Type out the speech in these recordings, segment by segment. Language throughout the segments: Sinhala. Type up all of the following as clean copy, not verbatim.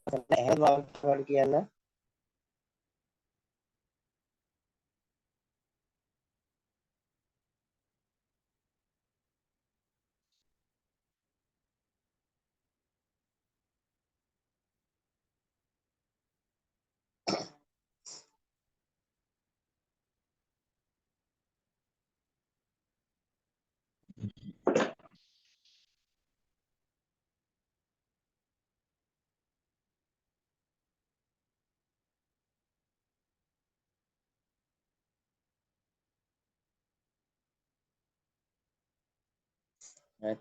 එහෙම බවට කියන්න.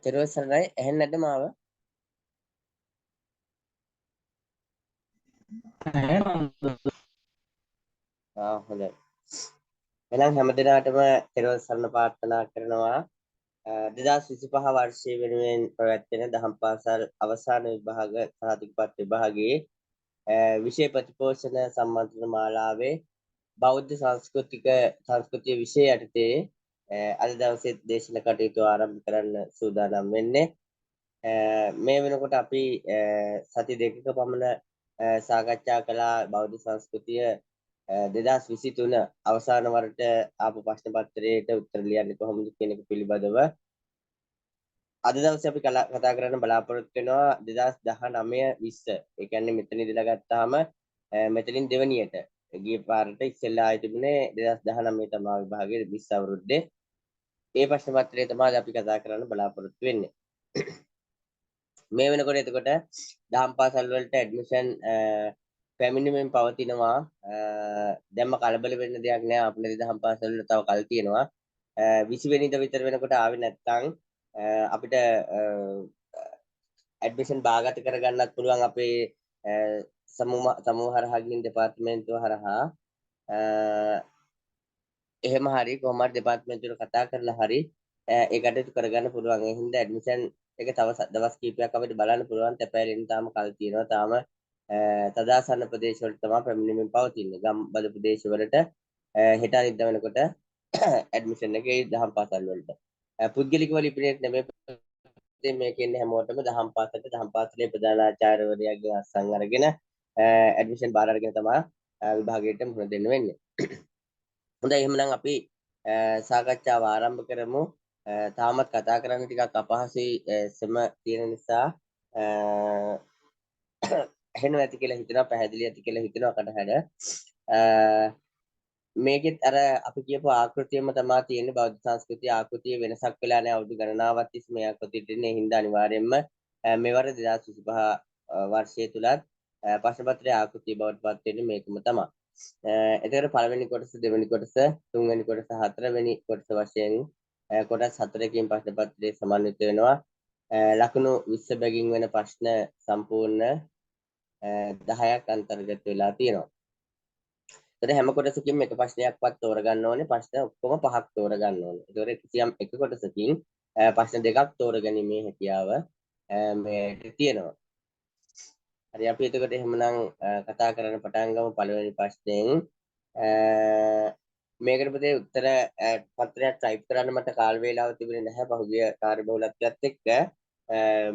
තෙරුවන් සරණයි. ඇහෙන්නේ නැද්ද මාව? හොඳයි. එහෙනම් හැම දිනකටම තෙරුවන් සරණ ප්‍රාර්ථනා කරනවා. 2025 වර්ෂයේ වෙනුවෙන් පැවැත්වෙන දහම් පාසල් අවසාන විභාග සාධිකපත් විභාගයේ විෂය ප්‍රතිපෝෂණ සම්මන්ත්‍රණ මාලාවේ බෞද්ධ සංස්කෘතිය විෂය යටතේ අද දවසේ දේශන කටයුතු ආරම්භ කරන්න සූදානම් වෙන්නේ. මේ වෙනකොට අපි සති දෙකක පමණ සාකච්ඡා කළා බෞද්ධ සංස්කෘතිය 2023 අවසාන වරට ආපු ප්‍රශ්න පත්‍රයට උත්තර ලියන්නේ කොහොමද කියන එක පිළිබඳව අද දවසේ අපි කතා කරන්න බලාපොරොත්තු වෙනවා 2019 20. ඒ කියන්නේ මෙතන ඉඳලා ගත්තාම මෙතනින් දෙවනියට ගිය පාරට ඉස්සෙල්ලා ආයි තිබුණේ 2019 තමයි විභාගයේ 20 අවුරුද්දේ. ඒ ප්‍රශ්න පත්‍රය තමයි අපි කතා කරන්න බලාපොරොත්තු වෙන්නේ. මේ වෙනකොට එතකොට දහම් පාසල් වලට ඇඩ්මිෂන් පැමිණීමෙන් පවතිනවා. දැන්ම කලබල වෙන්න දෙයක් නෑ. අපේ දහම් පාසල් වල තව කල් තියෙනවා. 20 වෙනිදා විතර වෙනකොට ආවේ නැත්නම් අපිට ඇඩ්මිෂන් බාගත කරගන්නත් පුළුවන් අපේ සමූහ හරහා ගින් දෙපාර්තමේන්තුව හරහා එහෙම හරි කොහොම හරි දෙපාර්තමේන්තුවට කතා කරලා හරි ඒ කටයුතු කරගන්න පුළුවන්. ඒ හින්දා ඇඩ්මිෂන් එක තව දවස් කිහිපයක් අපිට බලන්න පුළුවන්. තැපෑලෙන්න තාම කල් තියෙනවා. තාම තදාසන්න ප්‍රදේශ වලට තමයි පැමිණෙමින් පවතින්නේ. ගම්බද ප්‍රදේශ වලට හෙට අනිද්දා වෙනකොට ඇඩ්මිෂන් එකේ දහම් පාසල් වලට පුද්ගලිකව ලිපිණයක් නෙමෙයි මේ කියන්නේ හැමෝටම දහම් පාසලේ ප්‍රධානාචාර්යවරයාගේ අත්සන් අරගෙන ඇඩ්මිෂන් බාර අරගෙන තමයි විභාගයට මුහුණ දෙන්න වෙන්නේ. හොඳයි එහෙනම් අපි සාකච්ඡාව ආරම්භ කරමු. තාමත් කතා කරන්න ටිකක් අපහසුයි සම තියෙන නිසා ඇහෙනවා ඇති කියලා හිතනවා, පැහැදිලි ඇති කියලා හිතනවා කටහඬ. මේකෙත් අර අපි කියපු ආකෘතියම තමයි තියෙන්නේ. බෞද්ධ සංස්කෘතිය ආකෘතිය වෙනසක් වෙලා නැහැ. අවුරුදු ගණනාවක් තිස්සේ මේ ආකෘතියට ඉන්නේ. හින්දා අනිවාර්යයෙන්ම මෙවර 2025 වර්ෂයේ තුලත් ප්‍රශ්න පත්‍රයේ ආකෘතිය බවට පත් වෙන්නේ මේකම තමයි. එතකොට පළවෙනි කොටස, දෙවෙනි කොටස, තුන්වෙනි කොටස, හතරවෙනි කොටස වශයෙන් කොටස් 4කින් ප්‍රශ්න පත්‍රයේ සමන්විත වෙනවා. ලකුණු 20 බැගින් වෙන ප්‍රශ්න සම්පූර්ණ 10ක් අන්තර්ගත වෙලා තියෙනවා. එතකොට හැම කොටසකින්ම එක ප්‍රශ්නයක්වත් තෝරගන්න ඕනේ. ප්‍රශ්න ඔක්කොම 5ක් තෝරගන්න ඕනේ. ඒතකොට කිසියම් එක කොටසකින් ප්‍රශ්න දෙකක් තෝරගැනීමේ හැකියාව මේ තියෙනවා. හරි අපි එතකොට එහෙමනම් කතා කරන්න පටන් ගමු පළවෙනි ප්‍රශ්නයෙන්. මේකට පුතේ උත්තර පත්‍රයක් ටයිප් කරන්න මට කාල වේලාව තිබුණේ නැහැ පහුගිය කාර්යබහුලත්වයත් එක්ක.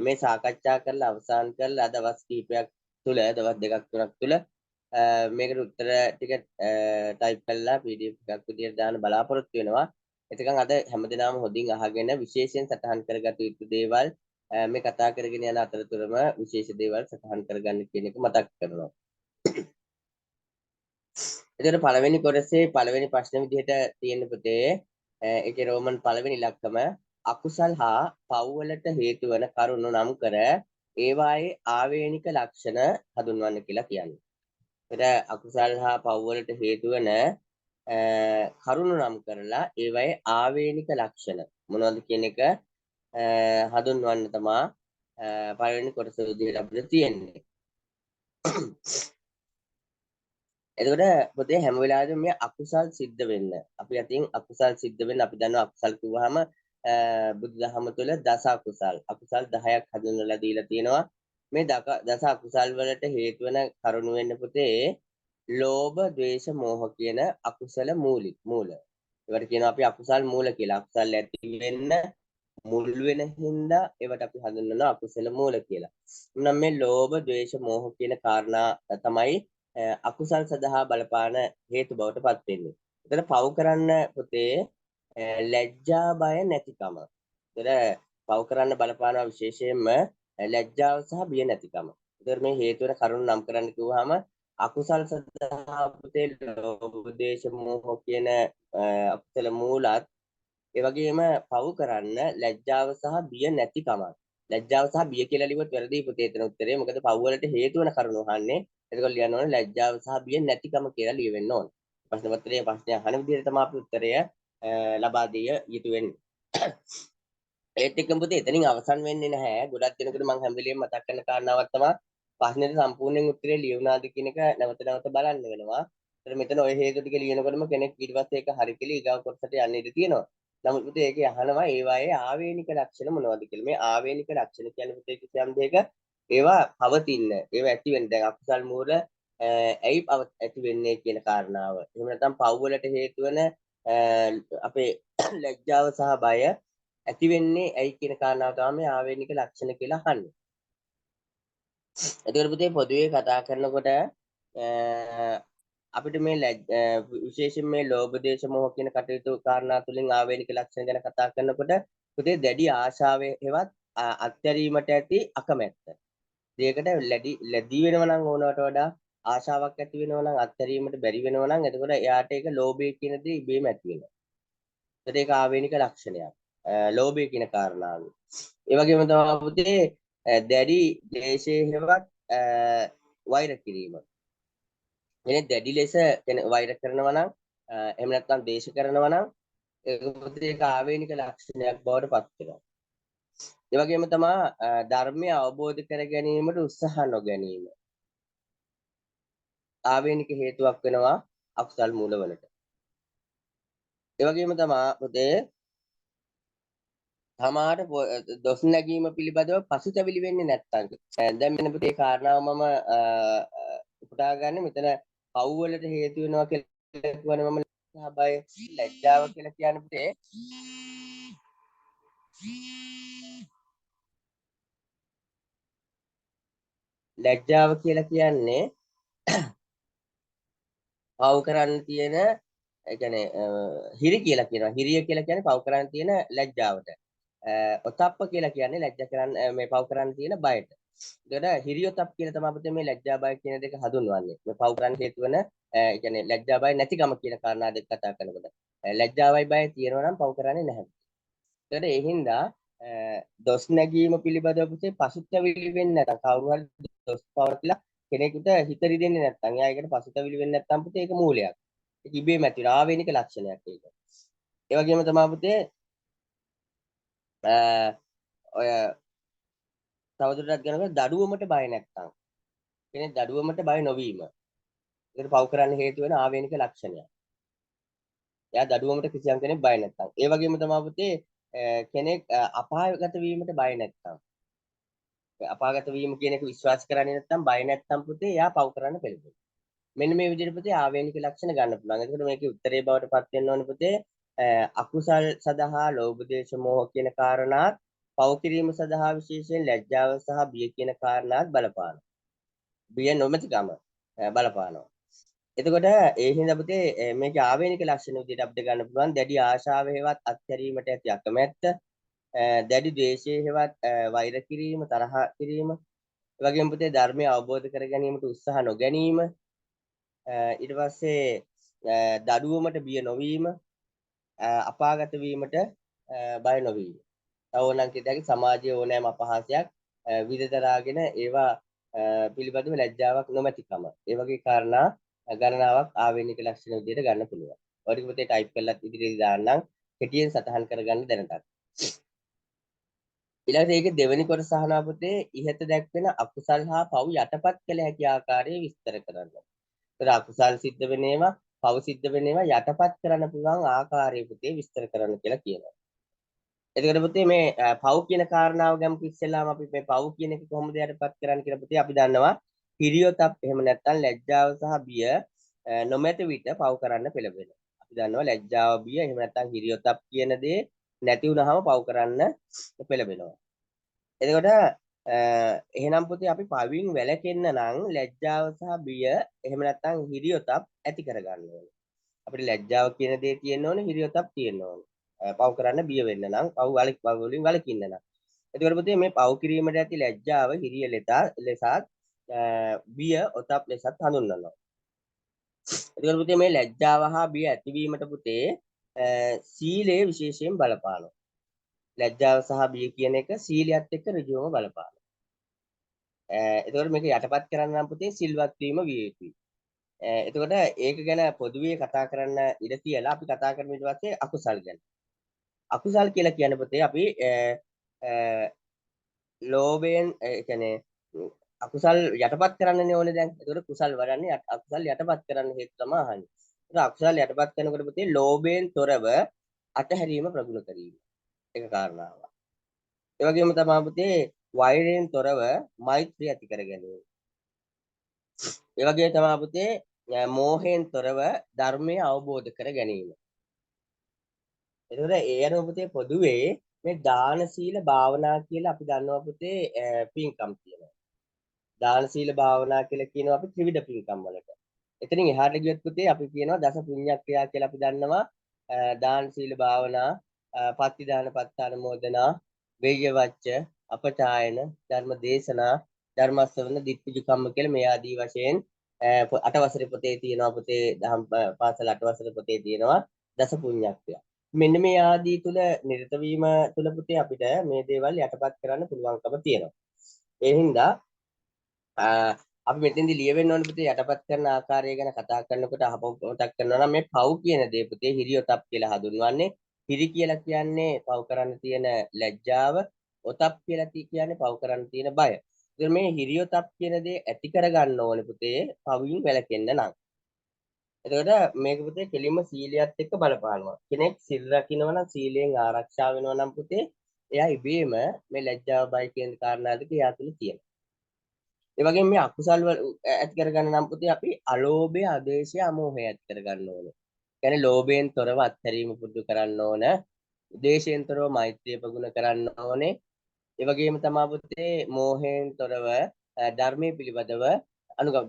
මේ සාකච්ඡා කරලා අවසන් කරලා දවස් කිහිපයක් තුල දවස් දෙකක් තුනක් තුල මේකට උත්තර ටික ටයිප් කරලා PDF එකක් විදියට දාන්න බලාපොරොත්තු වෙනවා. එතකන් අද හැමදෙනාම හොඳින් අහගෙන විශේෂයෙන් සටහන් කරගත යුතු දේවල් මේ කතා කරගෙන යන අතරතුරම විශේෂ දේවල් සටහන් කරගන්න කියන එක මතක් කරනවා. එතකොට පළවෙනි කොටසේ පළවෙනි ප්‍රශ්න විදිහට තියෙන පුතේ ඒකේ රෝමන් පළවෙනි ඉලක්කම අකුසල් හා පව්වලට හේතු වන කරුණු නම් කර ඒවායේ ආවේනික ලක්ෂණ හඳුන්වන්න කියලා කියන්නේ. එතකොට අකුසල් හා පව්වලට හේතු වන කරුණු නම් කරලා ඒවායේ ආවේනික ලක්ෂණ මොනවද කියන එක හඳුන්වන්න තමයි පළවෙනි කොටස විදිහට අපිට තියෙන්නේ. එතකොට පොතේ හැම වෙලාවෙම මේ අකුසල් සිද්ධ වෙන්න අපි අතින් අකුසල් සිද්ධ වෙන්න අපි දන්නවා අකුසල් කිව්වහම බුදුදහම තුළ දස අකුසල් 10ක් හඳුන්වලා දීලා තියෙනවා. මේ දස අකුසල් වලට හේතු වෙන කරුණු වෙන්න පුතේ ලෝභ, ද්වේෂ, මෝහ කියන අකුසල මූල. ඒවට කියනවා අපි අකුසල් මූල කියලා. අකුසල් ඇති වෙන්න මුල් වෙන හින්දා ඒවට අපි හඳුන්වනවා අකුසල මූල කියලා. නම් මේ ලෝභ, ද්වේෂ, මෝහ කියන කාරණා තමයි අකුසල් සඳහා බලපාන හේතු බවට පත් වෙන්නේ. එතන පව් කරන්න පුතේ ලැජ්ජා බය නැතිකම. එතන පව් කරන්න බලපාන විශේෂයෙන්ම ලැජ්ජාව සහ බිය නැතිකම. එතන මේ හේතු වෙන කරුණු නම් කරන්න කිව්වහම අකුසල් සඳහා පුතේ ලෝභ, ද්වේෂ, මෝහ කියන අකුසල මූලත් ඒ වගේම පව් කරන්න ලැජ්ජාව සහ බිය නැතිකම. ලැජ්ජාව සහ බිය කියලා ලිව්වොත් වැරදි පුතේ එතන උත්තරේ. මොකද පව් වලට හේතු වෙන කරුණු අහන්නේ. එතකොට ලියන්න ඕනේ ලැජ්ජාව සහ බිය නැතිකම කියලා ලියවෙන්න ඕනේ. ප්‍රශ්න පත්‍රයේ ප්‍රශ්නය අහන විදිහට තමයි අපි උත්තරය ලබා දිය යුතු වෙන්නේ. ඒත් එක්කම පුතේ එතනින් අවසන් වෙන්නේ නැහැ. ගොඩක් දෙනෙකුට මම හැම වෙලෙම මතක් කරන කාරණාවක් තමයි ප්‍රශ්නෙට සම්පූර්ණයෙන් උත්තරේ ලියුණාද කියන එක නැවත නැවත බලන්න වෙනවා. ඒතර මෙතන ඔය හේතු ටික ලියනකොටම කෙනෙක් ඊට පස්සේ ඒක හරි කියලා ඊගාව කොටසට යන්න ඉඩ තියෙනවා. නමුත් පුතේ ඒකේ අහනවා ඒවායේ ආවේනික ලක්ෂණ මොනවද කියලා. මේ ආවේනික ලක්ෂණ කියන්නේ පුතේ කිසියම් දෙයක ඒවා පවතින, ඒවා ඇති වෙන. දැන් අකුසල් මූල ඇයි ඇති වෙන්නේ කියන කාරණාව. එහෙම නැත්නම් පව් වලට හේතු වෙන අපේ ලැජ්ජාව සහ බය ඇති වෙන්නේ ඇයි කියන කාරණාව තමයි ආවේනික ලක්ෂණ කියලා අහන්නේ. එතකොට පුතේ පොදුවේ කතා කරනකොට අපිට මේ විශේෂයෙන් මේ ලෝභ දේශ මොහ කියන කටයුතු කාරණා තුලින් ආවේනික ලක්ෂණ ගැන කතා කරනකොට පුතේ දැඩි ආශාවේ හෙවත් අත්හැරීමට ඇති අකමැත්ත. දෙයකට ලැබී වෙනවා නම් ඕනවට වඩා ආශාවක් ඇති වෙනවා නම් අත්හැරීමට බැරි වෙනවා නම් එතකොට එයාට ඒක ලෝභය කියන දේ ඉබේම ඇති වෙනවා. එතකොට ඒක ආවේනික ලක්ෂණයක්. ලෝභය කියන කාරණාව. ඒ වගේම තමයි පුතේ දැඩි ද්වේෂයේ හෙවත් වෛර කිරීම. කෙනෙක් දැඩි ලෙස වෛර කරනවා නම් එහෙම නැත්නම් ද්වේෂ කරනවා නම් ඒක ආවේනික ලක්ෂණයක් බවට පත් වෙනවා. ඒ වගේම තමයි ධර්මය අවබෝධ කර ගැනීමට උත්සාහ නොගැනීම. ආවේනික හේතුවක් වෙනවා අකුසල් මූලවලට. ඒ වගේම තමයි පුතේ තමාට දොස් නැගීම පිළිබඳව පසුතැවිලි වෙන්නේ නැත්තම්. දැන් මෙන්න පුතේ කාරණාව මම උපුටා ගන්න මෙතන පව් වලට හේතු වෙනවා කියලා කියවනේ මම බය ලැජ්ජාව කියලා කියන්නේ පුතේ ලැජ්ජාව කියලා කියන්නේ පව් කරන්න තියෙන ඒ කියන්නේ හිරි කියලා කියනවා. හිරිය කියලා කියන්නේ පව් කරන්න තියෙන ලැජ්ජාවට. ඔතප්ප කියලා කියන්නේ ලැජ්ජා කරන්න මේ පව් කරන්න තියෙන බයට. ඒකට හිරියොතප් කියලා තමයි අපිට මේ ලැජ්ජා බය කියන දෙක හඳුන්වන්නේ. මේ පව් කරන්න හේතු වෙන ඒ කියන්නේ ලැජ්ජා බය නැතිකම කියන කාරණා දෙක කතා කරනකොට. ලැජ්ජාවයි බය තියෙනවා නම් පව් කරන්නේ නැහැ. ඒකට ඒ හින්දා දොස් නැගීම පිළිබඳව පුතේ පසුතැවිලි වෙන්නේ නැත්නම් කවුරු හරි දොස් පවරලා කෙනෙකුට හිත රිදෙන්නේ නැත්නම් එයා ඒකට පසුතැවිලි වෙන්නේ නැත්නම් පුතේ ඒක මූලයක්. ඒක ඉබේම ඇති වෙන ආවේනික ලක්ෂණයක් ඒක. ඒ වගේම තමයි පුතේ ඔය තවදුරටත් ගනකොට දඩුවමට බය නැත්නම් කෙනෙක් දඩුවමට බය නොවීම. ඒකට පව් කරන්න හේතු වෙන ආවේනික ලක්ෂණයක්. එයා දඩුවමට කිසියම් කෙනෙක් බය නැත්නම්. ඒ වගේම තමයි පුතේ කෙනෙක් අපායගත වීමට බය නැත්නම්. අපාගත වීම කියන එක විශ්වාස කරන්නේ නැත්නම් බය නැත්නම් පුතේ එයා පව් කරන්න පෙළඹෙනවා. මෙන්න මේ විදිහට පුතේ ආවේනික ලක්ෂණ ගන්න පුළුවන්. එතකොට මේකේ උත්තරේ බවට පත් වෙන්න ඕනේ පුතේ අකුසල් සදහා ලෝභ දේශ මොහ කියන කාරණාත් පව් කිරීම සඳහා විශේෂයෙන් ලැජ්ජාව සහ බිය කියන කාරණාත් බලපානවා. බිය නොමැතිකම බලපානවා. එතකොට ඒ හින්දා පුතේ මේකේ ආවේනික ලක්ෂණ විදිහට අපිට ගන්න පුළුවන් දැඩි ආශාව හේවත් අත්හැරීමට ඇති අකමැත්ත, දැඩි ද්වේෂයේ හේවත් වෛර කිරීම, තරහ කිරීම, ඒ වගේම පුතේ ධර්මය අවබෝධ කර ගැනීමට උත්සාහ නොගැනීම, ඊට පස්සේ දඩුවමට බිය නොවීම, අපාගත වීමට බය නොවීම. තව ඕනනම් කියතයි සමාජයේ ඕනෑම අපහාසයක් විදතරාගෙන ඒවා පිළිබඳව ලැජ්ජාවක් නොමැතිකම. ඒ වගේ කාරණා ගණනාවක් ආවේනික ලක්ෂණ විදිහට ගන්න පුළුවන්. ඔය ටික පුතේ ටයිප් කරලා ඉදිරියට දාන්නම්. කෙටියෙන් සටහන් කරගන්න දැනටත්. ඊළඟට ඒකේ දෙවෙනි කොටස අහනවා පුතේ ඉහත දැක්වෙන අකුසල් හා පව් යටපත් කළ හැකි ආකාරය විස්තර කරන්න. ඒතර අකුසල් සිද්ධ වෙන ඒවා, පව් සිද්ධ වෙන ඒවා යටපත් කරන්න පුළුවන් ආකාරය පුතේ විස්තර කරන්න කියලා කියනවා. එතකොට පුතේ මේ පව් කියන කාරණාව ගමු ඉස්සෙල්ලාම අපි මේ පව් කියන එක කොහොමද යටපත් කරන්නේ කියලා පුතේ අපි දන්නවා හිරියොතප් එහෙම නැත්නම් ලැජ්ජාව සහ බිය නොමැති විට පව් කරන්න පෙළඹෙනවා. අපි දන්නවා ලැජ්ජාව බිය එහෙම නැත්නම් හිරියොතප් කියන දේ නැති වුනහම පව් කරන්න පෙළඹෙනවා. එතකොට එහෙනම් පුතේ අපි පවින් වැළකෙන්න නම් ලැජ්ජාව සහ බිය එහෙම නැත්නම් හිරියොතප් ඇති කරගන්න ඕනේ. අපිට ලැජ්ජාව කියන දේ තියෙන්න ඕනේ, හිරියොතප් තියෙන්න ඕනේ. පව් කරන්න බිය වෙන්න නම්, පව් වලින් වළකින්න නම්. එතකොට පුතේ මේ පව් කිරීමට ඇති ලැජ්ජාව හිරිය ලෙසත් බිය ඔතප් ලෙසත් හඳුන්වනවා. එතකොට පුතේ මේ ලැජ්ජාව හා බිය ඇතිවීමට පුතේ සීලය විශේෂයෙන් බලපානවා. ලැජ්ජාව සහ බිය කියන එක සීලයත් එක්ක ඍජුවම බලපානවා. එතකොට මේක යටපත් කරන්න නම් පුතේ සිල්වත් වීම විය යුතුයි. එතකොට ඒක ගැන පොදුවේ කතා කරන්න ඉඩ තියලා අපි කතා කරමු ඊට පස්සේ අකුසල් ගැන. අකුසල් කියලා කියන පුතේ අපි ලෝභයෙන් කියන්නේ අකුසල් යටපත් කරන්නනේ ඕනේ දැන්. එතකොට කුසල් වඩන්නේ අකුසල් යටපත් කරන්න හේතු තමයි අහන්නේ. ඒක අකුසල් යටපත් කරනකොට පුතේ ලෝභයෙන් තොරව අතහැරීම ප්‍රගුණ කිරීම. ඒක කාරණාවක්. ඒ වගේම තමයි පුතේ වෛරයෙන් තොරව මෛත්‍රිය ඇති කර ගැනීම. ඒ වගේ තමයි පුතේ මෝහයෙන් තොරව ධර්මය අවබෝධ කර ගැනීම. එතකොට ඒ අනුව පුතේ පොදුවේ මේ දාන සීල භාවනා කියලා අපි දන්නවා පුතේ පින්කම් කියනවා. දාන සීල භාවනා කියලා කියනවා අපි ත්‍රිවිධ පින්කම් වලට. එතනින් එහාට ගියොත් පුතේ අපි කියනවා දස පුණ්‍යක්‍රියා කියලා අපි දන්නවා. දාන සීල භාවනා, පත්ති දාන පත්තානුමෝදනා, වේය වච්ච, අපචායන, ධර්ම දේශනා, ධර්මස්සවන, දිට්ඨිජ කම්ම කියලා මේ ආදී වශයෙන් අටවසරේ පොතේ තියෙනවා පුතේ දහම් පාසල අටවසරේ පොතේ තියෙනවා දස පුණ්‍යක්‍රියා. මෙන්න මේ ආදී තුල නිරත වීම තුල පුතේ අපිට මේ දේවල් යටපත් කරන්න පුළුවන්කම තියෙනවා. ඒ හින්දා අපි මෙතෙන්දි ලියවෙන්න ඕනේ පුතේ යටපත් කරන ආකාරය ගැන කතා කරනකොට අහපව මතක් කරනවා නම් මේ පව් කියන දේ පුතේ හිරියොතප් කියලා හඳුන්වන්නේ. හිරි කියලා කියන්නේ පව් කරන්න තියෙන ලැජ්ජාව, ඔතප් කියලා කියන්නේ පව් කරන්න තියෙන බය. ඉතින් මේ හිරියොතප් කියන දේ ඇති කරගන්න ඕනේ පුතේ පවින් වැළකෙන්න නම්. එතකොට මේක පුතේ කෙලින්ම සීලයත් එක්ක බලපානවා. කෙනෙක් සිල් රකින්නවා නම් සීලයෙන් ආරක්ෂා වෙනවා නම් පුතේ එයා ඉබේම මේ ලැජ්ජාව බය කියන කාරණා දෙක එයා තුළ තියෙනවා. ඒ වගේම මේ අකුසල් වල ඇති කරගන්න නම් පුතේ අපි අලෝභය, අදේශය, අමෝහය ඇති කරගන්න ඕනේ. කියන්නේ ලෝභයෙන් තොරව අත්හැරීම පුරුදු කරන්න ඕන. ද්වේෂයෙන් තොරව මෛත්‍රිය ප්‍රගුණ කරන්න ඕනේ. ඒ වගේම තමයි පුතේ මෝහයෙන් තොරව ධර්මයේ පිළිබඳව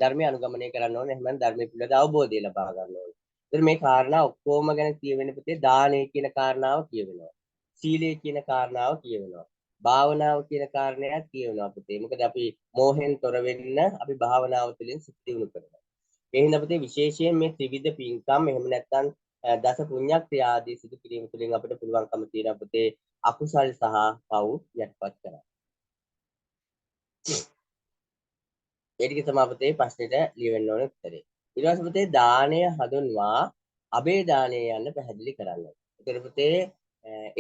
ධර්මයේ අනුගමනය කරන්න ඕනේ. එහෙනම් ධර්මයේ පිළිබඳව අවබෝධය ලබා ගන්න ඕනේ. ඉතින් මේ කාරණා ඔක්කොම ගැන කියවෙන පුතේ දානය කියන කාරණාව කියවෙනවා. සීලය කියන කාරණාව කියවෙනවා. භාවනාව කියන කාරණයක් කියවෙනවා පුතේ. මොකද අපි මෝහෙන් තොර වෙන්න අපි භාවනාව තුළින් සිත් දියුණු කරනවා. ඒ හින්දා පුතේ විශේෂයෙන් මේ ත්‍රිවිධ පින්කම් එහෙම නැත්නම් දස පුණ්‍යක්‍රියා ආදී සිදු කිරීම තුළින් අපිට පුළුවන්කම තියෙනවා පුතේ අකුසල් සහ පව් යටපත් කරන්න. ඒ ටික තමයි පුතේ ප්‍රශ්නෙට ලියවෙන්න ඕනේ උත්තරේ. ඊට පස්සේ පුතේ දාණය හඳුන්වා අබේ දාණය යන්න පැහැදිලි කරන්න. ඒතර පුතේ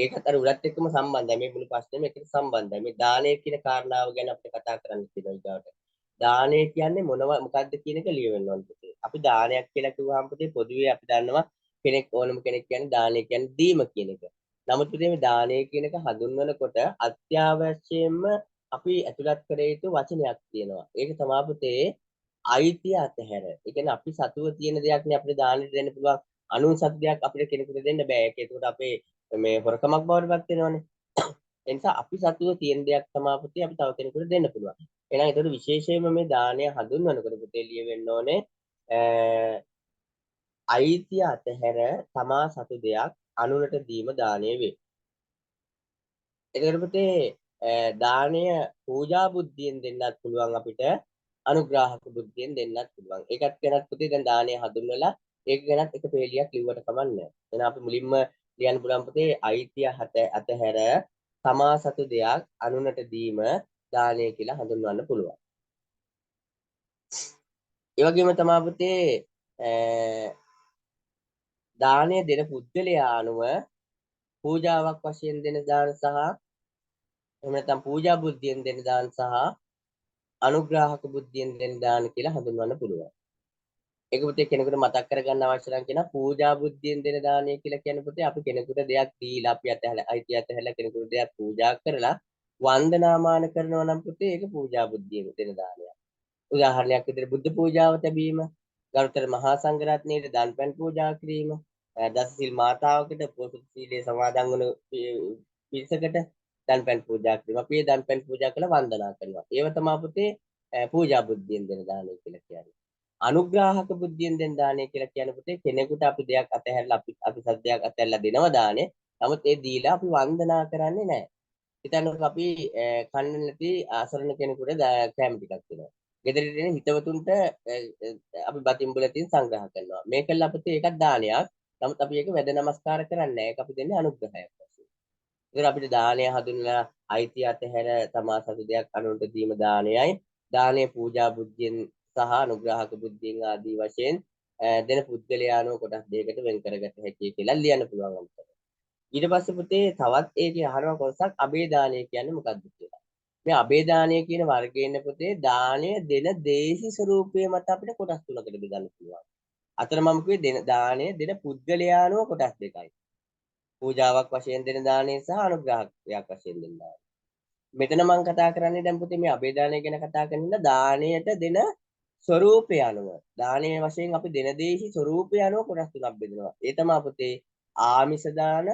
ඒකත් අර උලත් එක්කම සම්බන්ධයි. මේ මුළු ප්‍රශ්නේම එකට සම්බන්ධයි. මේ දාණය කියන කාරණාව ගැන අපිට කතා කරන්න තියෙනවා ඊගාවට. දාණය කියන්නේ මොකක්ද කියන එක ලියවෙන්න ඕනේ පුතේ. අපි දානයක් කියලා කිව්වහම පුතේ පොදුවේ අපි දන්නවා කෙනෙක් ඕනම කෙනෙක් කියන්නේ දානය කියන්නේ දීම කියන එක. නමුත් පුතේ මේ දානය කියන එක හඳුන්වනකොට අත්‍යවශ්‍යයෙන්ම අපි ඇතුළත් කර යුතු වචනයක් තියෙනවා. ඒක තමයි පුතේ අයිතිය අතහැර. ඒ කියන්නේ අපි සතුව තියෙන දෙයක් නේ අපිට දානෙට දෙන්න පුළුවන්. අනුන් සතු දෙයක් අපිට කෙනෙකුට දෙන්න බෑ. ඒක ඒකට අපේ මේ හොරකමක් බවට පත් වෙනවනේ. ඒ නිසා අපි සතුව තියෙන දෙයක් තමයි පුතේ අපි තව කෙනෙකුට දෙන්න පුළුවන්. එහෙනම් ඒකට විශේෂයෙන්ම මේ දානය හඳුන්වනකොට පුතේ ලියවෙන්න ඕනේ අයිතිය අතහැර තමා සතු දෙයක් අනුනට දීම දානය වේ. එතකොට පුතේ දානය පූජා බුද්ධියෙන් දෙන්නත් පුළුවන් අපිට අනුග්‍රාහක බුද්ධියෙන් දෙන්නත් පුළුවන්. ඒකත් ගැනත් පුතේ දැන් දානය හඳුන්වලා ඒක ගැනත් එක පේලියක් ලිව්වට කමන්නේ. එහෙනම් අපි මුලින්ම ලියන්න පුළුවන් පුතේ අයිතිය අතහැර තමා සතු දෙයක් අනුනට දීම දානය කියලා හඳුන්වන්න පුළුවන්. ඒ වගේම තමයි පුතේ දානය දෙන පුද්ගලයා අනුව පූජාවක් වශයෙන් දෙන දාන සහ එහෙම නැත්නම් පූජා බුද්ධියෙන් දෙන දාන සහ අනුග්‍රාහක බුද්ධියෙන් දෙන දාන කියලා හඳුන්වන්න පුළුවන්. ඒක පුතේ කෙනෙකුට මතක් කරගන්න අවශ්‍ය නම් කියන පූජා බුද්ධියෙන් දෙන දානය කියලා කියන පුතේ අපි කෙනෙකුට දෙයක් දීලා අපි අයිතිය අතහැරලා කෙනෙකුට දෙයක් පූජා කරලා වන්දනාමාන කරනවා නම් පුතේ ඒක පූජා බුද්ධියෙන් දෙන දානයක්. උදාහරණයක් විදිහට බුද්ධ පූජාව තැබීම, ගරුතර මහා සංඝරත්නයට දන්පැන් පූජා කිරීම, දස සිල් මාතාවකට පොසොත් සීලේ සමාදන් වුණු පිරිසකට දන්පැන් පූජා කිරීම. අපි ඒ දන්පැන් පූජා කළ වන්දනා කරනවා. ඒව තමයි පුතේ පූජා බුද්ධියෙන් දෙන දානය කියලා කියන්නේ. අනුග්‍රාහක බුද්ධියෙන් දෙන දානය කියලා කියන්නේ පුතේ කෙනෙකුට අපි දෙයක් අතහැරලා අපි සද්දයක් අතහැරලා දෙනවා දානේ. නමුත් ඒ දීලා අපි වන්දනා කරන්නේ නැහැ. හිතන්නකෝ අපි කන්න නැති අසරණ කෙනෙකුට කැම ටිකක් දෙනවා. ගෙදරට එන හිතවතුන්ට අපි බතින් බුලතින් සංග්‍රහ කරනවා. මේකල අපිට ඒකත් දානයක්. නමුත් අපි ඒක වැද නමස්කාර කරන්නේ නැහැ. ඒක අපි දෙන්නේ අනුග්‍රහයක් වශයෙන්. ඒතර අපිට දානය හඳුන්වලා අයිතිය අතහැර තමා සතු දෙයක් අනුන්ට දීම දානයයි. දානය පූජා බුද්ධියෙන් සහ අනුග්‍රහක බුද්ධියෙන් ආදී වශයෙන් දෙන පුද්ගලයානෝ කොටස් දෙකකට වෙන් කරගත හැකියි කියලා ලියන්න පුළුවන් අන්තර. ඊට පස්සේ පුතේ තවත් ඒකේ අහනවා කොටසක් අබේදානය කියන්නේ මොකක්ද කියලා. මේ අබේදානය කියන වර්ගයෙන් පුතේ දානය දෙන දේශි ස්වરૂපය මත අපිට කොටස් තුනකට බෙදන්න පුළුවන්. අතන මම කිව්වේ දෙන දානය දෙන පුද්ගලයානෝ කොටස් දෙකයි. පූජාවක් වශයෙන් දෙන දානය සහ අනුග්‍රහයක් වශයෙන් දෙන දානය. මෙතන මම කතා කරන්නේ දැන් පුතේ මේ අබේදානය ගැන කතා කරන දානයට දෙන ස්වરૂපය අනුව දානයේ වශයෙන් අපි දෙන දේශි ස්වરૂපය අනුව කොටස් තුනක් බෙදනවා. ඒ තමයි පුතේ ආමිෂ දාන,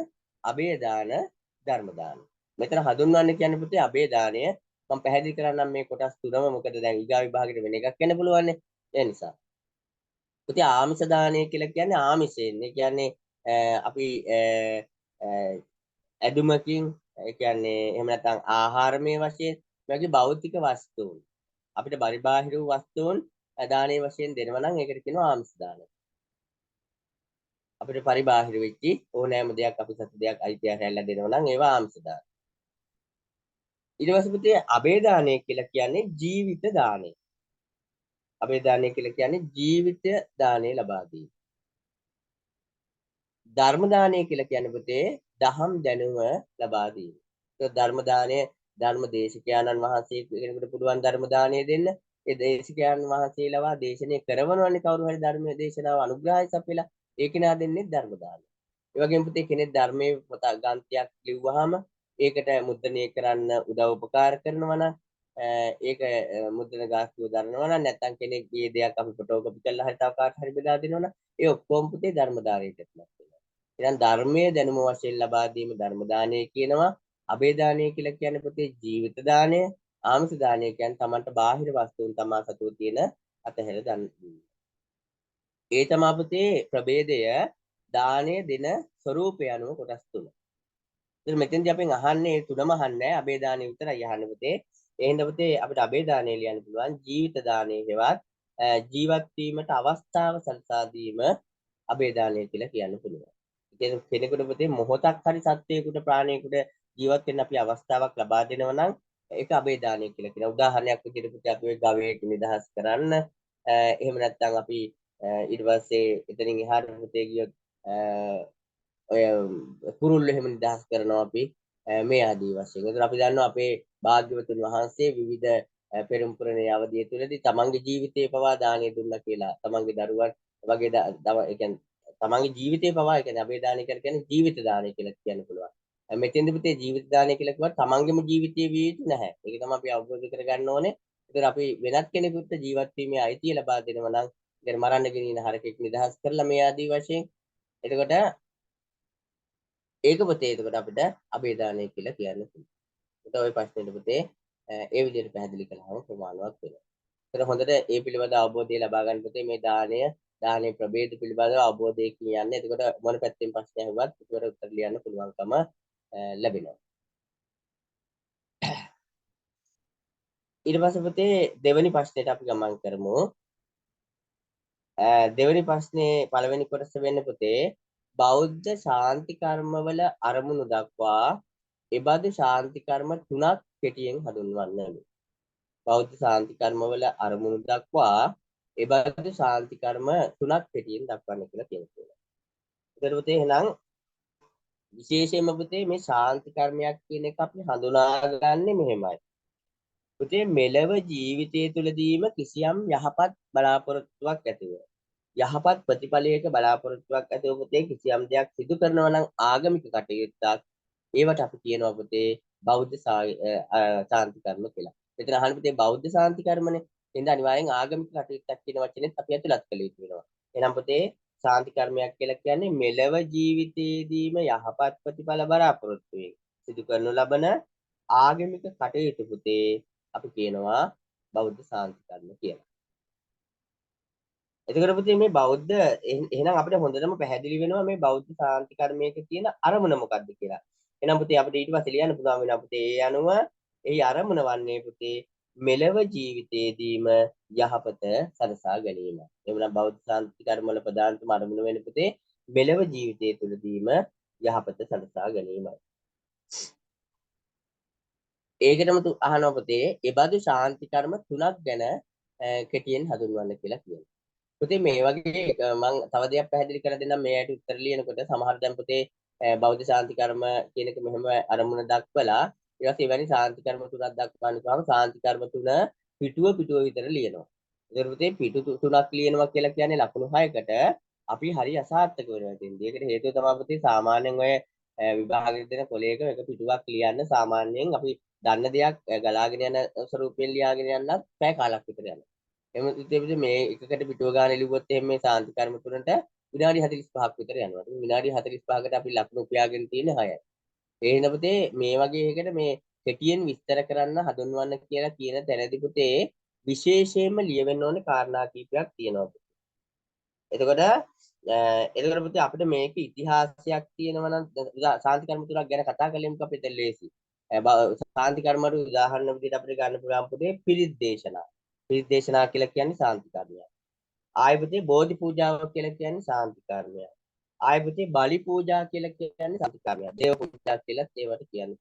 අබේ දාන, ධර්ම දාන. මෙතන හඳුන්වන්නේ කියන්නේ පුතේ අබේ දානය. මම පැහැදිලි කරන්නම් මේ කොටස් තුනම මොකද දැන් ඊගා විභාගෙට වෙන එකක් වෙන්න පුළුවන් නේ. ඒ නිසා. පුතේ ආමිෂ දානය කියලා කියන්නේ ආමිෂයෙන්. ඒ කියන්නේ අපි ඇදුමකින් ඒ කියන්නේ එහෙම නැත්නම් ආහාරමය වශයෙන් මේකේ භෞතික වස්තුන් අපිට පරිබාහිර වූ වස්තුන් දානයේ වශයෙන් දෙනවා නම් ඒකට කියනවා ආමිෂ දාන. අපිට පරිබාහිර වෙච්චි ඕනෑම දෙයක් අපි සතු දෙයක් අයිතිය හැරලා දෙනවා නම් ඒවා ආමිෂ දාන. ඊට පස්සේ පුතේ අබේ දානය කියලා කියන්නේ ජීවිත දානය. අබේ දානය කියලා කියන්නේ ජීවිත දානය ලබා දීම. ධර්ම දානය කියලා කියන්නේ පුතේ දහම් දැනුම ලබා දීම. ඒක ධර්ම දානය ධර්ම දේශකයන්න් වහන්සේ කෙනෙකුට පුළුවන් ධර්ම දානය දෙන්න. ඒ දේශකයන්න් වහන්සේලවා දේශනය කරනවනේ කවුරු හරි ධර්මයේ දේශනාව අනුග්‍රහය සපයලා ඒක නා දෙන්නේ ධර්ම දානය. ඒ වගේම පුතේ කෙනෙක් ධර්මයේ පොත ග්‍රන්ථයක් ලිව්වහම ඒකට මුද්‍රණය කරන්න උදව් උපකාර කරනවා නම් ඒක මුද්‍රණ ගාස්තුව දරනවා නම් නැත්නම් කෙනෙක් මේ දෙයක් අපි ෆොටෝකොපි කරලා හරි තව කාට හරි බෙදා දෙනවා නම් ඒ ඔක්කොම පුතේ ධර්ම දානයට ලක් වෙනවා. එහෙනම් ධර්මයේ දැනුම වශයෙන් ලබා දීම ධර්ම දානය කියනවා. අබේ දානය කියලා කියන්නේ පුතේ ජීවිත දානය. ආමිෂ දානය කියන්නේ Tamanට බාහිර වස්තුන් තමා සතුව තියෙන අතහැර දන් දීම. ඒ තමයි පුතේ ප්‍රභේදය දානය දෙන ස්වરૂපය අනුව කොටස් තුන. ඉතින් මෙතෙන්දී අපෙන් අහන්නේ ඒ තුනම අහන්නේ අබේ දානය විතරයි අහන්නේ පුතේ. ඒ හින්දා පුතේ අපිට අබේ දානය ලියන්න පුළුවන් ජීවිත දානය හේවත් ජීවත් වීමට අවස්ථාව සලසා දීම අබේ දානය කියලා කියන්න පුළුවන්. කෙනෙකුට පුතේ මොහොතක් හරි සත්වයකට ප්‍රාණයකට ජීවත් වෙන්න අපි අවස්ථාවක් ලබා දෙනවා නම් ඒක අබේ දානය කියලා කියනවා. උදාහරණයක් විදිහට පුතේ අපි ගවයෙක් නිදහස් කරන්න එහෙම නැත්නම් අපි ඊට පස්සේ එතනින් එහාට පුතේ ගියොත් ඔය කුරුල්ල එහෙම නිදහස් කරනවා අපි මේ ආදී වශයෙන්. ඒතර අපි දන්නවා අපේ භාග්‍යවතුන් වහන්සේ විවිධ පෙරම් පුරණේ අවධිය තුළදී තමන්ගේ ජීවිතේ පවා දානය දුන්නා කියලා. තමන්ගේ දරුවන් වගේ ඒ කියන්නේ තමන්ගේ ජීවිතේ පවා ඒ කියන්නේ අබේ දානය කියලා කියන්නේ ජීවිත දානය කියලා කියන්න පුළුවන්. මෙතෙන්දි පුතේ ජීවිත දානය කියලා කිව්වත් තමන්ගේම ජීවිතයේ විය යුතු නැහැ. ඒක තමයි අපි අවබෝධ කරගන්න ඕනේ. ඒතර අපි වෙනත් කෙනෙකුට ජීවත් වීමේ අයිතිය ලබා දෙනවා නම් ඒ මරන්න ගෙනින හරකෙක් නිදහස් කරලා මේ ආදී වශයෙන් එතකොට ඒක පුතේ එතකොට අපිට අබේ දානය කියලා කියන්න පුළුවන්. ඒත් ওই ප්‍රශ්නෙට පුතේ ඒ විදිහට පැහැදිලි කළාම ප්‍රමාණවත් වෙනවා. ඒතර හොඳට ඒ පිළිබඳ අවබෝධය ලබා ගන්න පුතේ මේ දානයේ ප්‍රභේද පිළිබඳව අවබෝධය කියන්නේ. එතකොට මොන පැත්තෙන් ප්‍රශ්න ඇහුවත් උත්තර ලියන්න පුළුවන්කම ලැබෙනවා. ඊට පස්සේ පුතේ දෙවෙනි ප්‍රශ්නෙට අපි ගමන් කරමු. දෙවෙනි ප්‍රශ්නේ පළවෙනි කොටස වෙන්නේ පුතේ බෞද්ධ ශාන්ති කර්මවල අරමුණු දක්වා එබඳු ශාන්ති කර්ම තුනක් කෙටියෙන් හඳුන්වන්නලු. බෞද්ධ ශාන්ති කර්මවල අරමුණු දක්වා එබඳු ශාන්ති කර්ම තුනක් කෙටියෙන් දක්වන්න කියලා කියනවා. ඒතර පුතේ එහෙනම් විශේෂයෙන්ම පුතේ මේ ශාන්ති කර්මයක් කියන එක අපි හඳුනාගන්නේ මෙහෙමයි. පුතේ මෙලව ජීවිතය තුළදීම කිසියම් යහපත් බලාපොරොත්තුවක් ඇතිව යහපත් ප්‍රතිඵලයක බලාපොරොත්තුවක් ඇතිව පුතේ කිසියම් දෙයක් සිදු කරනවා නම් ආගමික කටයුත්තක් ඒවට අපි කියනවා පුතේ බෞද්ධ ශාන්ති කර්ම කියලා. මෙතන අහන්න පුතේ බෞද්ධ ශාන්ති කර්මනේ. එහෙනම් අනිවාර්යෙන් ආගමික කටයුත්තක් කියන වචනේත් අපි ඇතුළත් කළ යුතු වෙනවා. එහෙනම් පුතේ සාන්ති කර්මයක් කියලා කියන්නේ මෙලව ජීවිතයේදීම යහපත් ප්‍රතිඵල බලාපොරොත්තු වෙයි සිදු කරනු ලබන ආගමික කටයුතු පුතේ අපි කියනවා බෞද්ධ සාන්ති කර්ම කියලා. එතකොට පුතේ මේ බෞද්ධ එහෙනම් අපිට හොඳටම පැහැදිලි වෙනවා මේ බෞද්ධ සාන්ති කර්මයක තියෙන අරමුණ මොකක්ද කියලා. එහෙනම් පුතේ අපිට ඊට පස්සේ ලියන්න පුළුවන් වෙනවා පුතේ ඒ අනුව එහි අරමුණ වන්නේ පුතේ මෙලව ජීවිතයේදීම යහපත සලසා ගැනීම. එවනම් බෞද්ධ සාන්ති කර්ම වල ප්‍රධානතම අරමුණ වෙන පුතේ මෙලව ජීවිතය තුළදීම යහපත සලසා ගැනීමයි. ඒකටම අහනවා පුතේ ඒ බඳු ශාන්ති කර්ම තුනක් ගැන කෙටියෙන් හඳුන්වන්න කියලා කියනවා. පුතේ මේ වගේ මම තව දෙයක් පැහැදිලි කර දෙන්නම් මේ ඇයිට උත්තර ලියනකොට සමහර දැන් පුතේ බෞද්ධ ශාන්ති කර්ම කියන එක මෙහෙම අරමුණ දක්වලා ඊට පස්සේ එවැනි ශාන්ති කර්ම තුනක් දක්වන්නවාම ශාන්ති කර්ම තුන පිටුව විතර ලියනවා. ඒතර පුතේ පිටු තුනක් ලියනවා කියලා කියන්නේ ලකුණු 6කට අපි හරි අසාර්ථක වෙනවා ඉතින්. ඒකට හේතුව තමයි පුතේ සාමාන්‍යයෙන් ඔය විභාගෙ දෙන කොලයක එක පිටුවක් ලියන්න සාමාන්‍යයෙන් අපි දන්න දෙයක් ගලාගෙන යන ස්වරූපයෙන් ලියාගෙන යන්නත් පැය කාලක් විතර යනවා. එම ඉතින් මේ එකකට පිටුව ගාන ලිව්වොත් එහෙම මේ සාන්ති කර්ම තුනට විනාඩි 45ක් විතර යනවා. විනාඩි 45කට අපි ලකුණු උපයාගෙන තියෙන 6යි. ඒ හින්දා පුතේ මේ වගේ එකකට මේ කෙටියෙන් විස්තර කරන්න හඳුන්වන්න කියලා කියන තැනදී පුතේ විශේෂයෙන්ම ලියවෙන්න ඕනේ කාරණා කීපයක් තියෙනවා. එතකොට පුතේ අපිට මේක ඉතිහාසයක් තියෙනවා නම් සාන්ති කර්ම තුනක් ගැන කතා කළෙමුක අපිට ලේසි. සාන්ති කර්ම වල උදාහරණ විදිහට අපිට ගන්න පුළුවන් පුතේ පිරිත් දේශනා. පිරිත් දේශනා කියලා කියන්නේ සාන්ති කර්මයක්. ආයි පුතේ බෝධි පූජාව කියලා කියන්නේ සාන්ති කර්මයක්. ආයි පුතේ බලි පූජා කියලා කියන්නේ සාන්ති කර්මයක්. දේව පූජා කියලා ඒවට කියන්නේ.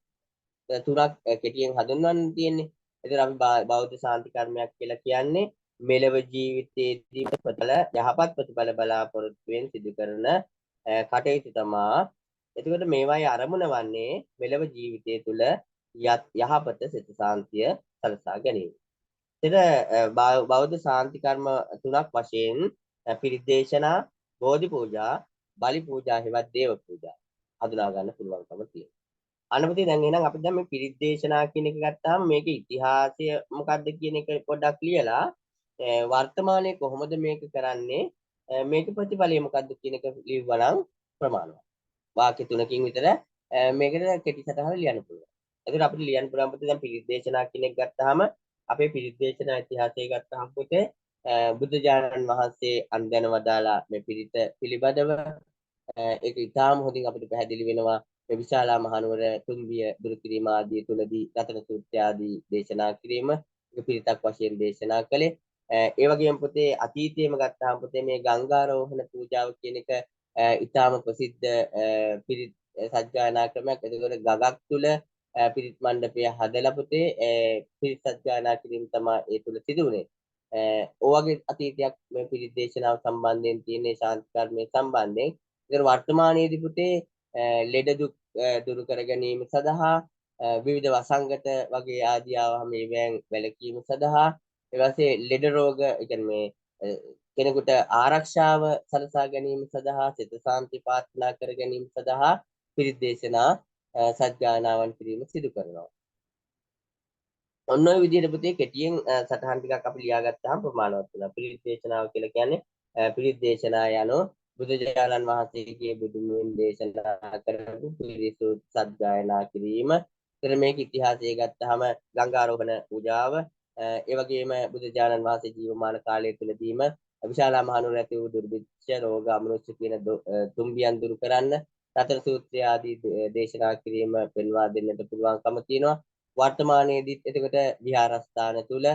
තුනක් කෙටියෙන් හඳුන්වන්න තියෙන්නේ. ඒතර අපි බෞද්ධ ශාන්ති කර්මයක් කියලා කියන්නේ මෙලව ජීවිතයේදී ප්‍රතිඵල යහපත් ප්‍රතිඵල බලාපොරොත්තුෙන් සිදු කරන කටයුතු තමා. එතකොට මේවායේ අරමුණ වන්නේ මෙලව ජීවිතය තුළ යහපත සිත සාන්තිය සලසා ගැනීම. එතන බෞද්ධ ශාන්ති කර්ම තුනක් වශයෙන් පිරිත් දේශනා, බෝධි පූජා, බලි පූජා හෙවත් දේව පූජා හඳුනා ගන්න පුළුවන්කම තියෙනවා. අනපති දැන් එහෙනම් අපි දැන් මේ පිරිත් දේශනා කියන එක ගත්තාම මේකේ ඉතිහාසය මොකක්ද කියන එක පොඩ්ඩක් ලියලා වර්තමානයේ කොහොමද මේක කරන්නේ මේක ප්‍රතිඵලය මොකක්ද කියන එක ලියවනම් ප්‍රමාණවත්. වාක්‍ය තුනකින් විතර මේකට කෙටි සටහන ලියන්න පුළුවන්. එතකොට අපිට ලියන්න පුළුවන් පුතේ දැන් පිරිත් දේශනා කියන එක ගත්තාම අපේ පිරිත් දේශනා ඉතිහාසය ගත්තාම පුතේ බුදු දානන් වහන්සේ අන්දන වදාලා මේ පිරිත පිළිබඳව ඒක ඉතාම හොඳින් අපිට පැහැදිලි වෙනවා. මේ විශාලා මහනුවර තුම්බිය දුරු කිරීම ආදී තුලදී රතන සූත්‍රය ආදී දේශනා කිරීම පිරිතක් වශයෙන් දේශනා කළේ. ඒ වගේම පුතේ අතීතයේම ගත්තාම පුතේ මේ ගංගාරෝහණ පූජාව කියන එක ඉතාම ප්‍රසිද්ධ පිරිත් සජ්ජායනා ක්‍රමයක්. ඒකවල ගගක් තුල පිරිත් මණ්ඩපය හදලා පුතේ පිරිත් සජ්ජායනා කිරීම තමයි ඒ තුල සිදු වුණේ. ඔයගේ අතීතයක් මේ පිරිත් දේශනාව සම්බන්ධයෙන් තියෙන ශාන්ති කර්මයේ සම්බන්ධයෙන් ඉතින් වර්තමානයේදී පුතේ ලෙඩ දුක් දුරු කර ගැනීම සඳහා විවිධ වසංගත වගේ ආදී ආවම මේවෙන් වැළකීම සඳහා ඊපස්සේ ලෙඩ රෝග කියන්නේ කෙනෙකුට ආරක්ෂාව සලසා ගැනීම සඳහා සිත සාන්ති ප්‍රාර්ථනා කර ගැනීම සඳහා පිරිත් දේශනා සත්‍යානාවන් කිරීම සිදු කරනවා. ඔන්න ඔය විදිහට පුතේ කෙටියෙන් සටහන් ටිකක් අපි ලියාගත්තාම ප්‍රමාණවත් වෙනවා. පිරිත් දේශනාව කියලා කියන්නේ පිරිත් දේශනා යනෝ බුදුජානන් වහන්සේගේ බුදුමුවන් දේශනා කරපු පිරිසුත් සත්‍යයනා කිරීම. ඒතර මේක ඉතිහාසය ගත්තාම ගංගාරෝහණ පූජාව ඒ වගේම බුදුජානන් වහන්සේ ජීවමාන කාලය තුලදීම විශාලා මහනුවර ඇති වූ දුර්භික්ෂ රෝග අමනුෂ්‍ය කියන තුම්බියන් දුරු කරන්න රතන සූත්‍රය ආදී දේශනා කිරීම පෙන්වා දෙන්නට පුළුවන්කම තියෙනවා. වර්තමානයේදීත් එතකොට විහාරස්ථාන තුල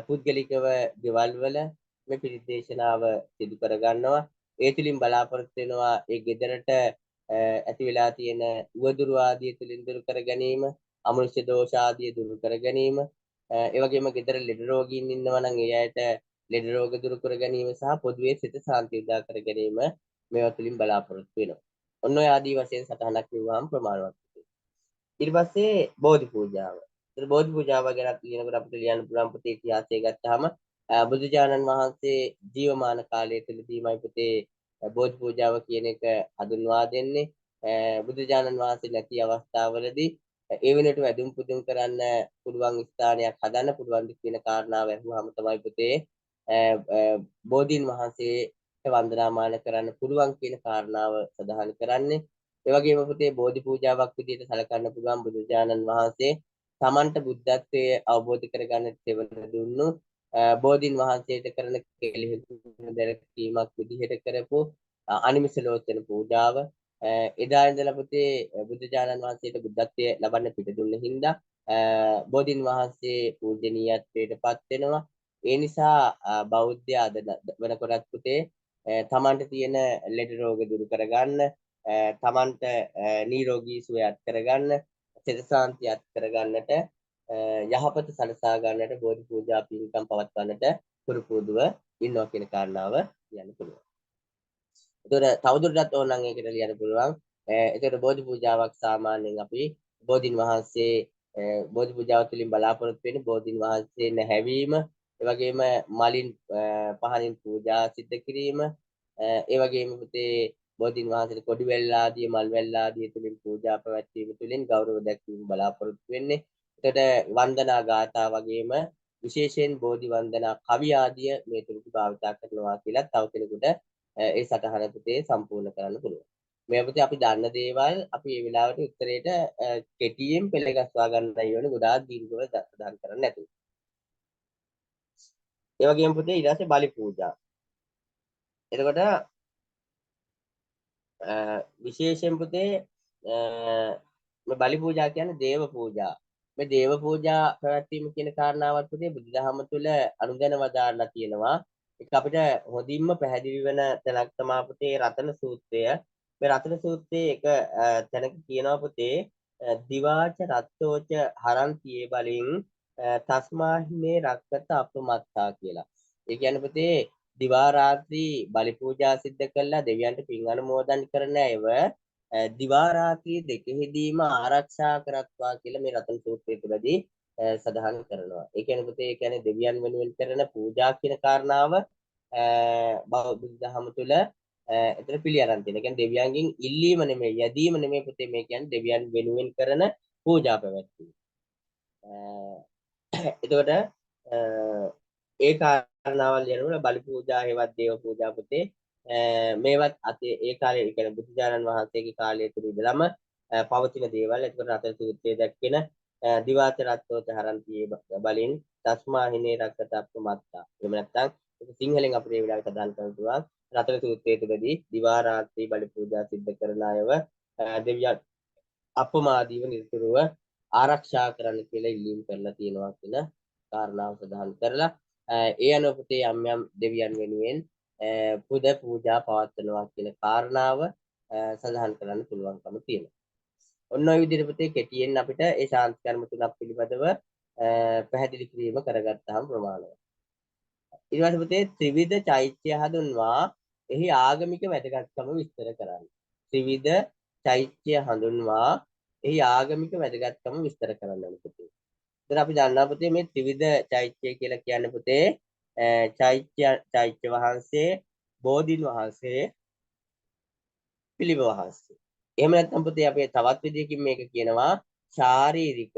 පුද්ගලිකව ගෙවල් වල මේ පිරිත් දේශනාව සිදු කර ගන්නවා. ඒ තුලින් බලාපොරොත්තු වෙනවා ඒ ගෙදරට ඇති වෙලා තියෙන උවදුරු ආදී තුලින් දුරු කර ගැනීම, අමනුෂ්‍ය දෝෂ ආදී දුරු කර ගැනීම, ඒ වගේම ගෙදර ලෙඩ රෝගීන් ඉන්නවා නම් ඒ අයට ලෙඩ රෝග දුරු කර ගැනීම සහ පොදුවේ සිත සාන්ති උදා කර ගැනීම මේවා තුලින් බලාපොරොත්තු වෙනවා. ඔන්න ඔය ආදී වශයෙන් සටහනක් කිව්වම ප්‍රමාණවත්. ඊට පස්සේ බෝධි පූජාව. ඒතර බෝධි පූජාව ගැන කියනකොට අපිට ලියන්න පුළුවන් පුතේ ඉතිහාසය ගත්තාම බුදුජානන් වහන්සේ ජීවමාන කාලය තුළදීමයි පුතේ බෝධි පූජාව කියන එක හඳුන්වා දෙන්නේ. බුදුජානන් වහන්සේ නැති අවස්ථාවලදී ඒ වෙනට වැදුම් පුදුම් කරන්න පුළුවන් ස්ථානයක් හදන්න පුළුවන් කියන කාරණාව අහුවාම තමයි පුතේ බෝධීන් වහන්සේ වන්දනාමාන කරන්න පුළුවන් කියන කාරණාව සඳහන් කරන්නේ. ඒ වගේම පුතේ බෝධි පූජාවක් විදිහට සැලකන්න පුළුවන් බුදුරජාණන් වහන්සේ තමන්ට බුද්ධත්වයේ අවබෝධ කරගන්න තෙවන දුන්නු බෝධීන් වහන්සේට කරන කෙලෙහිගුණ දැක්වීමක් විදිහට කරපු අනිමිස ලෝචන පූජාව එදා ඉඳලා පුතේ බුදුරජාණන් වහන්සේට බුද්ධත්වයේ ලබන්න පිට දුන්න හින්දා බෝධීන් වහන්සේ පූජනීයත්වයට පත් වෙනවා. ඒ නිසා බෞද්ධ අද වෙනකොටත් පුතේ තමන්ට තියෙන ලෙඩ රෝග දුරු කරගන්න තමන්ට නිරෝගී සුවයත් කරගන්න සිත සාන්තියත් කරගන්නට යහපත සලසා ගන්නට බෝධි පූජා පින්කම් පවත්වන්නට පුරුදුව ඉන්නවා කියන කාරණාව කියන්න පුළුවන්. ඒතර තවදුරටත් ඕනනම් ඒකට ලියන්න පුළුවන්. ඒතර බෝධි පූජාවක් සාමාන්‍යයෙන් අපි බෝධින් වහන්සේ බෝධි පූජාව තුළින් බලාපොරොත්තු වෙන්නේ බෝධින් වහන්සේ නැහැවීම, ඒ වගේම මලින් පහනින් පූජා සිද්ධ කිරීම, ඒ වගේම පුතේ බෝධින් වහන්සේට කොඩි වැල් ආදී මල් වැල් ආදී තුලින් පූජා පැවැත්වීම තුළින් ගෞරව දැක්වීම බලාපොරොත්තු වෙන්නේ. එතකොට වන්දනා ගාථා වගේම විශේෂයෙන් බෝධි වන්දනා කවි ආදිය මේ තුලදී භාවිතා කරනවා කියලා තව කෙනෙකුට ඒ සටහන පුතේ සම්පූර්ණ කරන්න පුළුවන්. මේ පුතේ අපි දන්න දේවල් අපි මේ වෙලාවට උත්තරේට කෙටියෙන් පෙළගස්වා ගන්නයි ඕනේ ගොඩාක් දීර්ඝව සඳහන් කරන්න නැතුව. ඒ වගේම පුතේ ඊට පස්සේ බලි පූජා. එතකොට විශේෂයෙන් පුතේ මේ බලි පූජා කියන්නේ දේව පූජා. මේ දේව පූජා පැවැත්වීම කියන කාරණාවත් පුතේ බුදුදහම තුළ අනුදැන වදාරලා තියෙනවා. ඒක අපිට හොඳින්ම පැහැදිලි වෙන තැනක් තමයි පුතේ රතන සූත්‍රය. මේ රතන සූත්‍රයේ එක තැනක කියනවා පුතේ දිවාච රත්තෝච හරන්තියේ බලින් තස්මාහිනේ රක්කත අපමත්තා කියලා. ඒ කියන්නේ පුතේ දිවා රාත්‍රී බලි පූජා සිද්ධ කළා දෙවියන්ට පින් අනුමෝදන් කරන අයව දිවා රාත්‍රී දෙකෙහිදීම ආරක්ෂා කරත්වා කියලා මේ රතන සූත්‍රය තුළදී සඳහන් කරනවා. ඒ කියන්නේ පුතේ ඒ කියන්නේ දෙවියන් වෙනුවෙන් කරන පූජා කියන කාරණාව බෞද්ධ දහම තුළ එතන පිළි අරන් තියෙනවා. ඒ කියන්නේ දෙවියන්ගෙන් ඉල්ලීම නෙමෙයි යැදීම නෙමෙයි පුතේ මේ කියන්නේ දෙවියන් වෙනුවෙන් කරන පූජා පැවැත්වීම. එතකොට ඒ කාරණාවල් යනකොට බලි පූජා හේවත් දේව පූජා පුතේ මේවත් අතේ ඒ කාලේ ඒ කියන්නේ බුදුජානන් වහන්සේගේ කාලය තුල ඉඳලම පවතින දේවල්. එතකොට රතන සූත්‍රයේ දැක්වෙන දිවාච රත්තෝච හරන්තියේ බලෙන් තස්මා හිනේ රක්කත අප්‍රමත්තා. එහෙම නැත්නම් සිංහලෙන් අපිට මේ විදිහට සඳහන් කරන්න පුළුවන්. රතන සූත්‍රයේ තුලදී දිවා රාත්‍රී බලි පූජා සිද්ධ කරන අයව දෙවියන් අපමාදීව නිරතුරුව ආරක්ෂා කරන්න කියලා ඉල්ලීම් කරලා තියෙනවා කියන කාරණාව සඳහන් කරලා ඒ අනුව පුතේ යම් යම් දෙවියන් වෙනුවෙන් පුද පූජා පවත්වනවා කියන කාරණාව සඳහන් කරන්න පුළුවන්කම තියෙනවා. ඔන්න ඔය විදිහට පුතේ කෙටියෙන් අපිට ඒ ශාන්ති කර්ම තුනක් පිළිබඳව පැහැදිලි කිරීම කරගත්තාම ප්‍රමාණවත්. ඊට පස්සේ පුතේ ත්‍රිවිධ චෛත්‍ය හඳුන්වා එහි ආගමික වැදගත්කම විස්තර කරන්න. ත්‍රිවිධ චෛත්‍ය හඳුන්වා එහි ආගමික වැදගත්කම විස්තර කරන්න ඕනේ පුතේ. ඉතින් අපි දන්නවා පුතේ මේ ත්‍රිවිධ චෛත්‍ය කියලා කියන්නේ පුතේ චෛත්‍ය වහන්සේ, බෝධීන් වහන්සේ, පිළිම වහන්සේ. එහෙම නැත්නම් පුතේ අපි තවත් විදිහකින් මේක කියනවා ශාරීරික,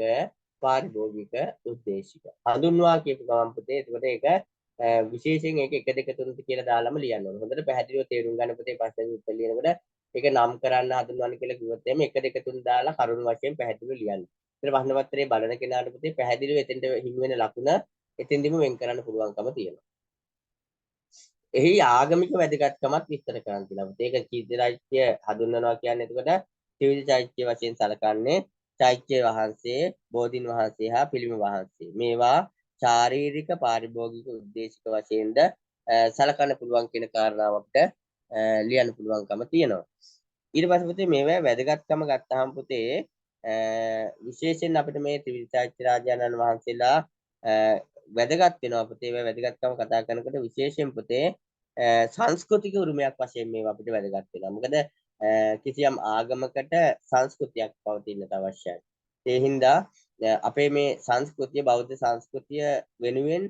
පාරිභෝගික, උද්දේශික. හඳුන්වා කියපු ගමන් පුතේ එතකොට ඒක විශේෂයෙන් ඒක 1 2 3 කියලා දාලාම ලියන්න ඕනේ. හොඳට පැහැදිලිව තේරුම් ගන්න පුතේ ප්‍රශ්න උත්තර ලියනකොට ඒක නම් කරන්න හඳුන්වන්න කියලා කිව්වොත් එimhe 1 2 3 දාලා කරුණු වශයෙන් පැහැදිලිව ලියන්න. ඉතින් ප්‍රශ්න පත්‍රයේ බලන කෙනාට පුතේ පැහැදිලිව එතෙන්ට හිමි වෙන ලකුණ එතෙන්දිම වෙන් කරන්න පුළුවන්කම තියෙනවා. එහි ආගමික වැදගත්කමත් විස්තර කරන්න තියෙනවා. ඒක චෛත්‍ය හඳුන්වනවා කියන්නේ එතකොට ත්‍රිවිධ චෛත්‍ය වශයෙන් සැලකන්නේ චෛත්‍ය වහන්සේ, බෝධීන් වහන්සේ හා පිළිම වහන්සේ. මේවා ශාරීරික, පාරිභෝගික, උද්දේශික වශයෙන්ද සලකන්න පුළුවන් කියන කාරණාව අපිට ලියන්න පුළුවන්කම තියෙනවා. ඊට පස්සේ පුතේ මේවා වැදගත්කම ගත්තාම පුතේ විශේෂයෙන් අපිට මේ ත්‍රිවිධ චෛත්‍ය රාජානන් වහන්සේලා වැදගත් වෙනවා පුතේ. මේ වැදගත්කම කතා කරනකොට විශේෂයෙන් පුතේ සංස්කෘතික උරුමයක් වශයෙන් මේවා අපිට වැදගත් වෙනවා. මොකද කිසියම් ආගමකට සංස්කෘතියක් පවතින්නට අවශ්‍යයි. ඒ හින්දා අපේ මේ සංස්කෘතිය බෞද්ධ සංස්කෘතිය වෙනුවෙන්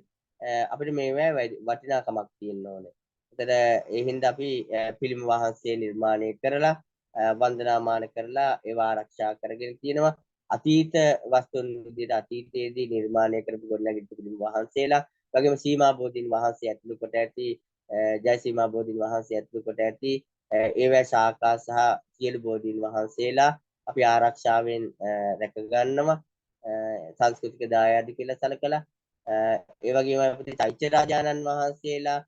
අපිට මේවා වටිනාකමක් තියෙන්න ඕනේ. ඒතර ඒ හින්දා අපි පිළිම වහන්සේ නිර්මාණය කරලා වන්දනාමාන කරලා ඒවා ආරක්ෂා කරගෙන තියෙනවා. අතීත වස්තුන් විදිහට අතීතයේදී නිර්මාණය කරපු ගොඩනැගිලි පිළිම වහන්සේලා වගේම සීමා බෝධීන් වහන්සේ ඇතුළු කොට ඇති ජයසීමා බෝධීන් වහන්සේ ඇතුළු කොට ඇති ඒවැ ශාඛා සහ සියලු බෝධීන් වහන්සේලා අපි ආරක්ෂාවෙන් රැක ගන්නවා. සංස්කෘතික දායාද කියලා සැලකලා ඒ වගේම අපිට චෛත්‍ය රාජානන් වහන්සේලා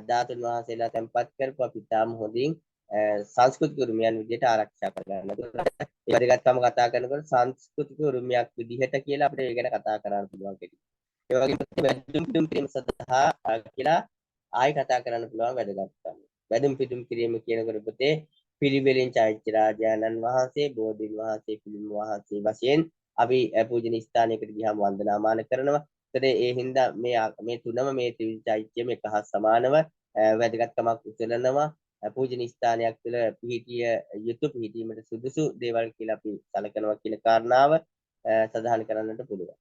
ධාතුන් වහන්සේලා තැන්පත් කරපු අපි තාම හොඳින් සංස්කෘතික උරුමයන් විදිහට ආරක්ෂා කරගන්න. ඒ වැදගත්කම කතා කරනකොට සංස්කෘතික උරුමයක් විදිහට කියලා අපිට ඒ ගැන කතා කරන්න පුළුවන් කෙටි. ඒ වගේම වැදුම් පිදුම් කිරීම සඳහා කියලා ආයි කතා කරන්න පුළුවන් වැදගත්කම. වැදුම් පිදුම් කිරීම කියනකොට පුතේ පිළිවෙලින් චෛත්‍ය රාජානන් වහන්සේ, බෝධීන් වහන්සේ, පිළිම වහන්සේ වශයෙන් අපි පූජනීය ස්ථානයකට ගියාම වන්දනාමාන කරනවා. ඒ හින්දා මේ තුනම මේ ත්‍රිවිධ චෛත්‍යම එක හා සමානව වැදගත්කමක් උසලනවා. පූජනීය ස්ථානයක් තුළ පිහිටිය යුතු පිහිටීමට සුදුසු දේවල් කියලා අපි සැලකනවා කියන කාරණාව සඳහන් කරන්නට පුළුවන්.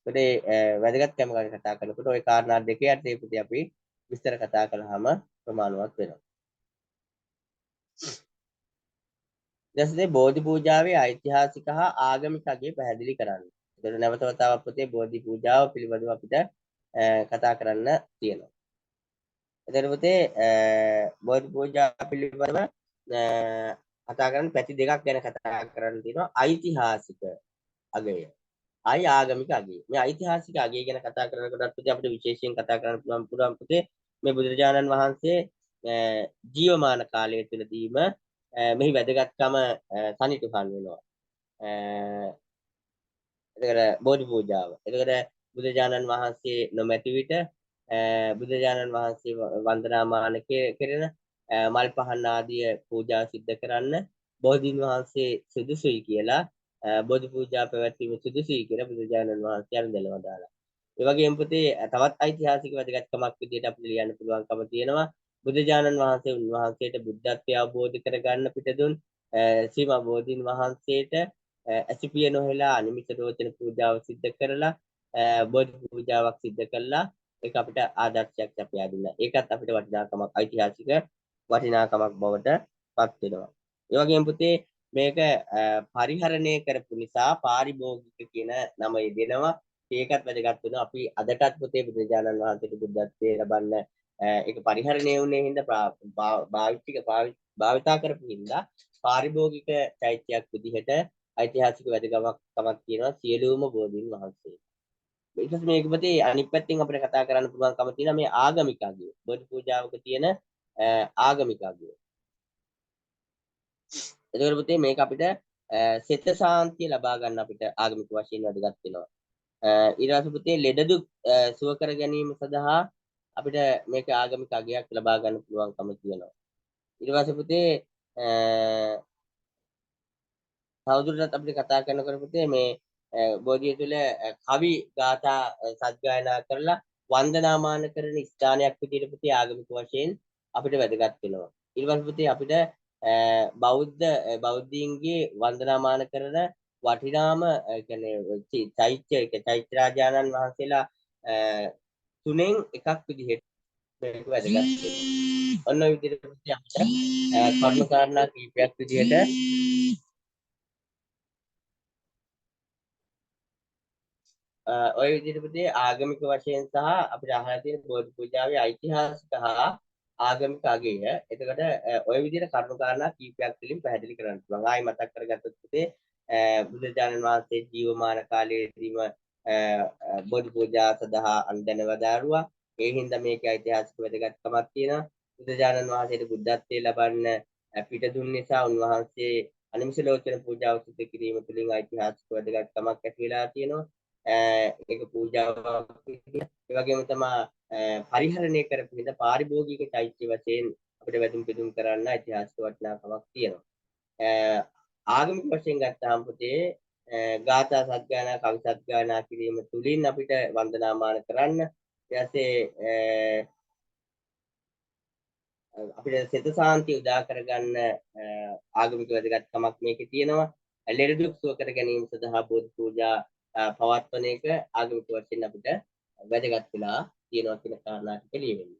ඒකට වැදගත්කම ගැන කතා කරනකොට ওই කාරණා දෙක යටතේ පුතේ අපි විස්තර කතා කළාම ප්‍රමාණවත් වෙනවා. ඊට බෝධි පූජාවේ ඓතිහාසික හා ආගමික අගය පැහැදිලි කරන්න. ඒකට නැවත වතාවක් පුතේ බෝධි පූජාව පිළිබඳව අපිට කතා කරන්න තියෙනවා. එතකොට පුතේ බෝධි පූජා පිළිබඳව කතා කරන්න පැති දෙකක් ගැන කතා කරන්න තියෙනවා. ඓතිහාසික අගය, ආගමික අගය. මේ ඓතිහාසික අගය ගැන කතා කරනකොට පුතේ අපිට විශේෂයෙන් කතා කරන්න පුළුවන් පුතේ මේ බුදුරජාණන් වහන්සේ ජීවමාන කාලය තුළදීම මෙහි වැදගත්කම සනිටුහන් වෙනවා. එතකොට බෝධි පූජාව. එතකොට බුදුරජාණන් වහන්සේ නොමැති විට බුදුරජාණන් වහන්සේ වන්දනාමාන කෙරෙන මල් පහන් ආදිය පූජා සිද්ධ කරන්න බෝධීන් වහන්සේ සුදුසුයි කියලා බෝධි පූජා පැවැත්වීම සුදුසුයි කියලා බුදුරජාණන් වහන්සේ අනුදැනව දාලා. ඒ වගේම පුතේ තවත් ඓතිහාසික වැදගත්කමක් විදිහට අපිට ලියන්න පුළුවන්කම තියෙනවා. බුදුරජාණන් වහන්සේ උන්වහන්සේට බුද්ධත්වය අවබෝධ කරගන්න පිටදුන් සීමා බෝධීන් වහන්සේට ඇසිපිය නොහෙලා අනිමිත රෝචන පූජාව සිද්ධ කරලා බෝධි පූජාවක් සිද්ධ කළා. ඒක අපිට ආදර්ශයක් අපියා දුන්නා. ඒකත් අපිට වටිනාකමක් ඓතිහාසික වටිනාකමක් බවට පත් වෙනවා. ඒ වගේම පුතේ මේක පරිහරණය කරපු නිසා පාරිභෝගික කියන නම යෙදෙනවා. ඒකත් වැදගත් වෙනවා. අපි අදටත් පුතේ බුදුරජාණන් වහන්සේට බුද්ධත්වයේ ලබන්න ඒක පරිහරණය වුණේ හින්දා භාවිතා කරපු හින්දා පාරිභෝගික චෛත්‍යයක් විදිහට ඓතිහාසික වැදගත්කමක් තියෙනවා සියලුම බෝධීන් වහන්සේ. ඊට පස්සේ මේක පුතේ අනිත් පැත්තෙන් අපිට කතා කරන්න පුළුවන්කම තියෙනවා මේ ආගමික අගය. බෝධි පූජාවක තියෙන ආගමික අගය. එතකොට පුතේ මේක අපිට සිත සාන්තිය ලබා ගන්න අපිට ආගමික වශයෙන් වැදගත් වෙනවා. ඊට පස්සේ පුතේ ලෙඩ දුක් සුව කර ගැනීම සඳහා අපිට මේක ආගමික අගයක් ලබා ගන්න පුළුවන්කම තියෙනවා. ඊට පස්සේ පුතේ තවදුරටත් අපිට කතා කරනකොට පුතේ මේ බෝධිය තුළ කවි ගාථා සජ්ජායනා කරලා වන්දනාමාන කරන ස්ථානයක් විදිහට පුතේ ආගමික වශයෙන් අපිට වැදගත් වෙනවා. ඊට පස්සේ පුතේ අපිට බෞද්ධීන්ගේ වන්දනාමාන කරන වටිනාම කියන්නේ චෛත්‍ය රාජානන් වහන්සේලා තුනෙන් එකක් විදිහට මේක වැදගත් වෙනවා. ඔන්න ඔය විදිහට පුතේ අපිට කර්ම කාරණා කීපයක් විදිහට ඔය විදිහට පුතේ ආගමික වශයෙන් සහ අපිට අහලා තියෙන බෝධි පූජාවේ ඓතිහාසික හා ආගමික අගය. එතකොට ඔය විදිහට කර්ම කාරණා කීපයක් වලින් පැහැදිලි කරන්න පුළුවන්. ආයි මතක් කරගත්තොත් පුතේ බුදුරජාණන් වහන්සේ ජීවමාන කාලයේදීම බෝධි පූජා සඳහා අනුදැනව දාරුවා. ඒ හින්දා මේකේ ඓතිහාසික වැදගත්කමක් තියෙනවා. බුදුරජාණන් වහන්සේට බුද්ධත්වයේ ලබන්න පිට දුන් නිසා උන්වහන්සේ අනිමිෂ ලෝචන පූජාව සිදු කිරීම තුළින් ඓතිහාසික වැදගත්කමක් ඇති වෙලා තියෙනවා. ඒක පූජාවක් විදියට ඒ වගේම තමයි පරිහරණය කරපු විදිහ පාරිභෝගික චෛත්‍ය වශයෙන් අපිට වැදුම් පිදුම් කරන්න ඓතිහාසික වටිනාකමක් තියෙනවා. ආගමික වශයෙන් ගත්තාම පුතේ ගාථා සජ්ජායනා කවි සජ්ජායනා කිරීම තුලින් අපිට වන්දනාමාන කරන්න ඊපස්සේ අපිට සිත සාන්තිය උදා කරගන්න ආගමික වැදගත්කමක් මේකේ තියෙනවා. ලෙඩ දුක් සුව කර ගැනීම සඳහා බෝධි පූජා පවත්වන එක ආගමික වශයෙන් අපිට වැදගත් වෙලා තියෙනවා කියන කාරණා ටික ලියවෙන්න.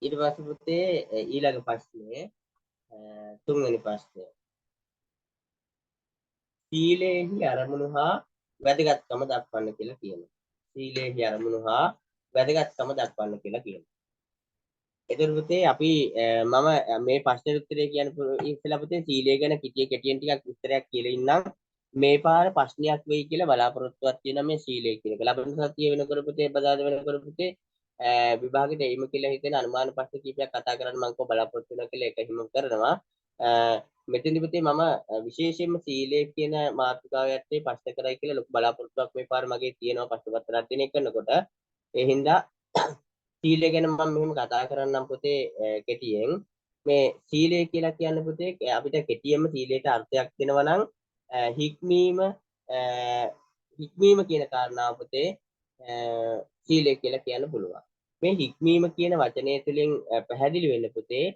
ඊට පස්සේ පුතේ ඊළඟ ප්‍රශ්නේ තුන්වෙනි ප්‍රශ්නය. සීලේහි අරමුණු හා වැදගත්කම දක්වන්න කියලා කියනවා. සීලේ අරමුණු හා වැදගත්කම දක්වන්න කියලා කියනවා. එතකොට පුතේ අපි මම මේ ප්‍රශ්නෙට උත්තරේ කියන්න ඉස්සෙල්ලා පුතේ සීලය ගැන කෙටියෙන් ටිකක් විස්තරයක් කියලා ඉන්නම්. මේ පාර ප්‍රශ්නයක් වෙයි කියලා බලාපොරොත්තුවක් තියෙනවා මේ සීලය කියන එක. ලබන සතිය වෙනකොට පුතේ බදාද වෙනකොට පුතේ විභාගෙට එයිම කියලා හිතෙන අනුමාන ප්‍රශ්න කීපයක් කතා කරන්න මම කො බලාපොරොත්තු වෙනවා කියලා ඒක හිම කරනවා. මෙතෙන්දි පුතේ මම විශේෂයෙන්ම සීලය කියන මාතෘකාව යත්තේ ප්‍රශ්න කරයි කියලා ලොකු බලාපොරොත්තුවක් මේ පාර මගේ තියෙනවා ප්‍රශ්න පත්‍ර අධ්‍යයනය කරනකොට. ඒ හින්දා සීලය ගැන මම මෙහෙම කතා කරන්නම් පුතේ කෙටියෙන්. මේ සීලය කියලා කියන්නේ පුතේ අපිට කෙටියෙන්ම සීලයට අර්ථයක් දෙනවා නම් හික්මීම හික්මීම කියන කාරණාව පුතේ සීලය කියලා කියන්න පුළුවන්. මේ හික්මීම කියන වචනය තුළින් පැහැදිලි වෙන්න පුතේ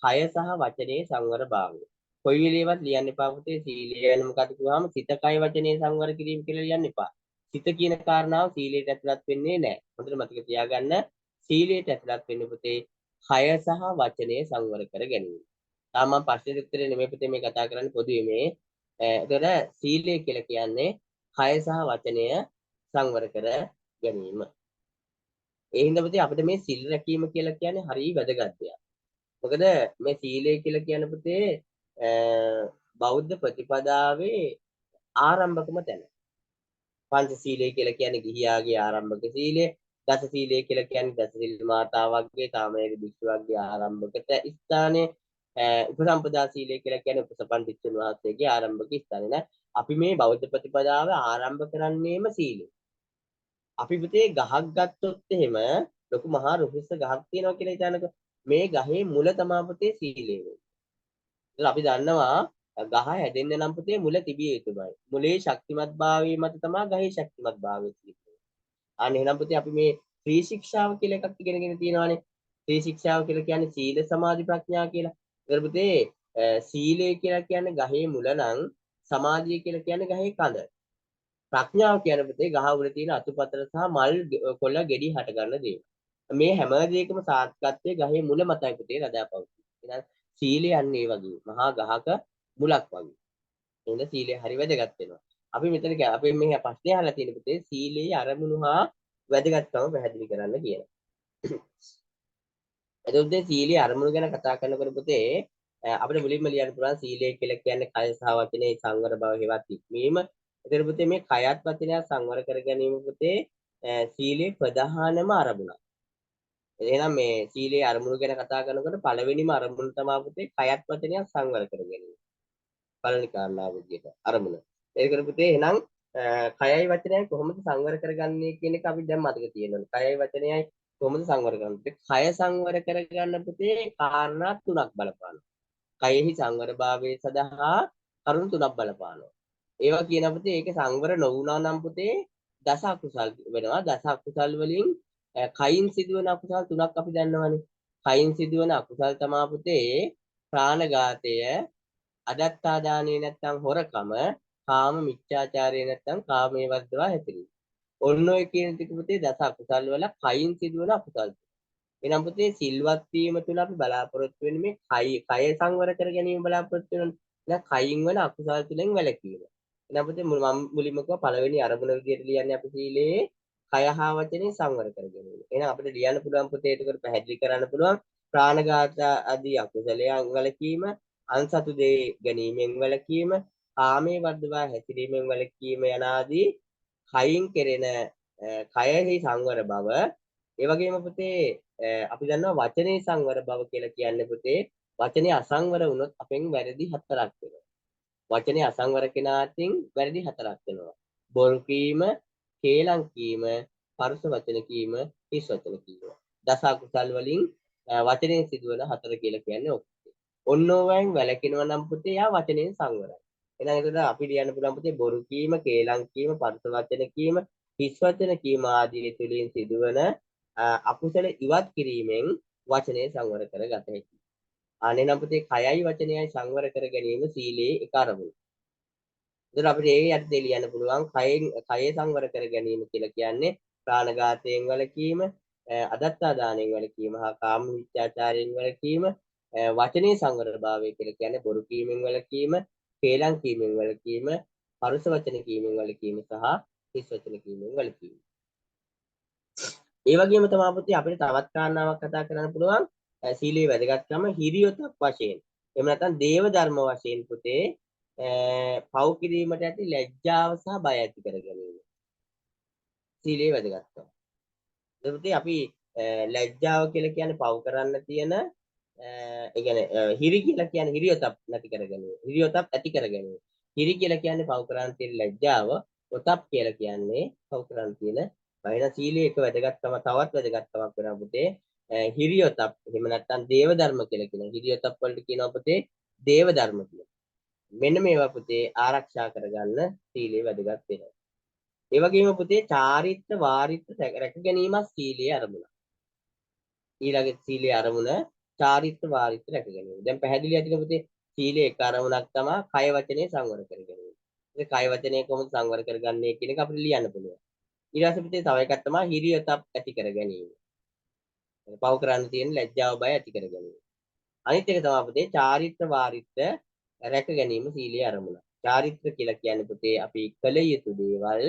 කය සහ වචනේ සංවර භාවය. කොයි වෙලේවත් ලියන්න එපා පුතේ සීලය ගැන මොකද කිව්වම සිත කය වචනේ සංවර කිරීම කියලා ලියන්න එපා. සිත කියන කාරණාව සීලයට ඇතුළත් වෙන්නේ නැහැ. හොඳට මතක තියාගන්න. සීලයට ඇතුළත් වෙන්න පුතේ කය සහ වචනය සංවර කර ගැනීම. තාම මම ප්‍රශ්නෙට උත්තරේ නෙමෙයි පුතේ මේ කතා කරන්නේ පොදුවේ මේ. එතකොට සීලය කියලා කියන්නේ කය සහ වචනය සංවර කර ගැනීම. ඒ හින්දා පුතේ අපිට මේ සිල් රැකීම කියලා කියන්නේ හරිය වැදගත් දෙයක්. මොකද මේ සීලය කියලා කියන පුතේ බෞද්ධ ප්‍රතිපදාවේ ආරම්භකම තැන. පංච සීලය කියලා කියන්නේ ගිහියාගේ ආරම්භක සීලය. දස සීලය කියලා කියන්නේ දස සිල් මාතාවක්ගේ කාමයේ භික්ෂුවක්ගේ ආරම්භක ස්ථානය. උපසම්පදා සීලය කියලා කියන්නේ උපසපන් භික්ෂුන් වහන්සේගේ ආරම්භක ස්ථානය නේ. අපි මේ බෞද්ධ ප්‍රතිපදාව ආරම්භ කරන්නේම සීලය. අපි පුතේ ගහක් ගත්තොත් එහෙම ලොකු මහා රුහිස්ස ගහක් තියෙනවා කියලා හිතන්නකෝ. මේ ගහේ මුල තමයි පුතේ සීලය වෙන්නේ. අපි දන්නවා ගහ හැදෙන්න නම් පුතේ මුල තිබිය යුතුමයි. මුලේ ශක්තිමත් භාවය මත තමයි ගහේ ශක්තිමත් භාවය තියෙන්නේ. අන්න එහෙනම් පුතේ අපි මේ ත්‍රි ශික්ෂාව කියලා එකක් ඉගෙනගෙන තියෙනවානේ. ත්‍රි ශික්ෂාව කියලා කියන්නේ සීල සමාධි ප්‍රඥා කියලා. ඒතර පුතේ සීලය කියලා කියන්නේ ගහේ මුල නම් සමාධිය කියලා කියන්නේ ගහේ කඳ. ප්‍රඥාව කියන පුතේ ගහ උඩ තියෙන අතුපතර සහ මල් කොළ ගෙඩි හට ගන්න දේ. මේ හැම දෙයකම සාර්ථකත්වයේ ගහේ මුල මතයි පුතේ රඳාපවතී. එහෙනම් සීලය යන්නේ වගේ මහා ගහක මුලක් වගේ. එහෙනම් සීලය හරි වැදගත් වෙනවා. අපි මෙතන අපි මේ ප්‍රශ්නේ අහලා තියෙන පුතේ සීලේ අරමුණු හා වැදගත්කම පැහැදිලි කරන්න කියලා. එතකොට සීලේ අරමුණු ගැන කතා කරනකොට පුතේ අපිට මුලින්ම ලියන්න පුළුවන් සීලය කියලා කියන්නේ කය සහ වචනේ සංවර බව හේවත් ඉක්මීම. එතකොට පුතේ මේ කයත් වචනයත් සංවර කර ගැනීම පුතේ සීලේ ප්‍රධානම අරමුණක්. එහෙනම් මේ සීලේ අරමුණු ගැන කතා කරනකොට පළවෙනිම අරමුණ තමයි පුතේ කයත් වචනයත් සංවර කර ගැනීම. පළවෙනි කාරණාව විදිහට අරමුණ. ඒකට පුතේ එහෙනම් කයයි වචනයයි කොහොමද සංවර කරගන්නේ කියන එක අපි දැන් මතක තියෙනවා. කයයි වචනයයි කොහොමද සංවර කරන්නේ? කය සංවර කරගන්න පුතේ කාරණා තුනක් බලපානවා. කයෙහි සංවරභාවය සඳහා කරුණු තුනක් බලපානවා. ඒවා කියන පුතේ ඒක සංවර නොවුණා නම් පුතේ දස අකුසල් වෙනවා. දස අකුසල් වලින් කයින් සිදුවන අකුසල් තුනක් අපි දන්නවනේ. කයින් සිදුවන අකුසල් තමයි පුතේ ප්‍රාණඝාතය, අදත්තා දානේ නැත්තම් හොරකම, කාම මිත්‍යාචාරය නැත්තම් කාමයේ වර්ධවා හැසිරීම. ඔන්න ඔය කියන ටික පුතේ දස අකුසල් වල කයින් සිදුවන අකුසල්. එනම් පුතේ සිල්වත් වීම තුළ අපි බලාපොරොත්තු වෙන්නේ මේ කය සංවර කර ගැනීම බලාපොරොත්තු වෙනවා. එහෙනම් කයින් වල අකුසල් තුලින් වැළකීම. එනම් පුතේ මම මුලින්ම කිව්වා පළවෙනි අරමුණ විදිහට ලියන්නේ අපි සීලේ කය හා වචනේ සංවර කර ගැනීම. එහෙනම් අපිට ලියන්න පුළුවන් පුතේ ඒකට පැහැදිලි කරන්න පුළුවන් ප්‍රාණඝාත ආදී අකුසලයන් වැළකීම, අන්සතු දේ ගැනීමෙන් වැළකීම, කාමයේ වර්ධවා හැසිරීමෙන් වැළකීම යන ආදී කයින් කෙරෙන කයෙහි සංවර බව. ඒ වගේම පුතේ අපි දන්නවා වචනේ සංවර බව කියලා කියන්නේ පුතේ වචනේ අසංවර වුණොත් අපෙන් වැරදි හතරක් වෙනවා. වචනේ අසංවර කෙනාටින් වැරදි හතරක් වෙනවා. බොරු කීම, කේලම් කීම, පරුෂ වචන කීම, හිස් වචන කීම. දස අකුසල් වලින් වචනේ සිදුවන හතර කියලා කියන්නේ ඔක්කොම. ඔන්න ඕවෙන් වැළකෙනවා නම් පුතේ යා වචනේ සංවරයි. එහෙනම් එතකොට අපි ලියන්න පුළුවන් පුතේ බොරු කීම, කේලම් කීම, පරුෂ වචන කීම, හිස් වචන කීම ආදී තුලින් සිදුවන අකුසල ඉවත් කිරීමෙන් වචනේ සංවර කරගත හැකියි. අනේ නම් පුතේ කයයි වචනයයි සංවර කර ගැනීම සීලේ එක අරමුණ. එතකොට අපිට ඒ යටතේ ලියන්න පුළුවන් කය සංවර කර ගැනීම කියලා කියන්නේ ප්‍රාණඝාතයෙන් වැළකීම, අදත්තා දාණයෙන් වැළකීම හා කාම මිත්‍යාචාරයෙන් වැළකීම, වචනේ සංවරභාවය කියලා කියන්නේ බොරු කීමෙන් වැළකීම, කේලම් කීමෙන් වැළකීම, පරුෂ වචන කීමෙන් වළකීම සහ හිස් වචන කීමෙන් වළකීම. ඒ වගේම තමයි පුතේ අපිට තවත් කාරණාවක් කතා කරන්න පුළුවන් සීලේ වැදගත්කම හිරියොතක් වශයෙන්. එහෙම නැත්නම් දේව ධර්ම වශයෙන් පුතේ පව් කිරීමට ඇති ලැජ්ජාව සහ බය ඇති කර ගැනීම. සීලේ වැදගත්කම. එතකොට අපි ලැජ්ජාව කියලා කියන්නේ පව් කරන්න තියෙන ඒ කියන්නේ හිරි කියලා කියන්නේ හිරියොතප් නැති කරගැනීම. හිරියොතප් ඇති කරගැනීම. හිරි කියලා කියන්නේ පව් කරන්න තියෙන ලැජ්ජාව. ඔතප් කියලා කියන්නේ පව් කරන්න තියෙන බයන සීලයේ එක වැදගත්කම තවත් වැදගත්කමක් වෙනවා පුතේ. හිරියොතප් එහෙම නැත්නම් දේව ධර්ම කියලා කියනවා. හිරියොතප් වලට කියනවා පුතේ දේව ධර්ම කියලා. මෙන්න මේවා පුතේ ආරක්ෂා කරගන්න සීලයේ වැදගත් වෙනවා. ඒ වගේම පුතේ චාරිත්‍ර වාරිත්‍ර රැක ගැනීමත් සීලයේ අරමුණ. ඊළඟ සීලයේ අරමුණ චාරිත්‍ර වාරිත්‍ර රැක ගැනීම. දැන් පැහැදිලි ඇතිද පුතේ? සීලයේ එක අරමුණක් තමයි කය වචනේ සංවර කර ගැනීම. ඒ කය වචනේ කොහොමද සංවර කරගන්නේ කියන එක අපිට ලියන්න පුළුවන්. ඊට පස්සේ පුතේ තව එකක් තමයි හිරියතප් ඇති කර ගැනීම. පව කරන්න තියෙන ලැජ්ජාව බය ඇති කර ගැනීම. අනිත් එක තමයි පුතේ චාරිත්‍ර වාරිත්‍ර රැක ගැනීම සීලයේ අරමුණ. චාරිත්‍ර කියලා කියන්නේ පුතේ අපි කළ යුතු දේවල්,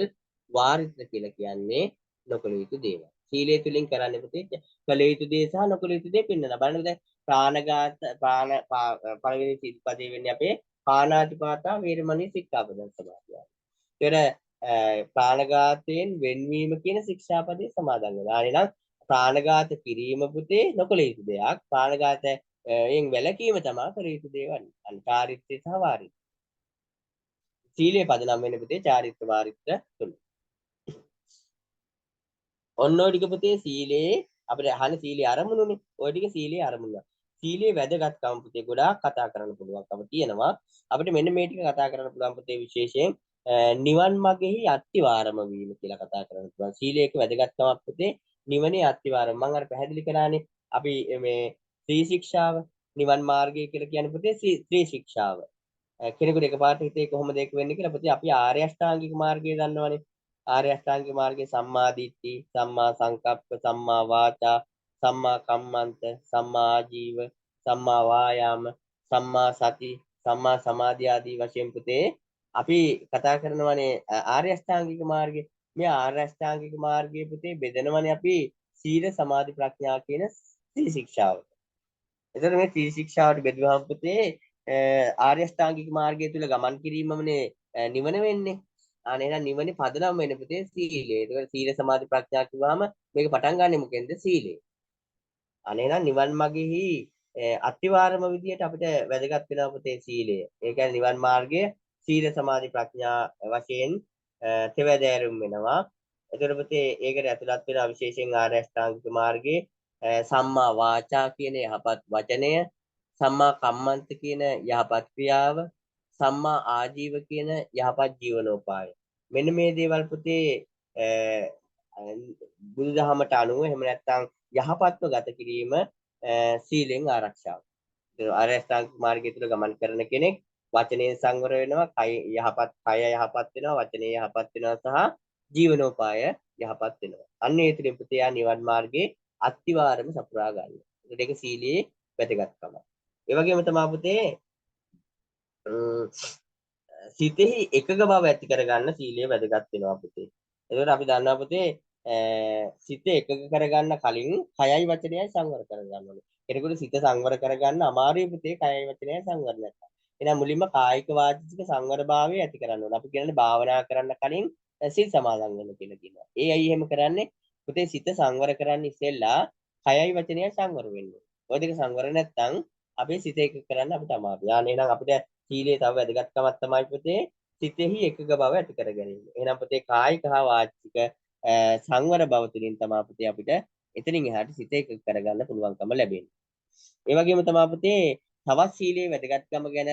වාරිත්‍ර කියලා කියන්නේ නොකළ යුතු දේවල්. සීලය තුලින් කරන්නේ පුතේ කළ යුතු දේ සහ නොකළ යුතු දේ පෙන්වනවා. බලන්න දැන් ප්‍රාණඝාත පළවෙනි සිල්පදේ වෙන්නේ අපේ පාණාතිපාතා වේරමණී සික්ඛාපදං සමාදියා. ඒතර ප්‍රාණඝාතයෙන් වෙන්වීම කියන ශික්ෂාපදේ සමාදන් වෙනවා. එහෙනම් ප්‍රාණඝාත කිරීම පුතේ නොකළ යුතු දෙයක්. ප්‍රාණඝාතයෙන් වැළකීම තමයි කළ යුතු දේවල්. චාරිත්‍රය සහ වාරිත්‍රය. සීලේ පදනම් වෙන්නේ පුතේ චාරිත්‍ර වාරිත්‍ර තුන. ඔන්න ඔය ටික පුතේ සීලේ අපිට අහන සීලේ අරමුණුනේ. ඔය ටික සීලේ අරමුණ. සීලේ වැදගත්කම පුතේ ගොඩාක් කතා කරන්න පුළුවන්කම තියෙනවා. අපිට මෙන්න මේ ටික කතා කරන්න පුළුවන් පුතේ විශේෂයෙන් නිවන් මාගෙහි අත්තිවාරම වීම කියලා කතා කරන්න පුළුවන්. සීලයක වැදගත්කමක් පුතේ නිවනේ අත්තිවාරම. මම අර පැහැදිලි කළානේ. අපි මේ ත්‍රි ශික්ෂාව නිවන් මාර්ගය කියලා කියන්නේ පුතේ ත්‍රි ශික්ෂාව. කෙනෙකුට එකපාරට හිතේ කොහොමද ඒක වෙන්නේ කියලා පුතේ අපි ආර්ය අෂ්ටාංගික මාර්ගය දන්නවනේ. ආර්ය අෂ්ටාංගික මාර්ගයේ සම්මා දිට්ඨි, සම්මා සංකප්ප, සම්මා වාචා, සම්මා කම්මන්ත, සම්මා ආජීව, සම්මා වායාම, සම්මා සති, සම්මා සමාධි ආදී වශයෙන් පුතේ අපි කතා කරනවානේ ආර්ය අෂ්ටාංගික මාර්ගය. මේ ආර්ය අෂ්ටාංගික මාර්ගයේ පුතේ බෙදනවානේ අපි සීල සමාධි ප්‍රඥා කියන ත්‍රි ශික්ෂාවට. එතකොට මේ ත්‍රි ශික්ෂාවට බෙදුවහම පුතේ ආර්ය අෂ්ටාංගික මාර්ගය තුල ගමන් කිරීමමනේ නිවන වෙන්නේ. අනේ එහෙනම් නිවනේ පදනම් වෙන්නේ පුතේ සීලය. ඒකට සීල සමාධි ප්‍රඥා කිව්වම මේක පටන් ගන්නෙ මොකෙන්ද? සීලය. අනේ එහෙනම් නිවන් මාගෙහි අතිවාරම විදියට අපිට වැදගත් වෙනවා පුතේ සීලය. ඒ කියන්නේ නිවන් මාර්ගයේ සීල සමාධි ප්‍රඥා වශයෙන් තෙවැදෑරුම් වෙනවා. එතකොට පුතේ ඒකට ඇතුළත් වෙන විශේෂයෙන් ආර්ය අෂ්ටාංගික මාර්ගයේ සම්මා වාචා කියන යහපත් වචනය, සම්මා කම්මන්ත කියන යහපත් ක්‍රියාව, සම්මා ආජීව කියන යහපත් ජීවනෝපාය. මෙන්න මේ දේවල් පුතේ බුදුදහමට අනුව එහෙම නැත්නම් යහපත්ව ගත කිරීම සීලෙන් ආරක්ෂාව. ආර්ය අෂ්ටාංගික මාර්ගය තුල ගමන් කරන කෙනෙක් වචනයෙන් සංවර වෙනවා, කය යහපත් වෙනවා, වචනේ යහපත් වෙනවා සහ ජීවනෝපාය යහපත් වෙනවා. අන්න ඒ තුලින් පුතේ නිවන් මාර්ගයේ අත්තිවාරම සපුරා ගන්න. ඒක සීලයේ වැදගත්කම. ඒ වගේම තමයි පුතේ සිතෙහි එකක බව ඇති කරගන්න සීලය වැදගත් වෙනවා පුතේ. එතකොට අපි දන්නවා පුතේ සිත එකක කරගන්න කලින් කයයි වචනයයි සංවර කරගන්න ඕනේ. කෙනෙකුට සිත සංවර කරගන්න අමාරුයි පුතේ කයයි වචනයයි සංවර නැත්නම්. එහෙනම් මුලින්ම කායික වාචික සංවරභාවය ඇති කරගන්න ඕනේ. අපි කියන්නේ භාවනා කරන්න කලින් සිල් සමාදන් වෙන්න කියලා කියනවා. ඒ අය එහෙම කරන්නේ පුතේ සිත සංවර කරන්න ඉස්සෙල්ලා කයයි වචනයයි සංවර වෙන්න ඕනේ. ඔය දෙක සංවර නැත්නම් අපේ සිත එක කරන්න අපිට අමාරුයි. යානේ එහෙනම් අපිට සීලේ තව වැදගත්කමක් තමයි පුතේ සිතෙහි එකක බව ඇති කර ගැනීම. එහෙනම් පුතේ කායික හා වාචික සංවර බව තුළින් තමයි පුතේ අපිට එතනින් එහාට සිත එකක කරගන්න පුළුවන්කම ලැබෙන්නේ. ඒ වගේම තමයි පුතේ තවත් සීලේ වැදගත්කම ගැන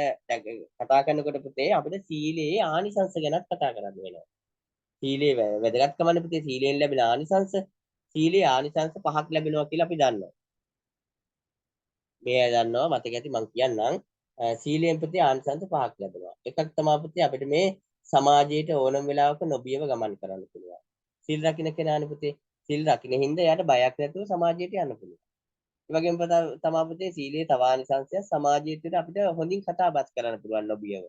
කතා කරනකොට පුතේ අපිට සීලේ ආනිසංස ගැනත් කතා කරන්න වෙනවා. සීලේ වැදගත්කමනේ පුතේ සීලෙන් ලැබෙන ආනිසංස. සීලේ ආනිසංස 5ක් ලැබෙනවා කියලා අපි දන්නවා. මේ අය දන්නවා මතක ඇති මම කියන්නම්. සීලයෙන් ප්‍රති ආනිසංස 5ක් ලැබෙනවා. එකක් තමයි පුතේ අපිට මේ සමාජයට ඕනම වෙලාවක නොබියව ගමන් කරන්න පුළුවන්. සිල් රකින්න කෙනානේ පුතේ සිල් රකින්න හින්දා එයාට බයක් නැතුව සමාජයට යන්න පුළුවන්. ඒ වගේම තමයි පුතේ සීලේ තව ආනිසංසය සමාජයට අපිට හොඳින් කතා බස් කරන්න පුළුවන් නොබියව.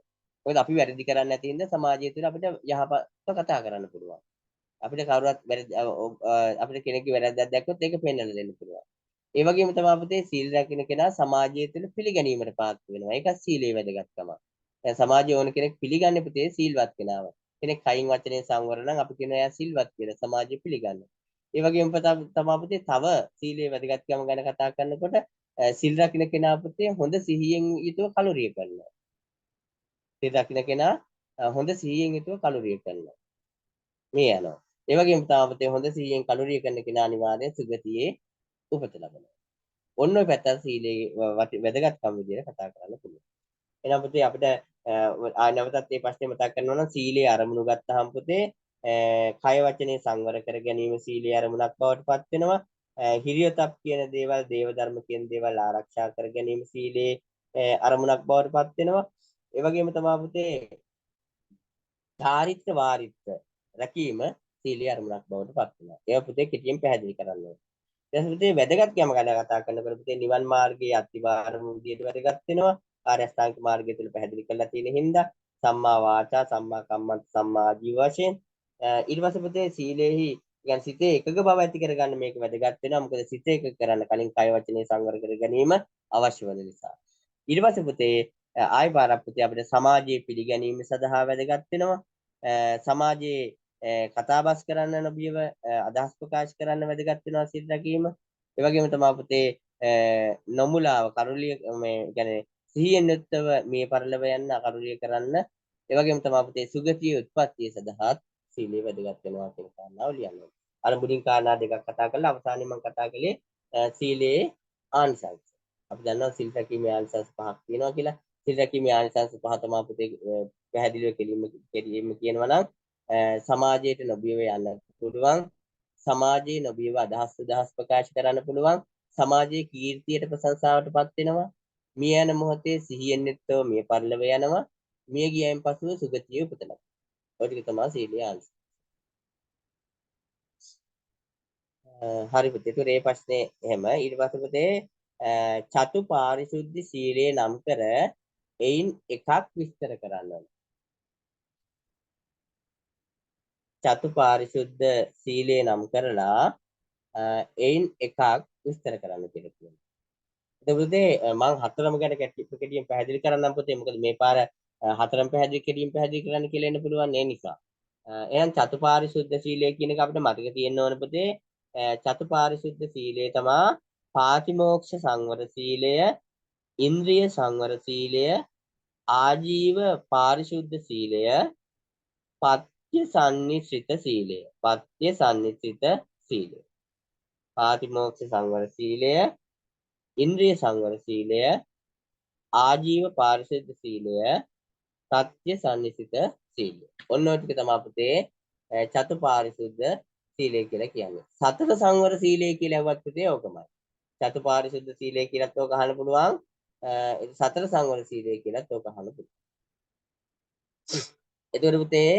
මොකද අපි වැරදි කරන්නේ නැති හින්දා සමාජය තුළ අපිට යහපත කතා කරන්න පුළුවන්. අපිට කවුරුත් අපිට කෙනෙක්ගේ වැරද්දක් දැක්කොත් ඒක පෙන්වන්න දෙන්න පුළුවන්. ඒ වගේම තමයි අපිට සීල් රැකින කෙනා සමාජය තුළ පිළිගැනීමට පාත්‍ර වෙනවා. ඒක සීලේ වැදගත්කම. දැන් සමාජයේ ඕන කෙනෙක් පිළිගන්නේ පුතේ සීල්වත් කෙනාව. කෙනෙක් කයින් වචනේ සංවර නම් අපි කියන එයා සිල්වත් කියලා සමාජය පිළිගන්නවා. ඒ වගේම තමයි පුතේ තව සීලේ වැදගත්කම ගැන කතා කරනකොට සිල් රකින්න කෙනා පුතේ හොඳ සිහියෙන් යුතුව කලුරිය කරනවා. සිල් රකින්න කෙනා හොඳ සිහියෙන් යුතුව කලුරිය කරනවා. මේ යනවා. ඒ වගේම තමයි පුතේ හොඳ සිහියෙන් කලුරිය කරන කෙනා අනිවාර්යෙන් සුගතියේ උපත ලබනවා. ඔන්න ඔය පැත්ත සීලේ වැදගත්කම විදිහට කතා කරන්න පුළුවන්. එහෙනම් පුතේ අපිට නැවතත් මේ ප්‍රශ්නේ මතක් කරනවා නම් සීලේ අරමුණු ගත්තාම පුතේ කය වචනේ සංවර කර ගැනීම සීලේ අරමුණක් බවට පත් වෙනවා. හිරියොතප් කියන දේවල්, දේව ධර්ම කියන දේවල් ආරක්ෂා කර ගැනීම සීලේ අරමුණක් බවට පත් වෙනවා. ඒ වගේම තමයි පුතේ ධාරිත්‍ර වාරිත්‍ර රැකීම සීලේ අරමුණක් බවට පත් වෙනවා. ඒවා පුතේ කෙටියෙන් පැහැදිලි කරන්න ඕනේ. දැන් පුතේ වැදගත්කම ගැන කතා කරනකොට පුතේ නිවන් මාර්ගයේ අත්විවරම විදියට වැදගත් වෙනවා. ආර්ය අෂ්ටාංගික මාර්ගය තුළ පැහැදිලි කරලා තියෙන හින්දා සම්මා වාචා, සම්මා කම්මන්ත, සම්මා ආජීව වශයෙන් ඊට පස්සේ පුතේ සීලේහි يعني සිතේ එකඟ බව ඇති කරගන්න මේක වැදගත් වෙනවා. මොකද සිත එකඟ කරන්න කලින් කය වචනේ සංවර කර ගැනීම අවශ්‍ය වෙන නිසා. ඊට පස්සේ පුතේ ආයි පාරක් පුතේ අපිට සමාජයේ පිළිගැනීම සඳහා වැදගත් වෙනවා. සමාජයේ කතාබස් කරන්න නොබියව අදහස් ප්‍රකාශ කරන්න වැදගත් වෙනවා සිල් රැකීම. ඒ වගේම තමයි පුතේ නොමුලාව කරුලිය මේ කියන්නේ සිහියෙන් යුක්තව මේ පරිලව යන්න අකරුලිය කරන්න. ඒ වගේම තමයි පුතේ සුගතිය උත්පත්තිය සඳහා සීලය වැදගත් වෙනවා කියන කාරණාව ලියන්න ඕනේ. අර මුලින් කාරණා දෙකක් කතා කරලා අවසානයේ මම කතා කළේ සීලේ ආනිසංස. අපි දන්නවා සිල් රැකීමේ ආනිසංස පහක් තියෙනවා කියලා. සිල් රැකීමේ ආනිසංස පහ තමයි පුතේ පැහැදිලිව කෙලින්ම කියනවා නම් සමාජයට නොබියව යන්න පුළුවන්. සමාජයේ නොබියව අදහස් ප්‍රකාශ කරන්න පුළුවන්. සමාජයේ කීර්තියට ප්‍රශංසාවටපත් වෙනවා. මිය යන මොහොතේ සිහියෙන් යුක්තව මිය පරලව යනවා. මිය ගියයින් පසුව සුගතිය උපතනවා. ඔය ටික තමයි සීලයේ අංශ. හරි පුතේ. ඒතකොට මේ ප්‍රශ්නේ එහෙම ඊට පස්සේ පුතේ චතු පාරිශුද්ධ සීලය නම් කර එයින් එකක් විස්තර කරන්න ඕනේ. චතු පාරිශුද්ධ සීලය නම් කරලා එයින් එකක් විස්තර කරන්න කියලා කියනවා. එතකොට මම හතරම ගැන කෙටියෙන් පැහැදිලි කරන්නම් පුතේ. මොකද මේ පාර හතරම කෙටියෙන් පැහැදිලි කරන්න කියලා එන්න පුළුවන් ඒ නිසා. එහෙනම් චතු පාරිශුද්ධ සීලය කියන එක අපිට මතක තියෙන්න ඕන පුතේ. චතු පාරිශුද්ධ සීලය තමයි පාතිමෝක්ෂ සංවර සීලය, ඉන්ද්‍රිය සංවර සීලය, ආජීව පාරිශුද්ධ සීලය, පත්‍ය සම්නිශ්චිත සීලය. පත්‍ය සම්නිශ්චිත සීලය. පාතිමෝක්ෂ සංවර සීලය, ඉන්ද්‍රිය සංවර සීලය, ආජීව පාරිශුද්ධ සීලය, සත්‍ය සම්නිශ්චිත සීලය. ඔන්න ඔය ටික තමයි පුතේ චතු පාරිශුද්ධ සීලය කියලා කියන්නේ. සතර සංවර සීලය කියලා හවත් පුතේ ඕකමයි. චතු පාරිශුද්ධ සීලය කියලාත් ඕක අහන්න පුළුවන්. සතර සංවර සීලය කියලාත් ඕක අහන්න පුළුවන්. එතකොට පුතේ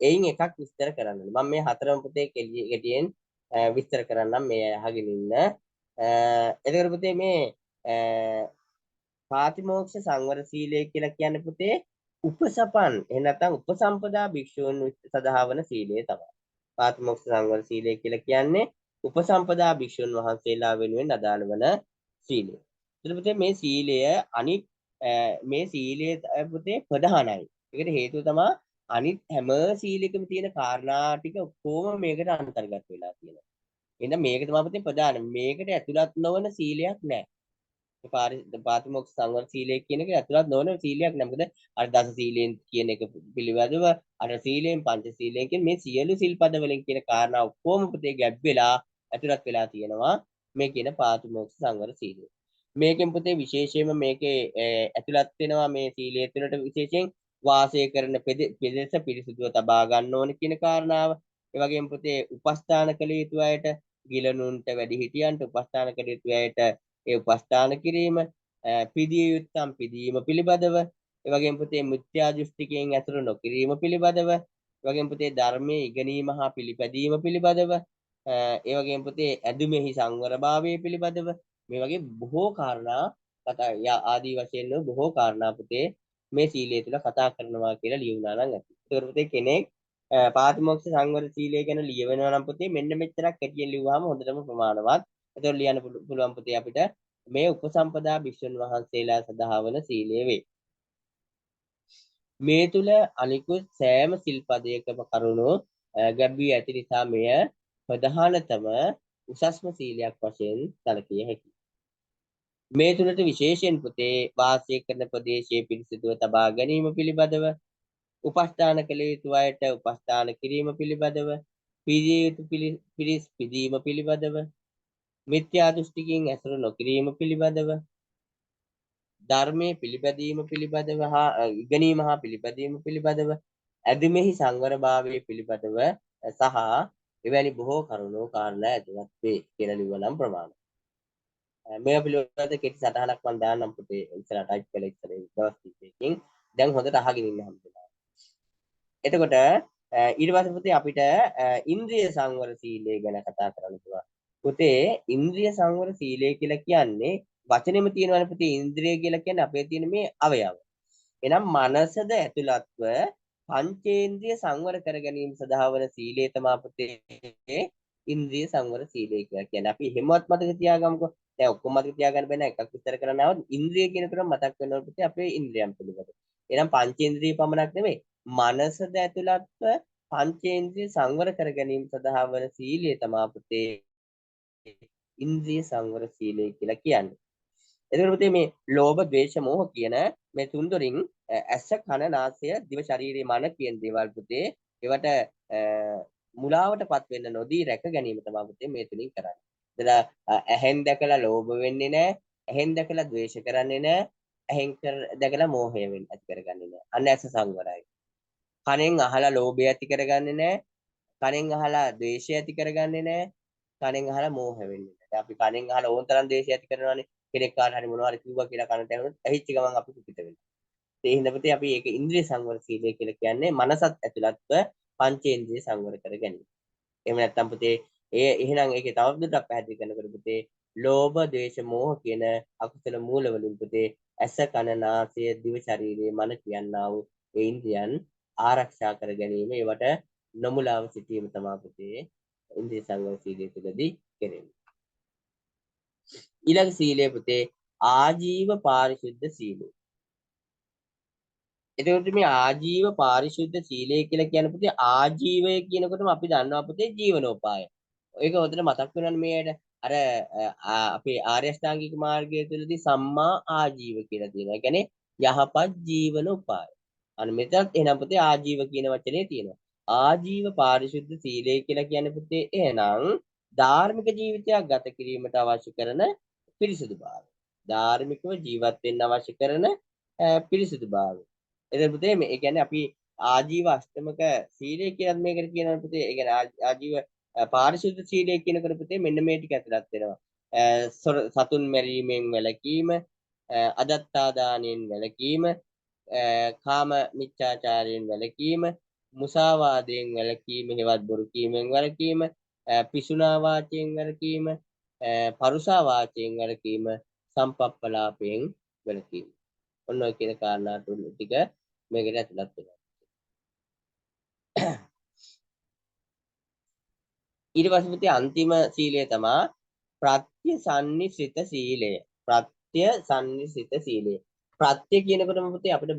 එයින් එකක් විස්තර කරන්න ඕනේ. මම මේ හතරම පුතේ කෙටියෙන් විස්තර කරන්නම් මේ අහගෙන ඉන්න. එතකොට පුතේ මේ පාතිමෝක්ෂ සංවර සීලය කියලා කියන්නේ පුතේ උපසපන් එහෙම නැත්නම් උපසම්පදා භික්ෂූන් සදහා වන සීලය තමයි. පාතිමෝක්ෂ සංවර සීලය කියලා කියන්නේ උපසම්පදා භික්ෂූන් වහන්සේලා වෙනුවෙන් අදාළ වන සීලය. එතකොට පුතේ මේ සීලය අනිත් මේ සීලය පුතේ ප්‍රධානයි. ඒකට හේතුව තමයි අනිත් හැම සීලයකම තියෙන කාරණා ටික කොහොම මේකට අන්තර්ගත වෙලා තියෙනවා. එහෙනම් මේක තමයි පුතේ ප්‍රධාන. මේකට ඇතුළත් නොවන සීලයක් නැහැ. පාතිමෝක්ෂ සංවර සීලය කියන එක ඇතුළත් නොවන සීලයක් නෑ. මොකද අර දස සීලෙන් කියන එක පිළිබඳව අර සීලෙන් පංච සීලෙන් කියන මේ සියලු සිල්පද වලින් කියන කාරණා ඔක්කොම පුතේ ගැබ් වෙලා ඇතුළත් වෙලා තියෙනවා මේ කියන පාතිමෝක්ෂ සංවර සීලය. මේකෙන් පුතේ විශේෂයෙන්ම මේකේ ඇතුළත් වෙනවා මේ සීලය තුළට විශේෂයෙන් වාසය කරන පෙදෙස පිරිසුදුව තබා ගන්න ඕනේ කියන කාරණාව. ඒ වගේම පුතේ උපස්ථාන කළ යුතු අයට, ගිලනුන්ට වැඩිහිටියන්ට උපස්ථාන කළ යුතු අයට ඒ උපස්ථාන කිරීම, පිදිය යුත්තම් පිදීම පිළිබඳව, ඒ වගේම පුතේ මිත්‍යා දෘෂ්ටිකයෙන් ඇසුරු නොකිරීම පිළිබඳව, ඒ වගේම පුතේ ධර්මයේ ඉගෙනීම හා පිළිපැදීම පිළිබඳව, ඒ වගේම පුතේ ඇදුමෙහි සංවරභාවය පිළිබඳව මේ වගේ බොහෝ කාරණා ආදී වශයෙන් බොහෝ කාරණා පුතේ මේ සීලය තුළ කතා කරනවා කියලා ලියුණා නම් ඇති. ඒකට පුතේ කෙනෙක් පාතිමොක්ෂ සංවර සීලය ගැන ලියවෙනවා නම් පුතේ මෙන්න මෙච්චරක් කැටියෙන් ලිව්වහම හොඳටම ප්‍රමාණවත්. ඒතකොට ලියන්න පුළුවන් පුතේ අපිට මේ උපසම්පදා භික්ෂුන් වහන්සේලා සඳහා වන සීලය වේ. මේ තුල අනිකුත් සෑම සිල්පදයකම කරුණු ගැඹී ඇති නිසා මෙය ප්‍රධානතම උසස්ම සීලයක් වශයෙන් සැලකිය හැකියි. මේ තුලට විශේෂයෙන් පුතේ වාසය කරන ප්‍රදේශයේ පිරිසිදුව තබා ගැනීම පිළිබඳව, උපස්ථාන කළ යුතු අයට උපස්ථාන කිරීම පිළිබඳව, පිළිය යුතු පිරිස් පිදීම පිළිබඳව, මිත්‍යා දෘෂ්ටිකින් ඇසුරු නොකිරීම පිළිබඳව, ධර්මයේ පිළිපැදීම පිළිබඳව හා ඉගෙනීම හා පිළිපැදීම පිළිබඳව, ඇදෙමෙහි සංවරභාවය පිළිබඳව සහ එවැනි බොහෝ කරුණු කාරණා ඇතුළත් වේ කියලා ලිව්වනම් ප්‍රමාණයි. මේ පිළිබඳව කෙටි සටහනක් මම දාන්නම් පුතේ ඉස්සරහ ටයිප් කරලා ඉස්සරහ දවස් කිහිපයකින් දැන් හොඳට අහගෙන ඉන්න හැමදේම. එතකොට ඊට පස්සේ පුතේ අපිට ඉන්ද්‍රිය සංවර සීලය ගැන කතා කරන්න පුළුවන්. පුතේ ඉන්ද්‍රිය සංවර සීලය කියලා කියන්නේ වචනෙම තියෙනවනේ පුතේ ඉන්ද්‍රිය කියලා කියන්නේ අපේ තියෙන මේ අවයව. එනම් මනසද ඇතුළත්ව පංචේන්ද්‍රිය සංවර කර ගැනීම සඳහා වන සීලය තමයි පුතේ ඉන්ද්‍රිය සංවර සීලය කියලා කියන්නේ. අපි එහෙමවත් මතක තියාගමුකෝ. දැන් ඔක්කොම මතක තියාගන්න බෑ නෑ. එකක් විස්තර කරන්න આવොත් ඉන්ද්‍රිය කියනකොට මතක් වෙනවා පුතේ අපේ ඉන්ද්‍රියන් පිළිබඳ. එහෙනම් පංචේන්ද්‍රිය පමණක් නෙමෙයි මනසද ඇතුළත්ව පංචේන්ද්‍රිය සංවර කර ගැනීම සඳහා වන සීලය තමයි පුතේ ඉන්ද්‍රිය සංවර සීලය කියලා කියන්නේ. එතකොට පුතේ මේ ලෝභ, ද්වේෂ, මෝහ කියන මේ තුන්දොරින් ඇස, කන, නාසය, දිව, ශරීරය, මන කියන දේවල් පුතේ ඒවට මුලාවටපත් වෙන්න නොදී රැක ගැනීම තමයි පුතේ මේ තුලින් කරන්නේ. එතන ඇහෙන් දැකලා ලෝභ වෙන්නේ නැහැ, ඇහෙන් දැකලා ද්වේෂ කරන්නේ නැහැ, ඇහෙන් දැකලා මෝහය ඇති කරගන්නේ නැහැ. අන්න ඇස සංවරයි. කනෙන් අහලා ලෝභය ඇති කරගන්නේ නැහැ, කනෙන් අහලා ද්වේෂය ඇති කරගන්නේ නැහැ, කනෙන් අහලා මෝහ වෙන්නේ නැහැ. අපි කනෙන් අහලා ඕන තරම් ද්වේෂය ඇති කරනවානේ. කෙනෙක් කාට හරි මොනවා හරි කිව්වා කියලා කනට ඇහුනොත් ඇහිච්ච ගමන් අපි කුපිත වෙනවා. ඒ හින්දා පුතේ අපි ඒක ඉන්ද්‍රිය සංවර සීලය කියලා කියන්නේ මනසත් ඇතුළත්ව පංචේන්ද්‍රිය සංවර කර ගැනීම. එහෙම නැත්නම් පුතේ එහෙනම් ඒකේ තවදුරටත් පැහැදිලි කරනකොට පුතේ ලෝභ, ද්වේෂ, මෝහ කියන අකුසල මූල වලින් පුතේ ඇස, කන, නාසය, දිව, ශරීරය, මන කියනා වූ ඒ ඉන්ද්‍රියන් ආරක්ෂා කර ගැනීම ඒවට නොමුලාව සිටීම තමයි පුතේ ඉන්ද්‍රිය සංවර සීලය තුළදී කෙරෙන්නේ. ඊළඟ සීලය පුතේ ආජීව පාරිශුද්ධ සීලය. එතකොට මේ ආජීව පාරිශුද්ධ සීලය කියලා කියන පුතේ ආජීවය කියනකොටම අපි දන්නවා පුතේ ජීවනෝපාය. ඒක හොඳට මතක් වෙනවනේ මේකට. අර අපේ ආර්ය අෂ්ටාංගික මාර්ගය තුළදී සම්මා ආජීව කියලා තියෙනවා. ඒ කියන්නේ යහපත් ජීවනෝපාය. අන්න මෙතනත් එහෙනම් පුතේ ආජීව කියන වචනේ තියෙනවා. ආජීව පාරිශුද්ධ සීලය කියලා කියන්නේ පුතේ එහෙනම් ධාර්මික ජීවිතයක් ගත කිරීමට අවශ්‍ය කරන පිරිසිදුභාවය. ධාර්මිකව ජීවත් වෙන්න අවශ්‍ය කරන පිරිසිදුභාවය. එතකොට පුතේ මේ කියන්නේ අපි ආජීව අෂ්ටමක සීලය කියලා මේකට කියනවා පුතේ. ඒ කියන්නේ ආජීව පාරිශුද්ධ සීලය කියනකොට පුතේ මෙන්න මේ ටික ඇතුළත් වෙනවා. සතුන් මැරීමෙන් වැළකීම, අදත්තා දාණයෙන් වැළකීම, කාම මිච්ඡාචාරයෙන් වැළකීම, මුසාවාදයෙන් වැළකීම, හෙවත් බොරු කීමෙන් වැළකීම, පිසුනා වාචයෙන් වැළකීම, පරුසා වාචයෙන් වැළකීම, සම්පප්පලාපයෙන් වැළකීම. ඔන්න ඔය කියන කාරණා ටික මේකට ඇතුළත් වෙනවා. ඊට පස්සේ පුතේ අන්තිම සීලය තමයි ප්‍රත්‍යසන්නිසිත සීලය. ප්‍රත්‍යසන්නිසිත සීලය. ප්‍රත්‍ය කියනකොටම පුතේ අපිට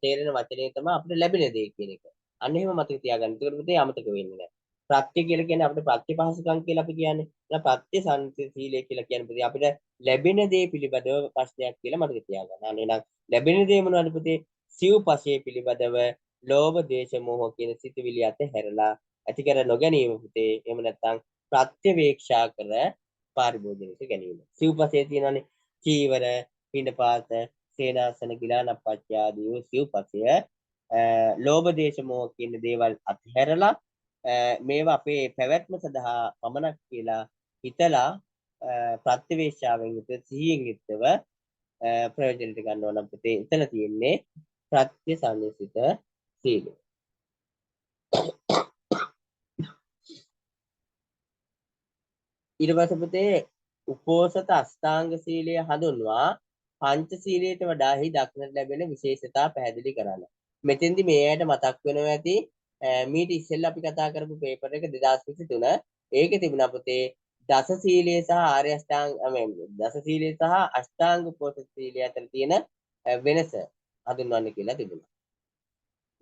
තේරෙන වචනේ තමයි අපිට ලැබෙන දේ කියන එක. අන්න එහෙම මතක තියාගන්න. ඒකට පුතේ අමතක වෙන්නේ නැහැ. ප්‍රත්‍ය කියලා කියන්නේ අපිට ප්‍රතිපහසුකම් කියලා අපි කියන්නේ. ඒක ප්‍රත්‍යසන්නිසිත සීලය කියලා කියන්නේ පුතේ අපිට ලැබෙන දේ පිළිබඳව ප්‍රශ්නයක් කියලා මතක තියාගන්න. අන්න එහෙනම් ලැබෙන දේ මොනවද පුතේ? සිව්පසයේ පිළිබඳව ලෝභ, ද්වේෂ, මෝහ කියන සිතුවිලි අතහැරලා ඇති කර නොගැනීම පුතේ. එහෙම නැත්නම් ප්‍රත්‍යවේක්ෂා කර පරිභෝජනයට ගැනීම. සිව්පසේ තියෙනවානේ චීවර, පිණ්ඩපාත, සේනාසන, ගිලානප්පච්ච ආදී වූ සිව්පසය ලෝභ, දේශ, මෝහ කියන දේවල් අත්හැරලා මේවා අපේ පැවැත්ම සඳහා පමණක් කියලා හිතලා ප්‍රත්‍යවේක්ෂාවෙන් යුත සිහියෙන් යුක්තව ප්‍රයෝජනට ගන්නවා නම් පුතේ එතන තියෙන්නේ ප්‍රත්‍යසන්නිසිත සීලය. ඊට පස්සේ පුතේ උපෝසත අෂ්ටාංග සීලය හඳුන්වා පංචශීලයට වඩාහි දක්නට ලැබෙන විශේෂතා පැහැදිලි කරන්න. මෙතෙන්දි මේ ඇයට මතක් වෙනවා ඇති මීට ඉස්සෙල්ලා අපි කතා කරපු පේපර් එක 2023 ඒකේ තිබුණා පුතේ දස සීලය සහ ආර්ය අෂ්ටාංග දස සීලය සහ අෂ්ටාංග උපෝසථ සීලය අතර තියෙන වෙනස හඳුන්වන්න කියලා තිබුණා.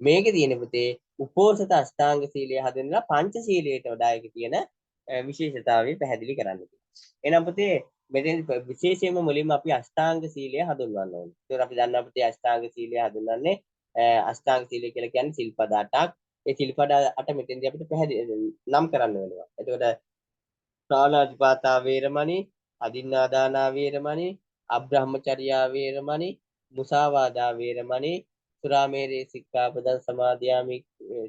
මේකේ තියෙන පුතේ උපෝසථ අෂ්ටාංග සීලය හඳුන්වලා පංච සීලයට වඩා එක තියෙන විශේෂතාවය පැහැදිලි කරන්න කියලා. එහෙනම් පුතේ මෙතෙන් විශේෂයෙන්ම මුලින්ම අපි අෂ්ටාංග සීලය හඳුන්වන්න ඕනේ. ඒතකොට අපි දන්නවා පුතේ අෂ්ටාංග සීලය හඳුන්වන්නේ අෂ්ටාංග සීලය කියලා කියන්නේ සිල්පද 8ක්. ඒ සිල්පද 8 මෙතෙන්දී අපිට පැහැදිලි නම් කරන්න වෙනවා. එතකොට ප්‍රාණාතිපාතා වේරමණී, අදින්නාදානා වේරමණී, අබ්‍රහ්මචර්යා වේරමණී, මුසාවාදා වේරමණී, සුරාමේරේ සික්ඛාපදං සමාදියාමි,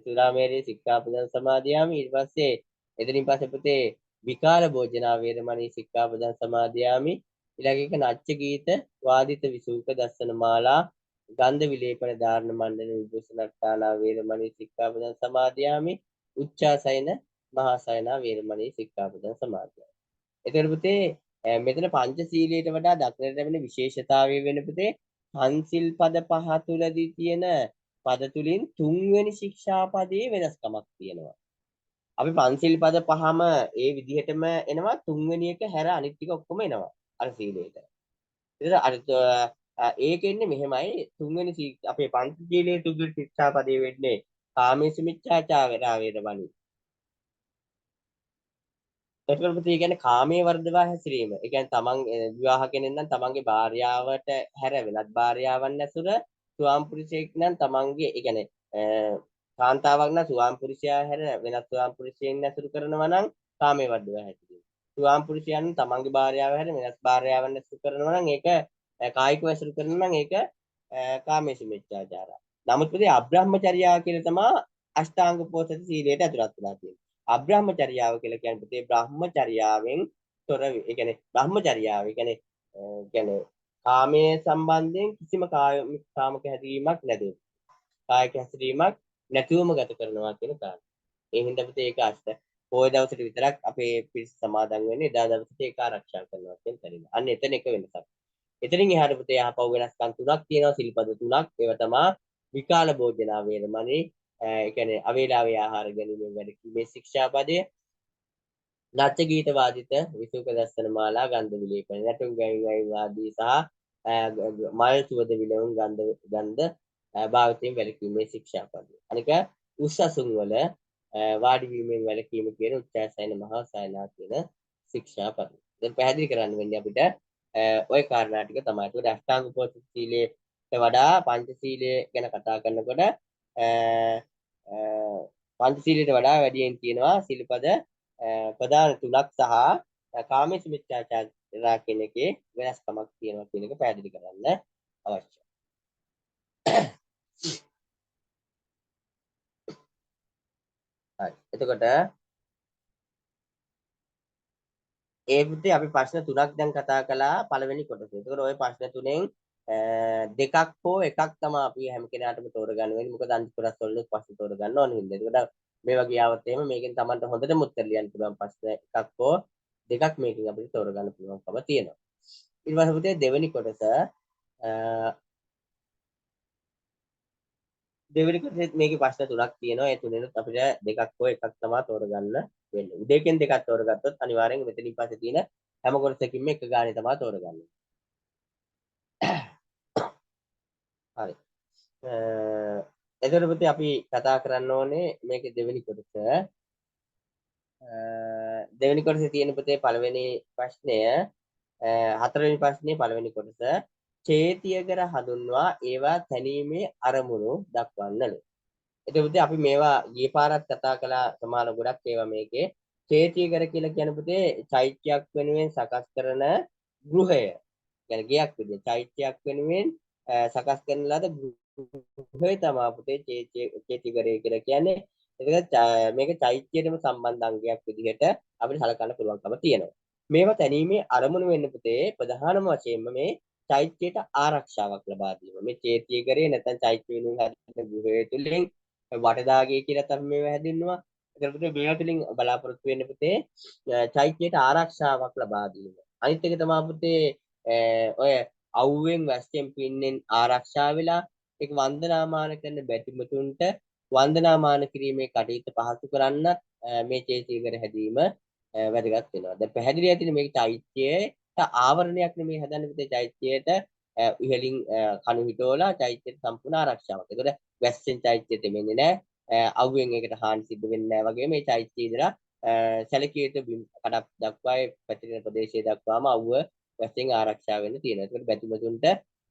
සුරාමේරේ සික්ඛාපදං සමාදියාමි. ඊට පස්සේ එතනින් පස්සේ පුතේ විකාල භෝජනා වේරමණී සික්ඛාපදං සමාදියාමි. ඊළඟ එක නච්ච ගීත වාදිත විසූක දස්සන මාලා ගන්ධ විලේපන ධාරණ මණ්ඩල විභූෂණට්ටානා වේරමණී සික්ඛාපදං සමාදියාමි. උච්චාසයන මහා සයනා වේරමණී සික්ඛාපදං සමාදියාමි. එතකොට පුතේ මෙතන පංචශීලයට වඩා දක්නට ලැබෙන විශේෂතාවය වෙන පුතේ පන්සිල් පද පහ තුලදී තියෙන පද තුලින් තුන්වෙනි ශික්ෂාපදයේ වෙනස්කමක් තියෙනවා. අපි පන්සිල් පද පහම ඒ විදිහටම එනවා තුන්වෙනි එක හැර අනිත් ටික ඔක්කොම එනවා අර සීලයට. ඒතර අර ඒකෙන්නේ මෙහෙමයි තුන්වෙනි අපේ පංචශීලයේ තුන්වෙනි ශික්ෂාපදයේ වෙන්නේ කාමේසු මිච්ඡාචාරා වේරමණී. එතකොට පුතේ කියන්නේ කාමයේ වර්ධවා හැසිරීම. ඒ කියන්නේ තමන් විවාහ කෙනෙක් නම් තමන්ගේ භාර්යාවට හැර වෙනත් භාර්යාවන් ඇසුර ස්වාම පුරුෂයෙක් නම් තමන්ගේ ඒ කියන්නේ කාන්තාවක් නම් ස්වාම පුරුෂයා හැර වෙනත් ස්වාම පුරුෂයෙක් ඇසුරු කරනවා නම් කාමයේ වර්ධවා හැසිරීම. ස්වාම පුරුෂයන් තමන්ගේ භාර්යාව හැර වෙනත් භාර්යාවන් ඇසුරු කරනවා නම් ඒක කායිකව ඇසුරු කරනවා නම් ඒක කාමේසු මිච්ඡාචාරා. නමුත් පුතේ අබ්‍රහ්මචර්යා කියන තමයි අෂ්ටාංග උපෝසථ සීලයට ඇතුළත් වෙලා තියෙන්නේ. අබ්‍රහ්මචර්යාව කියලා කියන්නේ පුතේ බ්‍රහ්මචර්යාවෙන් තොර ඒ කියන්නේ බ්‍රහ්මචර්යාව කියන්නේ කාමයේ සම්බන්ධයෙන් කිසිම කාමක හැදීමක් නැතුව කායික හැසිරීමක් නැතුවම ගත කරනවා කියන කාරණා. ඒ හින්දා පුතේ ඒක අෂ්ට පොය දවසට විතරක් අපේ පිරිස සමාදන් වෙන්නේ එදා දවසට ඒක ආරක්ෂා කරනවා කියන තැනින්. අන්න එතන එක වෙනසක්. එතනින් එහාට පුතේ යහපව වෙනස්කම් තුනක් තියෙනවා සිල්පද තුනක්. ඒවා තමයි විකාල භෝජනා වේරමණී ඒ කියන්නේ අවේලාවේ ආහාර ගැනීමෙන් වැඩ කිරීමේ ශික්ෂාපදය නච්ච ගීත වාදිත විසුක දස්සන මාලා ගන්ධ විලේපන නැටුම් ගැයීම් ආදී සහ මල් සුවඳ විලවුන් ගන්ධ භාවිතයෙන් වැළකීමේ ශික්ෂාපදය. අනික උස්සසුන් වල වාඩි වීමෙන් වැළකීම කියන උච්චාසයන මහා සයනා කියන ශික්ෂාපදය. දැන් පැහැදිලි කරන්න වෙන්නේ අපිට ওই කාරණා ටික තමයි. ඒකට අෂ්ටාංග උපෝසථ සීලයට වඩා පංචශීලය ගැන කතා කරනකොට පංචශීලයට වඩා වැඩියෙන් තියෙනවා සිල්පද ප්‍රධාන තුනක් සහ කාමේසු මිච්ඡාචාරා කියන එකේ වෙනස්කමක් තියෙනවා කියන එක පැහැදිලි කරන්න අවශ්‍යයි. හරි. එතකොට ඒ පුතේ අපි ප්‍රශ්න තුනක් දැන් කතා කළා පළවෙනි කොටසේ. එතකොට ওই ප්‍රශ්න තුනෙන් දෙකක් හෝ එකක් තමයි අපි හැම කෙනාටම තෝරගන්න වෙන්නේ. මොකද අනිත් කොටස් වල ප්‍රශ්න තෝරගන්න ඕන හින්දා. එතකොට මේ වගේ ආවත් එහෙම මේකෙන් Tamanට හොඳටම උත්තර ලියන්න පුළුවන් ප්‍රශ්න එකක් හෝ දෙකක් මේකෙන් අපිට තෝරගන්න පුළුවන්කම තියෙනවා. ඊට පස්සේ පුතේ දෙවෙනි කොටස දෙවෙනි කොටසෙත් මේකේ ප්‍රශ්න තුනක් තියෙනවා. ඒ තුනෙනුත් අපිට දෙකක් හෝ එකක් තමයි තෝරගන්න වෙන්නේ. දෙකෙන් දෙකක් තෝරගත්තොත් අනිවාර්යෙන් මෙතනින් පස්සේ තියෙන හැම කොටසකින්ම එක ගානේ තමයි තෝරගන්නේ. හරි. එතකොට පුතේ අපි කතා කරන්න ඕනේ මේකේ දෙවෙනි කොටස. දෙවෙනි කොටසේ තියෙන පුතේ පළවෙනි ප්‍රශ්නය හතරවෙනි ප්‍රශ්නේ පළවෙනි කොටස චේතියකර හඳුන්වා ඒවා තැනීමේ අරමුණු දක්වන්නලු. එතකොට අපි මේවා ගිය පාරත් කතා කළා සමාන ගොඩක් ඒවා මේකේ චේතියකර කියලා කියන පුතේ චෛත්‍යයක් වෙනුවෙන් සකස් කරන ගෘහය. يعني ගයක් විදිහට චෛත්‍යයක් වෙනුවෙන් සකස් කරන ලද ගෘහය තමයි පුතේ චේතියකරය කියලා කියන්නේ. ඒක මේක චෛත්‍යයටම සම්බන්ධ අංගයක් විදිහට අපිට සලකන්න පුළුවන්කම තියෙනවා. මේවා තැනීමේ අරමුණු වෙන්න පුතේ ප්‍රධානම වශයෙන්ම මේ චෛත්‍යයට ආරක්ෂාවක් ලබා දීම. මේ චේතියකරේ නැත්නම් චෛත්‍ය වෙනුවෙන් හදන ගෘහය තුලින් වටදාගේ කියලා තමයි මේවා හැදින්නවා. ඒකට පුතේ මේවා තුලින් බලාපොරොත්තු වෙන්න පුතේ චෛත්‍යයට ආරක්ෂාවක් ලබා දීම. අනිත් එක තමයි පුතේ ඔය අවුවෙන් වැස්සෙන් පින්නෙන් ආරක්ෂා වෙලා ඒක වන්දනාමාන කරන බැතිමතුන්ට වන්දනාමාන කිරීමේ කටයුතු පහසු කරන්න මේ චෛත්‍යකර හැදීම වැදගත් වෙනවා. දැන් පැහැදිලි ඇතිනේ මේක චෛත්‍යයට ආවරණයක් නෙමේ හදන්න පුතේ චෛත්‍යයට ඉහළින් කණු හිටවලා චෛත්‍යයට සම්පූර්ණ ආරක්ෂාවක්. ඒකද වැස්සෙන් චෛත්‍යය තෙමෙන්නේ නැහැ. අවුවෙන් ඒකට හානි සිද්ධ වෙන්නේ නැහැ වගේ මේ චෛත්‍යය ඉදලා සැලකිය යුතු බිම් කඩක් දක්වා පැතිරෙන ප්‍රදේශයේ දක්වාම අවුව වැස්සෙන් ආරක්ෂා වෙන්න තියෙනවා. ඒකට බැතිමතුන්ට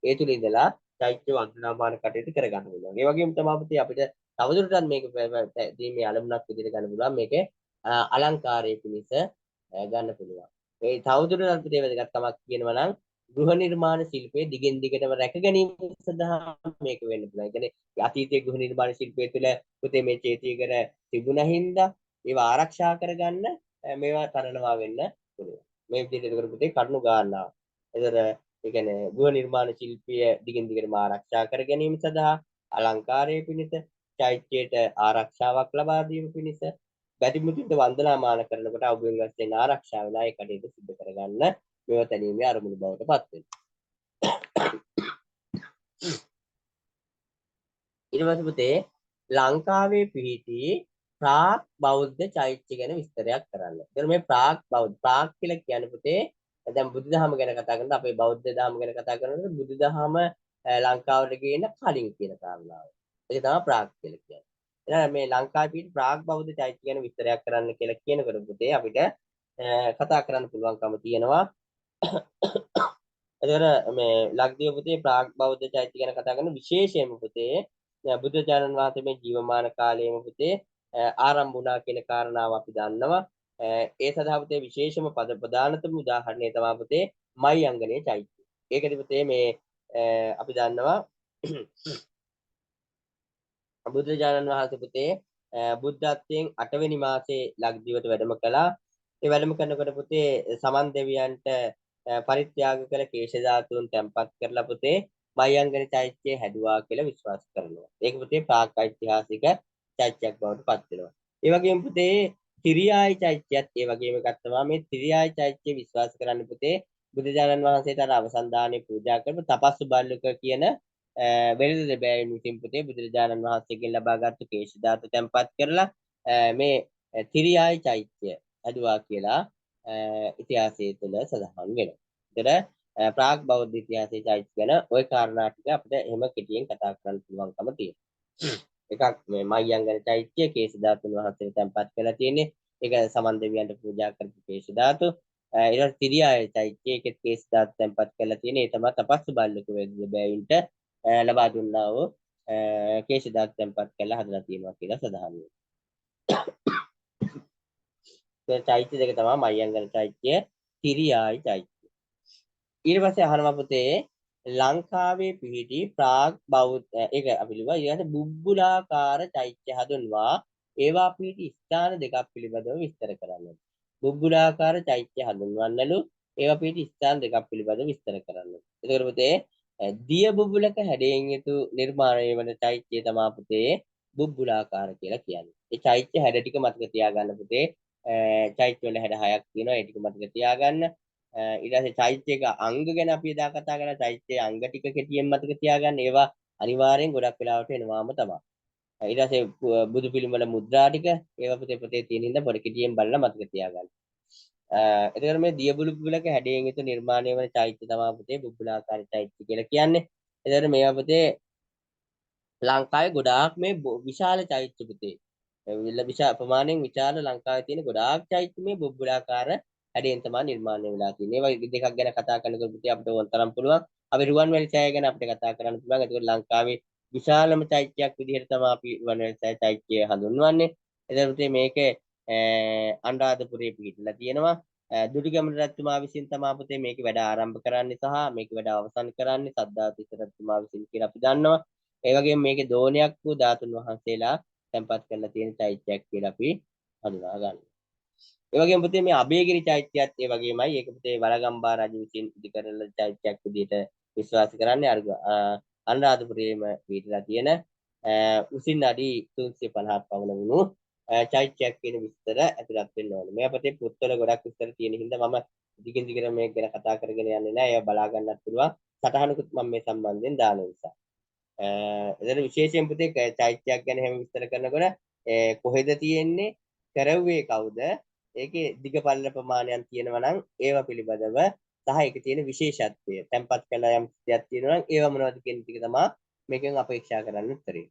ඒ තුල ඉඳලා චෛත්‍ය වන්දනාමාන කටයුතු කරගන්න පුළුවන්. ඒ වගේම තමයි පුතේ අපිට තවදුරටත් මේක දීමේ අලමුණක් විදිහට ගන්න පුළුවන්. මේකේ අලංකාරයේ පිණිස ගන්න පුළුවන්. ඒ තවදුරටත් පුතේ වැදගත්කමක් කියනවා නම් ගෘහ නිර්මාණ ශිල්පයේ දිගින් දිගටම රැක ගැනීම සඳහා මේක වෙන්න පුළුවන්. ඒ කියන්නේ අතීතයේ ගෘහ නිර්මාණ ශිල්පයේ තුළ පුතේ මේ චේතියකර තිබුණා හින්දා ඒවා ආරක්ෂා කරගන්න මේවා තරනවා වෙන්න පුළුවන්. මේ විදිහට ඒකට පුතේ කරුණු ගන්නවා. ඒතර ඒ කියන්නේ ගෘහ නිර්මාණ ශිල්පය දිගින් දිගටම ආරක්ෂා කර ගැනීම සඳහා අලංකාරයේ පිණිස චෛත්‍යයට ආරක්ෂාවක් ලබා දීම පිණිස බැතිමුතුන්ට වන්දනාමාන කරනකොට අවුෙන් වශයෙන් ආරක්ෂා වෙලා ඒ කටයුතු සිදු කරගන්න මේවා තැනීමේ අරමුණු බවට පත් වෙනවා. ඊට පස්සේ පුතේ ලංකාවේ පිහිටි ප්‍රාග් බෞද්ධ චෛත්‍ය ගැන විස්තරයක් කරන්න. ඒතර මේ ප්‍රාග් බෞද්ධ ප්‍රාග් කියලා කියන්නේ පුතේ දැන් බුදුදහම ගැන කතා කරනකොට අපේ බෞද්ධ දහම ගැන කතා කරනකොට බුදුදහම ලංකාවට ගේන කලින් කියන කාරණාව. ඒක තමයි ප්‍රාග් කියලා කියන්නේ. එහෙනම් මේ ලංකාවේ පිහිටි ප්‍රාග් බෞද්ධ චෛත්‍ය ගැන විස්තරයක් කරන්න කියලා කියනකොට පුතේ අපිට කතා කරන්න පුළුවන්කම තියෙනවා. එතකොට මේ ලක්දිව පුතේ ප්‍රාග් බෞද්ධ චෛත්‍ය ගැන කතා කරන විශේෂයෙන්ම පුතේ බුදුචානන් වහන්සේ මේ ජීවමාන කාලයේම පුතේ ආරම්භ වුණා කියන කාරණාව අපි දන්නවා. ඒ සඳහා පුතේ විශේෂම පද ප්‍රධානතම උදාහරණය තමයි පුතේ මයංගනේ චෛත්‍ය. ඒකදී පුතේ මේ අපි දන්නවා බුදුචානන් වහන්සේ පුතේ බුද්ධත්වයෙන් 8 වෙනි මාසේ ලක්දිවට වැඩම කළා. ඒ වැඩම කරනකොට පුතේ සමන් දෙවියන්ට පරිත්‍යාග කළ කේශ ධාතුන් තැන්පත් කරලා පුතේ මයංගන චෛත්‍යය හැදුවා කියලා විශ්වාස කරනවා. ඒක පුතේ ප්‍රාග් ඓතිහාසික චෛත්‍යයක් බවට පත් වෙනවා. ඒ වගේම පුතේ තිරියායි චෛත්‍යයත් ඒ වගේම එකක් තමයි මේ තිරියායි චෛත්‍යය විශ්වාස කරන්න පුතේ බුදුජානන් වහන්සේට අර අවසන්දානේ පූජා කරපු තපස්සු බල්ලුක කියන වෙළඳ දෙබෑයන් විසින් පුතේ බුදුරජාණන් වහන්සේගෙන් ලබාගත්තු කේශ ධාතු තැන්පත් කරලා මේ තිරියායි චෛත්‍ය හැදුවා කියලා ඉතිහාසයේ තුල සඳහන් වෙනවා. ඒතර ප්‍රාග් බෞද්ධ ඉතිහාසයේ චෛත්‍ය ගැන ওই කාරණා ටික අපිට එහෙම කෙටියෙන් කතා කරන්න පුළුවන්කම තියෙනවා. එකක් මේ මයංගන චෛත්‍ය කේශ ධාතුන් වහන්සේ තැන්පත් කරලා තියෙන්නේ. ඒක සමන් දෙවියන්ට පූජා කරපු කේශ ධාතු. ඊට තිරියායි චෛත්‍ය ඒකේ කේශ ධාතු තැන්පත් කරලා තියෙන්නේ. ඒ තමයි තපස්සු බල්ලක වෙද්දබෑවින්ට ලබා දුන්නා වූ කේශ ධාතු තැන්පත් කරලා හදලා තියෙනවා කියලා සඳහන් වෙනවා. චෛත්‍ය දෙක තමයි මයංගන චෛත්‍ය තිරියායි චෛත්‍ය. ඊට පස්සේ අහනවා පුතේ ලංකාවේ පිහිටි ප්‍රාග් බෞද්ධ ඒක අපි ලියුවා ඊට බුබ්බුලාකාර චෛත්‍ය හඳුන්වා ඒවා පිහිටි ස්ථාන දෙකක් පිළිබඳව විස්තර කරන්න. බුබ්බුලාකාර චෛත්‍ය හඳුන්වන්නලු ඒවා පිහිටි ස්ථාන දෙකක් පිළිබඳව විස්තර කරන්න. එතකොට පුතේ දිය බුබුලක හැඩයෙන් යුතු නිර්මාණය වන චෛත්‍ය තමයි පුතේ බුබ්බුලාකාර කියලා කියන්නේ. ඒ චෛත්‍ය හැඩ ටික මතක තියාගන්න පුතේ. චෛත්‍ය වල හැඩ 6ක් තියෙනවා. ඒ ටික මතක තියාගන්න. ඊට පස්සේ චෛත්‍යයක අංග ගැන අපි එදා කතා කරලා චෛත්‍යයේ අංග ටික කෙටියෙන් මතක තියාගන්න. ඒවා අනිවාර්යෙන් ගොඩක් වෙලාවට එනවාම තමයි. ඊට පස්සේ බුදු පිළිම වල මුද්‍රා ටික ඒවා පොතේ තියෙන හින්දා පොඩි කෙටියෙන් බලලා මතක තියාගන්න. එතකොට මේ දිය බුබුලක හැඩයෙන් යුතු නිර්මාණය වන චෛත්‍ය තමයි පුතේ බුබුලාකාර චෛත්‍ය කියලා කියන්නේ. එතකොට මේවා පුතේ ලංකාවේ ගොඩාක් මේ විශාල චෛත්‍ය පුතේ. විශාල ප්‍රමාණයෙන් විශාල ලංකාවේ තියෙන ගොඩාක් චෛත්‍ය මේ බුබුලාකාර හැඩයෙන් තමයි නිර්මාණය වෙලා තියෙන්නේ. ඒවා දෙකක් ගැන කතා කරනකොට පුතේ අපිට ඕන තරම් පුළුවන්. අපි රුවන්වැලි සෑය ගැන අපිට කතා කරන්න පුළුවන්. ඒකෝට ලංකාවේ විශාලම චෛත්‍යයක් විදිහට තමයි අපි රුවන්වැලි සෑය චෛත්‍යය හඳුන්වන්නේ. එතකොට පුතේ මේකේ අනුරාධපුරයේ පිහිටලා තියෙනවා. දුටුගැමුණු රජතුමා විසින් තමයි පුතේ මේක වැඩ ආරම්භ කරන්නේ සහ මේක වැඩ අවසන් කරන්නේ සද්ධාතිස්ස රජතුමා විසින් කියලා අපි දන්නවා. ඒ වගේම මේකේ දෝණයක් වූ ධාතුන් වහන්සේලා තැන්පත් කරලා තියෙන චෛත්‍යයක් කියලා අපි හඳුනා ගන්නවා. ඒ වගේම පුතේ මේ අභයගිරි චෛත්‍යයත් ඒ වගේමයි. ඒක පුතේ වලගම්බා රජු විසින් ඉදි කරන චෛත්‍යයක් විදිහට විශ්වාස කරන්නේ. අනුරාධපුරයේම පිහිටලා තියෙන උසින් අඩි 350ක් පමණ වුණු චෛත්‍යයක් කියන විස්තර ඇතුළත් වෙන්න ඕනේ. මේ අපතේ පොත්වල ගොඩක් විස්තර තියෙන හින්දා මම දිගින් දිගට මේක ගැන කතා කරගෙන යන්නේ නැහැ. ඒවා බලා ගන්නත් පුළුවන්. සටහනකුත් මම මේ සම්බන්ධයෙන් දාන නිසා. එතන විශේෂයෙන් පුතේ චෛත්‍යයක් ගැන හැම විස්තර කරනකොට කොහෙද තියෙන්නේ? කරවුවේ කවුද? ඒකේ දිග පළල ප්‍රමාණයන් තියෙනවා නම් ඒවා පිළිබඳව සහ ඒකේ තියෙන විශේෂත්වය. tempat කළා යම් දෙයක් තියෙනවා නම් ඒවා මොනවද කියන ටික තමයි මේකෙන් අපේක්ෂා කරන්න උත්තරේ.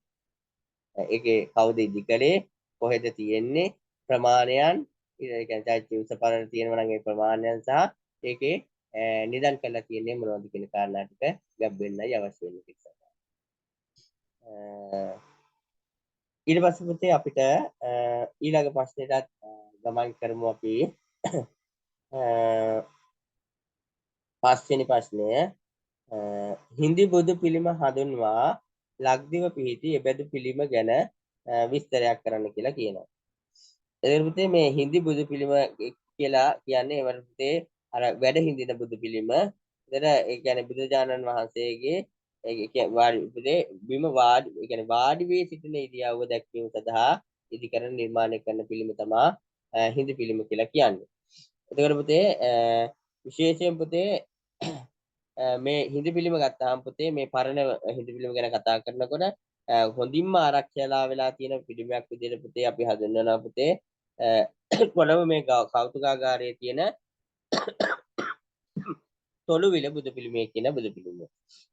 ඒකේ කවුද ඉදිකලේ? කොහෙද තියෙන්නේ? ප්‍රමාණයන් ඒ කියන්නේ චෛත්‍ය උස පළල තියෙනවා නම් ඒ ප්‍රමාණයන් සහ ඒකේ නිදන් කරලා තියෙන්නේ මොනවද කියන කාරණා ටික ගැබ් වෙන්නයි අවශ්‍ය වෙන්නේ කියලා. ඊට පස්සේ පුතේ අපිට ඊළඟ ප්‍රශ්නෙටත් ගමන් කරමු අපි. පස්වෙනි ප්‍රශ්නය හිඳි බුදු පිළිම හඳුන්වා ලක්දිව පිහිටි එබැදු පිළිම ගැන විස්තරයක් කරන්න කියලා කියනවා. එතකොට පුතේ මේ හිඳි බුදු පිළිම කියලා කියන්නේ ඒවට පුතේ අර වැඩ හිඳින බුදු පිළිම. එතන ඒ කියන්නේ බුදුජානන් වහන්සේගේ බිම වාඩි ඒ කියන්නේ වාඩි වී සිටින ඉරියව්ව දැක්වීම සඳහා ඉදිකරන නිර්මාණය කරන පිළිම තමයි හිඳි පිළිම කියලා කියන්නේ. එතකොට පුතේ විශේෂයෙන් පුතේ මේ හිඳි පිළිම ගත්තාම පුතේ මේ පරණ හිඳි පිළිම ගැන කතා කරනකොට හොඳින්ම ආරක්ෂාලා වෙලා තියෙන පිළිමයක් විදිහට පුතේ අපි හඳුන්වනවා පුතේ කොළඹ මේ කෞතුකාගාරයේ තියෙන තොළුවිල බුදු පිළිමය කියන බුදු පිළිමය.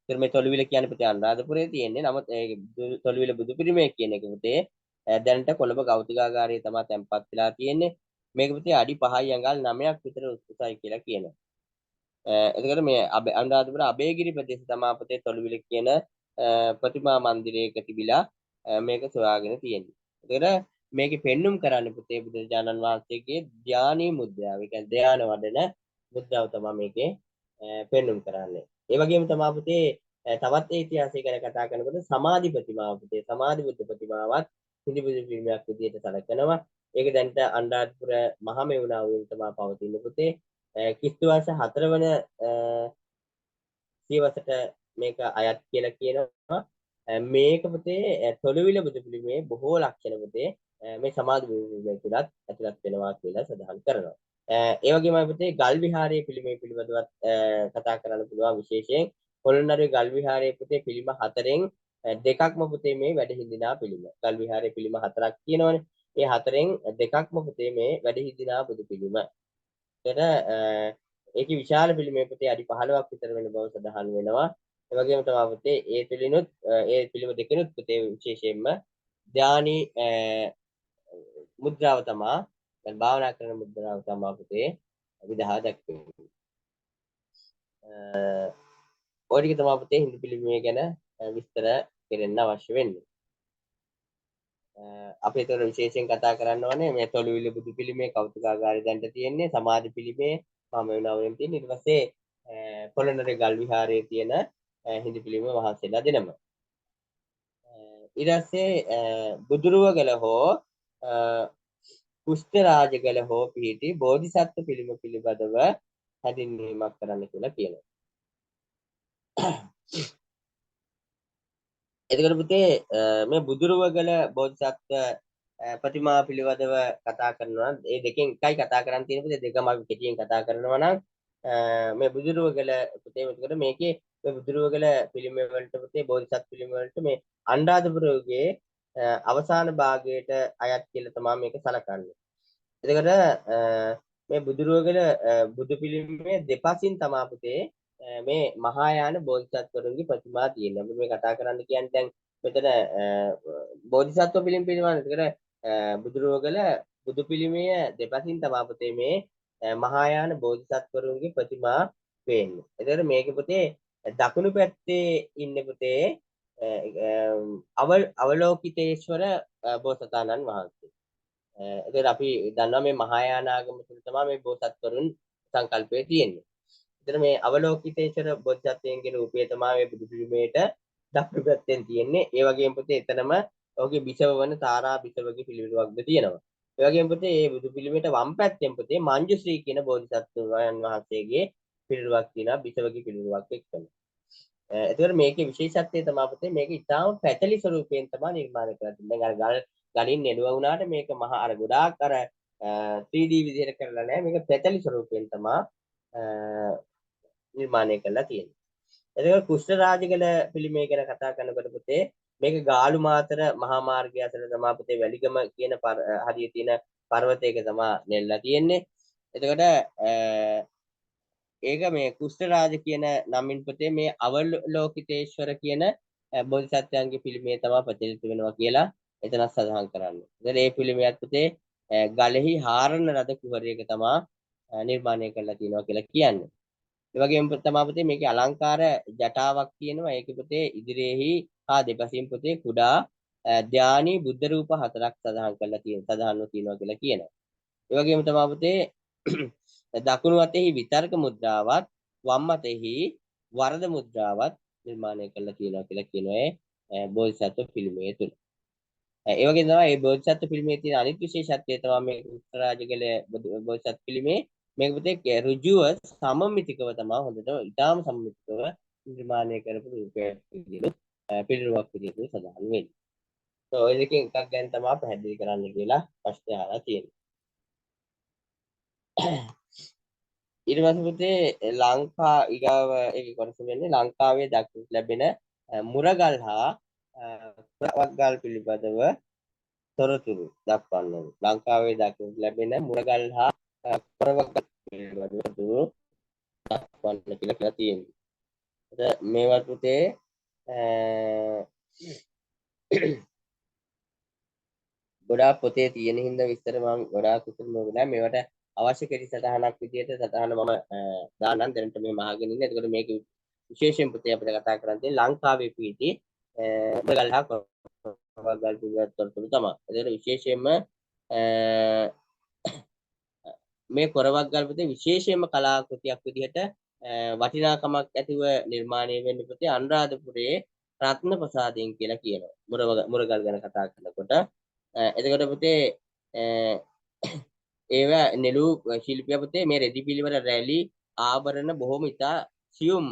ඒතර මේ තොළුවිල කියන්නේ පුතේ අනුරාධපුරයේ තියෙන්නේ. නමුත් ඒ තොළුවිල බුදු පිළිමය කියන එක පුතේ දැනට කොළඹ කෞතුකාගාරයේ තමයි තැන්පත් වෙලා තියෙන්නේ. මේක පුතේ අඩි 5යි අඟල් 9ක් විතර උසයි කියලා කියනවා. එතකොට මේ අනුරාධපුර අබේගිරි ප්‍රදේශ තමයි පුතේ තොළුවිල කියන ප්‍රතිමා මන්දිරයක තිබිලා මේක සොයාගෙන තියෙන්නේ. එතකොට මේකේ පෙන්눔 කරන්නේ පුතේ බුදුරජාණන් වහන්සේගේ ධානී මුද්‍රාව. ඒ කියන්නේ ධාන වඩන මුද්‍රාව තමයි මේකේ පෙන්눔 කරන්නේ. ඒ වගේම තමයි පුතේ තවත් ඒ ඉතිහාසය ගැන කතා කරනකොට සමාධි ප්‍රතිමාව පුතේ සමාධි බුද්ධ ප්‍රතිමාවත් හිඳි බුදු පිළිමයක් විදිහට සැලකනවා. ඒක දැනට අනුරාධපුර මහමෙවුනාවෙන් තමයි පවතින පුතේ. කිස්තු වර්ෂ 4 වන සියවසට මේක අයත් කියලා කියනවා. මේක පුතේ තොළුවිල බුදු පිළිමේ බොහෝ ලක්ෂණ පුතේ මේ සමාධි බුදු පිළිමේ තුලත් ඇතුළත් වෙනවා කියලා සඳහන් කරනවා. ඒ වගේම පුතේ ගල් විහාරයේ පිළිමේ පිළිබඳවත් කතා කරන්න පුළුවන් විශේෂයෙන් පොළොන්නරුවේ ගල් විහාරයේ පුතේ පිළිම 4න් දෙකක්ම පුතේ මේ වැඩ හිඳිනා පිළිම. ගල් විහාරයේ පිළිම 4ක් තියෙනවනේ. ඒ 4න් දෙකක්ම පුතේ මේ වැඩ හිඳිනා බුදු පිළිම. ඒතර ඒකේ විශාල පිළිමේ පුතේ අඩි 15ක් විතර වෙන බව සඳහන් වෙනවා. ඒ වගේම තමයි පුතේ ඒ පිළිනුත් ඒ පිළිම දෙකෙනුත් පුතේ විශේෂයෙන්ම ධානී මුද්‍රාව තමයි දැන් භාවනා කරන මුද්‍රාව තමයි පුතේ විදහා දක්වන්නේ. ඔය ටික තමයි පුතේ හිඳි පිළිමය ගැන විස්තර කෙරෙන්න අවශ්‍ය වෙන්නේ. අපි ඒතර විශේෂයෙන් කතා කරන්න ඕනේ මේ තොළුවිල බුදු පිළිමේ කෞතුකාගාරය දැන්ට තියෙන්නේ සමාධි පිළිමේ මහමෙවුනාවෙන් තියෙන ඊට පස්සේ පොළොන්නරුවේ ගල් විහාරයේ තියෙන හිඳි පිළිම වහන්සේලා දෙනම. ඊට පස්සේ බුදුරුවගල හෝ කුෂ්ඨ රාජගල හෝ පිහිටි බෝධිසත්ව පිළිම පිළිබඳව හැඳින්වීමක් කරන්න කියලා කියනවා. එතකොට පුතේ මේ බුදුරුවගල බෝධිසත්ව ප්‍රතිමා පිළිබඳව කතා කරනවා ඒ දෙකෙන් එකයි කතා කරන්න තියෙන පුතේ දෙකම අපි කෙටියෙන් කතා කරනවා නම් මේ බුදුරුවගල පුතේ එතකොට මේකේ මේ බුදුරුවගල පිළිම වලට පුතේ බෝධිසත්ව පිළිම වලට මේ අනුරාධපුරයේ අවසාන භාගයට අයත් කියලා තමයි මේක සලකන්නේ. එතකොට මේ බුදුරුවගල බුදු පිළිමේ දෙපසින් තමයි පුතේ මේ මහායාන බෝධිසත්වරුන්ගේ ප්‍රතිමා තියෙනවා. අපි මේ කතා කරන්න කියන්නේ දැන් මෙතන බෝධිසත්ව පිළිම පිළිබඳව. ඒකට බුදුරුවගල බුදු පිළිමය දෙපසින් තමයි පුතේ මේ මහායාන බෝධිසත්වරුන්ගේ ප්‍රතිමා වෙන්නේ. එතකොට මේක පුතේ දකුණු පැත්තේ ඉන්නේ පුතේ අවලෝකිතේශ්වර බෝසතාණන් වහන්සේ. එතකොට අපි දන්නවා මේ මහායාන ආගම තුළ තමයි මේ බෝසත්වරුන් සංකල්පය තියෙන්නේ. එතන මේ අවලෝකිතේශ්වර බෝධිසත්වයන්ගේ රූපය තමයි මේ බුදු පිළිමේට දකුණු පැත්තෙන් තියෙන්නේ. ඒ වගේම පුතේ එතනම ඔහුගේ බිසව වන තාරා බිසවගේ පිළිවිලක්ද තියෙනවා. ඒ වගේම පුතේ මේ බුදු පිළිමේට වම් පැත්තෙන් පුතේ මංජුශ්‍රී කියන බෝධිසත්වයන් වහන්සේගේ පිළිවිලක් තියෙනවා බිසවගේ පිළිවිලක් එක්කම. එතකොට මේකේ විශේෂත්වය තමයි පුතේ මේක ඉතාම පැටලි ස්වරූපයෙන් තමයි නිර්මාණය කරලා තියෙන්නේ. දැන් අර ගලින් නෙළුව වුණාට මේක මහා අර ගොඩාක් අර 3D විදිහට කරලා නැහැ. මේක පෙතලි ස්වරූපයෙන් තමයි නිර්මාණය කරලා තියෙන්නේ. එතකොට කුෂ්ඨ රාජගල පිළිමය ගැන කතා කරනකොට පුතේ මේක ගාලු මාතර මහා මාර්ගය අතර තමයි පුතේ වැලිගම කියන හරිය තියෙන පර්වතයක තමයි නෙල්ලා තියෙන්නේ. එතකොට ඒක මේ කුෂ්ඨ රාජ කියන නමින් පුතේ මේ අවලෝකිතේශ්වර කියන බෝධිසත්වයන්ගේ පිළිමය තමයි ප්‍රචලිත වෙනවා කියලා එතන සඳහන් කරන්නේ. ඉතින් මේ පිළිමයත් පුතේ ගලෙහි හාරන රද කුහරයක තමයි නිර්මාණය කරලා තියෙනවා කියලා කියන්නේ. ඒ වගේම තමයි පුතේ මේකේ අලංකාර ජටාවක් තියෙනවා. ඒකේ පුතේ ඉදිරියේහි හා දෙපසින් පුතේ කුඩා ධානී බුද්ධ රූප හතරක් සඳහන්ව තියෙනවා කියලා කියනවා. ඒ වගේම තමයි පුතේ දකුණු අතෙහි විතර්ක මුද්‍රාවත් වම් අතෙහි වරද මුද්‍රාවත් නිර්මාණය කරලා තියෙනවා කියලා කියනවා ඒ බෝධිසත්ව පිළිමයේ තුල. ඒ වගේ තමයි මේ බෝධිසත්ව පිළිමේ තියෙන අනිත් විශේෂත්වය තමයි මේ උත්තරාජගල බෝධිසත්ව පිළිමේ මේක පුතේ ඍජුව සමමිතිකව තමයි හොඳට ඉතාම සමමිතිකව නිර්මාණය කරපු රූපයක් විදිහට පිළිරුවක් විදිහට සඳහන් වෙන්නේ. ඒ ඔය දෙකෙන් එකක් ගැන තමයි පැහැදිලි කරන්න කියලා ප්‍රශ්න අහලා තියෙන්නේ. ඊට පස්සේ පුතේ ලංකා ඊගාව ඒක කොටස වෙන්නේ ලංකාවේ දක්නට ලැබෙන මුරගල් හා වග්ගල් පිළිබඳව තොරතුරු දක්වන්න. ලංකාවේ දක්නට ලැබෙන මුරගල් හා කොරවග්ගල් පිළිබඳව තොරතුරු දක්වන්න කියලා තියෙනවා. මේවත් පුතේ ගොඩාක් පොතේ තියෙන හින්දා විස්තර මම ගොඩාක් විස්තර නොකරලා මේවට අවශ්‍ය කෙටි සටහනක් විදිහට සටහන මම දාන්නම් දැනට මේ මහගෙන ඉන්නේ. එතකොට මේක විශේෂයෙන් පුතේ අපිට කතා කරන්න තියෙන්නේ ලංකාවේ පිහිටි ගල්හා කොරවග්ගල් පිළිබඳ තොරතුරු තමයි. එතකොට විශේෂයෙන්ම මේ කොරවග්ගල් පුතේ විශේෂයෙන්ම කලාකෘතියක් විදිහට වටිනාකමක් ඇතිව නිර්මාණය වෙන්න පුතේ අනුරාධපුරයේ රත්න ප්‍රසාදයෙන් කියලා කියනවා. මුරගල් ගැන කතා කරනකොට එතකොට පුතේ ඒවා නෙළු ශිල්පියා පුතේ මේ රෙදි පිළිවෙල රැලි ආභරණ බොහොම ඉතා සියුම්ම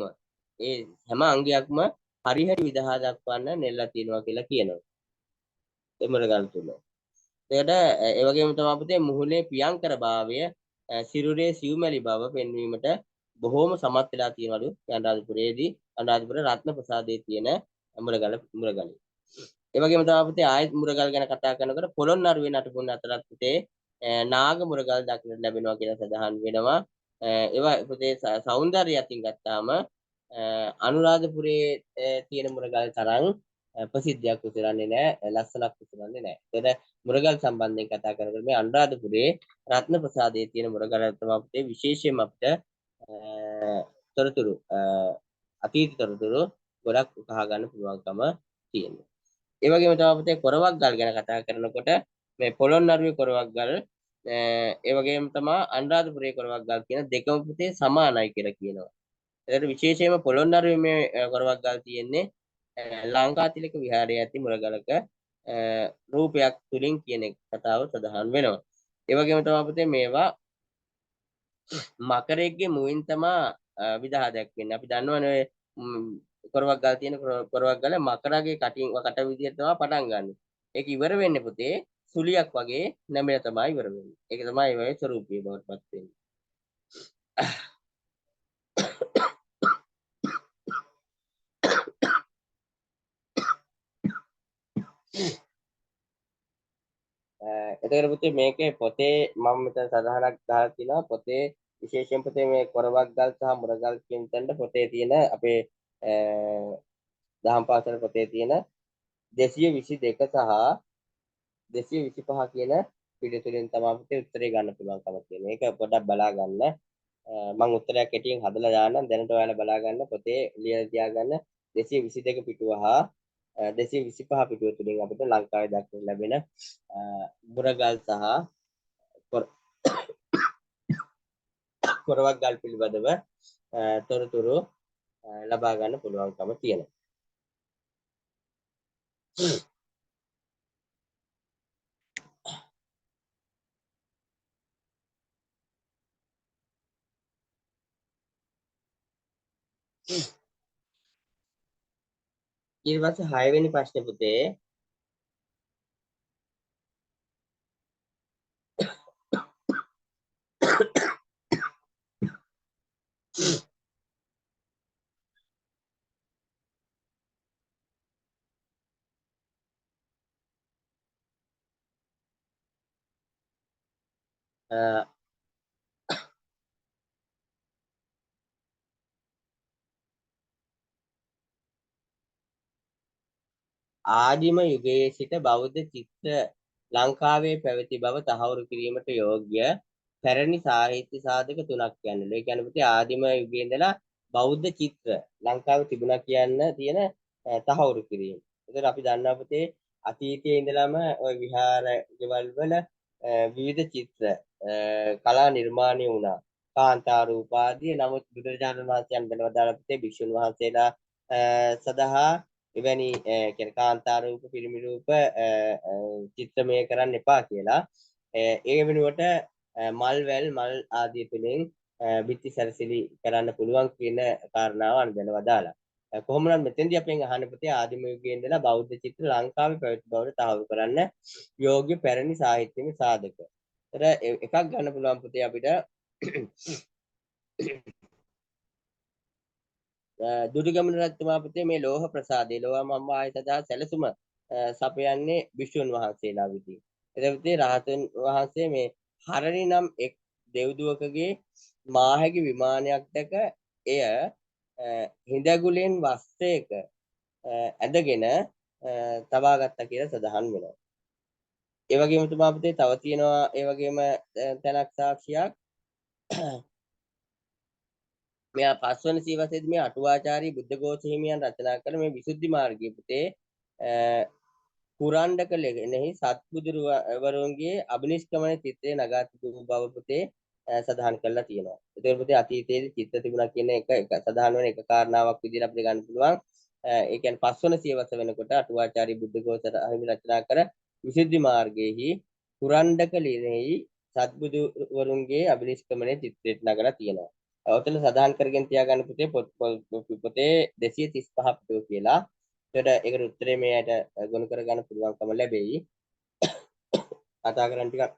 ඒ හැම අංගයක්ම හරිහරි විදහා දක්වන්න නෙල්ලා තියෙනවා කියලා කියනවා. ඒ මුරගල් තුල. එතකොට ඒ වගේම තමයි පුතේ මුහුණේ පියංකර භාවය සිරුරේ සිව්මැලි බව පෙන්වීමට බොහෝම සමත් වෙලා තියෙනවලු අනුරාධපුරයේදී අනුරාධපුර රත්න ප්‍රසාදයේ තියෙන මුරගල. ඒ වගේම තමයි පුතේ ආයත් මුරගල් ගැන කතා කරනකොට පොළොන්නරුවේ නටබුන් අතරත් පුතේ නාග මුරගල් දක්නට ලැබෙනවා කියලා සඳහන් වෙනවා. ඒවා පුතේ సౌందර්යය අතින් ගත්තාම අනුරාධපුරයේ තියෙන මුරගල් තරම් ප්‍රසිද්ධියක් උසරන්නේ නැහැ, ලස්සනක් උසරන්නේ නැහැ. ඒතර මුරගල් සම්බන්ධයෙන් කතා කරනකොට මේ අනුරාධපුරයේ රත්න ප්‍රසාදයේ තියෙන මුරගල තමයි පුතේ විශේෂයෙන්ම අපිට තොරතුරු අතීත තොරතුරු ගොඩක් උකහා ගන්න පුළුවන්කම තියෙනවා. ඒ වගේම තමයි පුතේ කොරවක්ගල් ගැන කතා කරනකොට මේ පොළොන්නරුවේ කොරවක්ගල් ඒ වගේම තමයි අනුරාධපුරයේ කොරවක්ගල් කියන දෙකම පුතේ සමානයි කියලා කියනවා. ඒකට විශේෂයෙන්ම පොළොන්නරුවේ මේ කොරවක්ගල් තියෙන්නේ ලංකාතිලක විහාරයේ ඇති මුරගලක රූපයක් තුලින් කියන කතාව සඳහන් වෙනවා. ඒ වගේම තමයි පුතේ මේවා මකරෙක්ගේ මුවින් තමයි විදහා දැක්වෙන්නේ. අපි දන්නවනේ කොරවක්ගල් තියෙන කොරවක්ගල මකරගේ කටින් කට විදියට තමයි පටන් ගන්න. ඒක ඉවර වෙන්නේ පුතේ සුලියක් වගේ නැමෙලා තමයි ඉවර වෙන්නේ. ඒක තමයි ඒ වගේ ස්වරූපී බවට පත් වෙන්නේ. එතකොට පුතේ මේකේ පොතේ මම මෙතන සඳහනක් දාලා තිනවා පොතේ විශේෂයෙන් පුතේ මේ කොරවක්ගල් සහ මුරගල් කියන තැනට පොතේ තියෙන අපේ දහම් පාසල පොතේ තියෙන 222 සහ 225 කියන පිළිතුරෙන් තමයි පුතේ උත්තරේ ගන්න පුළුවන්කම තියෙන්නේ. ඒක පොඩ්ඩක් බලා ගන්න. මම උත්තරයක් කෙටියෙන් හදලා දාන්නම්. දැනට ඔයාලා බලා ගන්න පොතේ ලියලා තියාගන්න 222 පිටුව හා 225 පිටුව තුලින් අපිට ලංකාවේ දක්නට ලැබෙන මුරගල් සහ කොරවක්ගල් පිළිබඳව තොරතුරු ලබා ගන්න පුළුවන්කම තියෙනවා. ඊට පස්සේ 6 වෙනි ප්‍රශ්නේ පුතේ ආදිම යුගයේ සිට බෞද්ධ චිත්‍ර ලංකාවේ පැවති බව තහවුරු කිරීමට යෝග්‍ය පැරණි සාහිත්‍ය සාධක තුනක් කියන්නේ. ඒ කියන්නේ පුතේ ආදිම යුගයේ ඉඳලා බෞද්ධ චිත්‍ර ලංකාවේ තිබුණා කියන්න තියෙන තහවුරු කිරීම. ඒතර අපි දන්නවා පුතේ අතීතයේ ඉඳලම ওই විහාර ගෙවල් වල විවිධ චිත්‍ර කලා නිර්මාණය වුණා. කාන්තා රූප ආදී. නමුත් බුදුරජාණන් වහන්සේ අන්දලවදාලා පුතේ භික්ෂුන් වහන්සේලා සදහා එවැනි කියන්නේ කාන්තා රූප පිරිමි රූප චිත්‍රමය කරන්න එපා කියලා ඒ වෙනුවට මල් වැල් මල් ආදී තුලින් බිත්ති සැරසිලි කරන්න පුළුවන් කියන කාරණාව අනුදැනව දාලා කොහොම නම් මෙතෙන්දී අපෙන් අහන්න පුතේ ආදිම යුගයේ ඉඳලා බෞද්ධ චිත්‍ර ලංකාවේ පැවති බවට තහවුරු කරන්න යෝග්‍ය පැරණි සාහිත්‍යමය සාධක. ඒතර එකක් ගන්න පුළුවන් පුතේ අපිට දුටුගැමුණු රජතුමා පුතේ මේ ලෝහ ප්‍රසාදේ ලෝහ මම්මාය සදා සැලසුම සපයන්නේ භික්ෂුන් වහන්සේලා විසින්. එතකොට පුතේ රහතන් වහන්සේ මේ හරණි නම් එක් දෙව්දුවකගේ මාහැකි විමානයක් දැක එය හිඳගුලෙන් වස්ත්‍රයක ඇදගෙන තබා ගත්තා කියලා සඳහන් වෙනවා. ඒ වගේම තුමා පුතේ තව තියෙනවා ඒ වගේම තැනක් සාක්ෂියක් මෙයා පස්වන සීවසේදී මේ අටුවාචාරී බුද්ධඝෝෂ හිමියන් රචනා කළ මේ විසුද්ධි මාර්ගයේ පුතේ කුරණ්ඩක ලෙනෙහි සත්බුදුවරුන්ගේ අබිනිෂ්ක්‍මණ චිත්‍රය නගා තිබූ බව පුතේ සඳහන් කරලා තියෙනවා. ඒතකොට පුතේ අතීතයේදී චිත්‍ර තිබුණා කියන එක සඳහන් වෙන එක කාරණාවක් විදිහට අපිට ගන්න පුළුවන්. ඒ කියන්නේ පස්වන සියවස වෙනකොට අටුවාචාරී බුද්ධඝෝෂ හිමි රචනා කර විසුද්ධි මාර්ගයේහි කුරණ්ඩක ලෙනෙහි සත්බුදුවරුන්ගේ අබිනිෂ්ක්‍මණ චිත්‍රයට නගලා තියෙනවා. ඔතන සඳහන් කරගෙන තියාගන්න පුතේ පොතේ 235 පුතේ කියලා. ඒකට ඒකට උත්තරේ මේයට ගොනු කරගන්න පුළුවන්කම ලැබෙයි. කතා කරන්න ටිකක්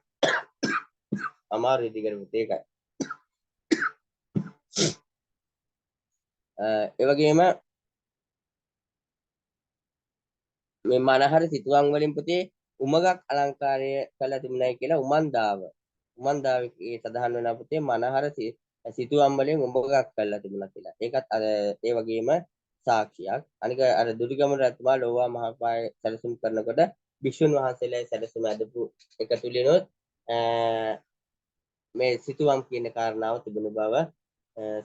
අමාරු ඉදිකර පුතේ ඒකයි. ඒ වගේම මේ මනහර සිතුවම් වලින් පුතේ උමගක් අලංකාරය කළා තිබුණයි කියලා උමන්දාවේ සඳහන් වෙනවා පුතේ මනහර සිතුවම් වලින් උමගක් කළා තිබුණා කියලා. ඒකත් ඒ වගේම සාක්ෂියක්. අනික අර දුටුගැමුණු රජතුමා ලෝවා මහපාය සැලසුම් කරනකොට භික්ෂුන් වහන්සේලා සැලසුම ඇදපු එක තුලිනොත් මේ සිතුවම් කියන කාරණාව තිබුණු බව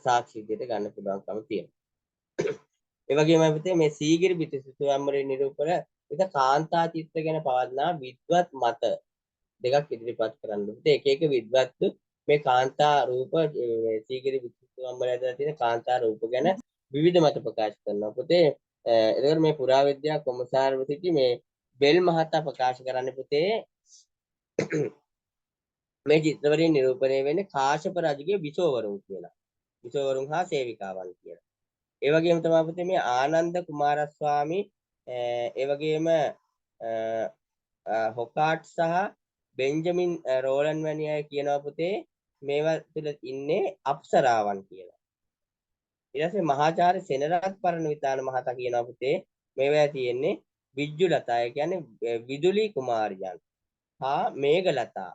සාක්ෂි විදිහට ගන්න පුළුවන්කම තියෙනවා. ඒ වගේම පුතේ මේ සීගිරි බිතු සිතුවම් වලින් නිරූපණ එක කාන්තා චිත්‍ර ගැන පවත්නා විද්වත් මත දෙකක් ඉදිරිපත් කරන්න. පුතේ එක එක විද්වත්තු මේ කාන්තා රූප සීගිරි බිතු සිතුවම් වල ඇදලා තියෙන කාන්තා රූප ගැන විවිධ මත ප්‍රකාශ කරනවා. පුතේ එතකොට මේ පුරාවිද්‍යා කොමසාරව සිටි මේ බෙල් මහතා ප්‍රකාශ කරන්නේ පුතේ මේ චිත්‍රවලින් නිරූපණය වෙන්නේ කාශ්‍යප රජුගේ විසෝවරුන් කියලා. විසෝවරුන් හා සේවිකාවන් කියලා. ඒ වගේම තමයි පුතේ මේ ආනන්ද කුමාරස්වාමී ඒ වගේම හොකාට් සහ බෙන්ජමින් රෝලන් වැනි අය කියනවා පුතේ මේවා තුල ඉන්නේ අප්සරාවන් කියලා. ඊට පස්සේ මහාචාර්ය සෙනරත් පරණවිතාන මහතා කියනවා පුතේ මේවා තියෙන්නේ විජ්ජුලතා ඒ කියන්නේ විදුලි කුමාරියන් හා මේඝලතා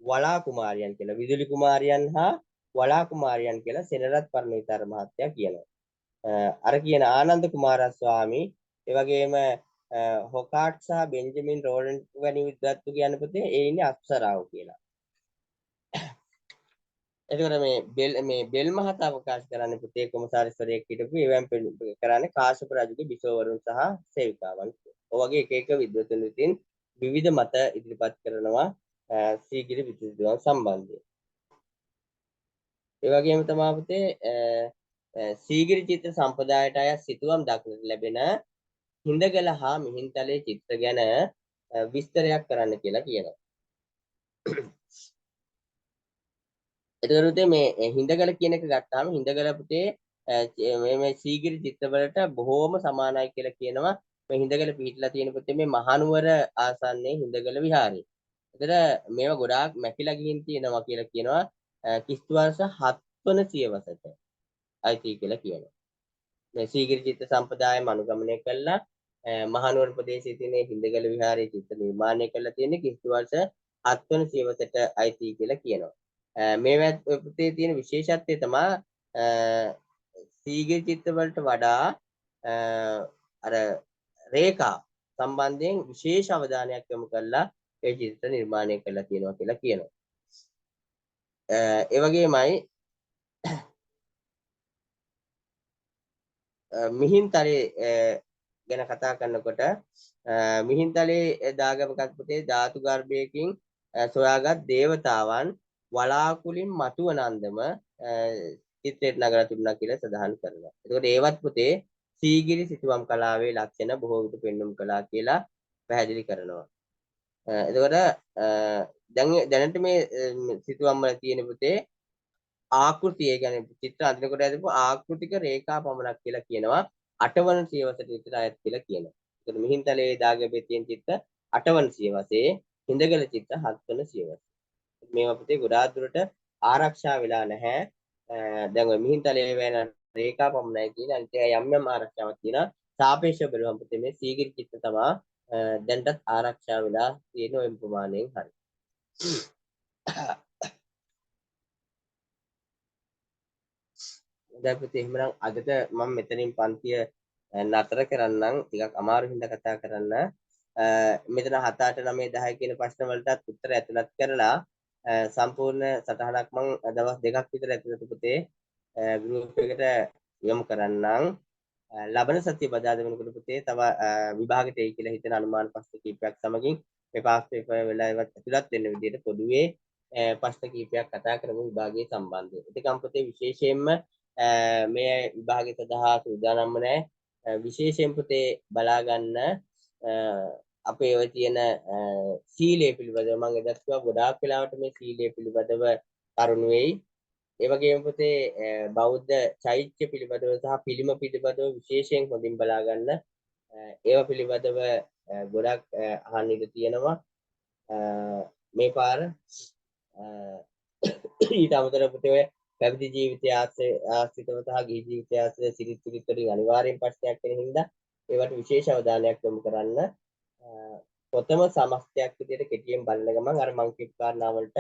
වලා කුමාරියන් කියලා. විදුලි කුමාරියන් හා වලා කුමාරියන් කියලා සෙනරත් පරණවිතාන මහත්තයා කියනවා. අර කියන ආනන්ද කුමාරස්වාමී ඒ වගේම හොකාට් සහ බෙන්ජමින් රෝලන් වැනි විද්වත්තු කියන පුතේ ඒ ඉන්නේ අප්සරාව කියලා. එතකොට මේ බෙල් මහතා ප්‍රකාශ කරන්නේ පුතේ කොමසාරිස්වරයෙක් හිටපු එවැම් කරන්නේ කාශ්‍යප රජුගේ බිසෝවරුන් සහ සේවිකාවන්. ඔය වගේ එක එක විද්වතුන් විසින් විවිධ මත ඉදිරිපත් කරනවා සීගිරි විසුද්ධිය සම්බන්ධයෙන්. ඒ වගේම තමයි පුතේ සීගිරි චිත්‍ර සම්ප්‍රදායට අයත් සිතුවම් දක්නට ලැබෙන හිඳගල හා මිහින්තලේ චිත්‍ර ගැන විස්තරයක් කරන්න කියලා කියනවා. එතකොට මේ හිඳගල කියන එක ගත්තාම හිඳගල පුතේ මේ සීගිරි චිත්‍රවලට බොහෝම සමානයි කියලා කියනවා. මේ හිඳගල පිහිටලා තියෙන පුතේ මේ මහනුවර ආසන්නයේ හිඳගල විහාරය. එතන මේවා ගොඩාක් මැකිලා ගිහින් තියෙනවා කියලා කියනවා. කිස්තු වර්ෂ 7 වන සියවසට අයිති කියලා කියනවා. මේ සීගිරි චිත්‍ර සම්ප්‍රදායම අනුගමනය කළා මහනුවර ප්‍රදේශයේ තියෙන හිඳගල විහාරයේ චිත්‍ර නිර්මාණය කරලා තියෙන්නේ කිස්තු වර්ෂ 7 වන සියවසට අයිති කියලා කියනවා. මේ පොතේ තියෙන විශේෂත්වය තමයි සීගිරි චිත්‍ර වලට වඩා අර රේඛා සම්බන්ධයෙන් විශේෂ අවධානයක් යොමු කරලා ඒ චිත්‍ර නිර්මාණය කරලා තියෙනවා කියලා කියනවා. ඒ වගේමයි මිහින්තලේ ගැන කතා කරනකොට මිහින්තලේ දාගැබකත් පොතේ ධාතු ගර්භයකින් සොයාගත් දේවතාවන් වලාකුලින් මතුවන අන්දම චිත්‍රයට නගලා තිබුණා කියලා සඳහන් කරනවා. එතකොට ඒවත් පොතේ සීගිරි සිතුවම් කලාවේ ලක්ෂණ බොහෝ විට පෙන්වුම් කළා කියලා පැහැදිලි කරනවා. එතකොට දැනට මේ සිතුවම් වල තියෙන පොතේ ආකෘතිය කියන්නේ චිත්‍ර අඳිනකොට ඇදපු ආකෘතික රේඛා පමණක් කියලා කියනවා. 8 වන සියවසට විතර අයත් කියලා කියනවා. ඒකට මිහින්තලේ දාගැබේ තියෙන චිත්‍ර 8 වන සියවසේ, හිඳගල චිත්‍ර 7 වන සියවසේ. මේවා පුතේ ගොඩාක් දුරට ආරක්ෂා වෙලා නැහැ. දැන් ඔය මිහින්තලේ වෙන රේඛා පමණයි කියන අනිත් යම් යම් ආරක්ෂාවක් තියෙනවා. සාපේක්ෂව බලුවම පුතේ මේ සීගිරි චිත්‍ර තමයි දැන්ටත් ආරක්ෂා වෙලා තියෙන ඔය ප්‍රමාණයෙන් හරි. දැන් පුතේ එහෙමනම් අදට මම මෙතනින් පන්තිය නතර කරන්නම්. ටිකක් අමාරු හින්දා කතා කරන්න. මෙතන 7 8 9 10 කියන ප්‍රශ්න වලටත් උත්තර ඇතුළත් කරලා සම්පූර්ණ සටහනක් මම දවස් දෙකක් විතර ඇතුළත පුතේ ගෲප් එකට යොමු කරන්නම්. ලබන සතිය බදාද වෙනකොට පුතේ තව විභාගෙට එයි කියලා හිතන අනුමාන ප්‍රශ්න කීපයක් සමගින් මේ පාස් පේපර් වෙලාවත් ඇතුළත් වෙන්න විදිහට පොදුවේ ප්‍රශ්න කීපයක් කතා කරමු විභාගයේ සම්බන්ධයෙන්. ඒකම් පුතේ විශේෂයෙන්ම මේ විභාගය සඳහා සූදානම්ම නැහැ. විශේෂයෙන් පුතේ බලා ගන්න අපේ ඔය තියෙන සීලය පිළිබඳව මම එදත් කිව්වා ගොඩාක් වෙලාවට මේ සීලය පිළිබඳව කරුණු වෙයි. ඒ වගේම පුතේ බෞද්ධ චෛත්‍ය පිළිබඳව සහ පිළිම පිළිබඳව විශේෂයෙන් හොඳින් බලා ගන්න. ඒවා පිළිබඳව ගොඩක් අහන්න ඉඩ තියෙනවා. මේ පාර ඊට අමතරව පුතේ ඔය පැවිදි ජීවිතය ආශ්‍රිතව සහ ගිහි ජීවිතය ආශ්‍රිත සිරිත් විරිත් වලින් අනිවාර්යෙන් ප්‍රශ්නයක් වෙන හින්දා ඒවට විශේෂ අවධානයක් යොමු කරන්න. ප්‍රථම සමස්තයක් විදිහට කෙටියෙන් බලන ගමන් අර මං කියපු කාරණා වලට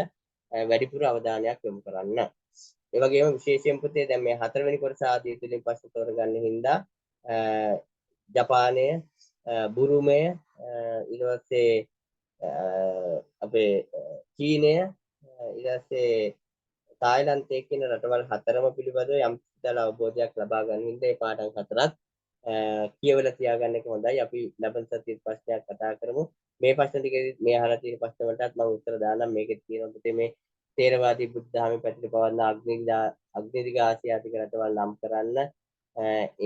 වැඩිපුර අවධානයක් යොමු කරන්න. ඒ වගේම විශේෂයෙන් පුතේ දැන් මේ 4 වෙනි කොටස ආදී තුලින් ප්‍රශ්න තෝරගන්න හින්දා ජපානය, බුරුමය, ඊට පස්සේ අපේ චීනය, ඊට පස්සේ තායිලන්තයේ කියන රටවල් 4ම පිළිබඳව යම් විශාල අවබෝධයක් ලබා ගන්න හින්දා මේ පාඩම් 4ත් කියවලා තියාගන්න එක හොඳයි. අපි ලබන සතියේ ප්‍රශ්නයක් කතා කරමු. මේ ප්‍රශ්න ටිකේ මේ අහලා තියෙන ප්‍රශ්න වලටත් මම උත්තර දාන්නම්. මේකෙත් තියෙනවා පුතේ මේ තේරවාදී බුද්ධ ධර්මයේ පැතිර පවන්න අග්නිදිග ආසියාතික රටවල් නම් කරන්න.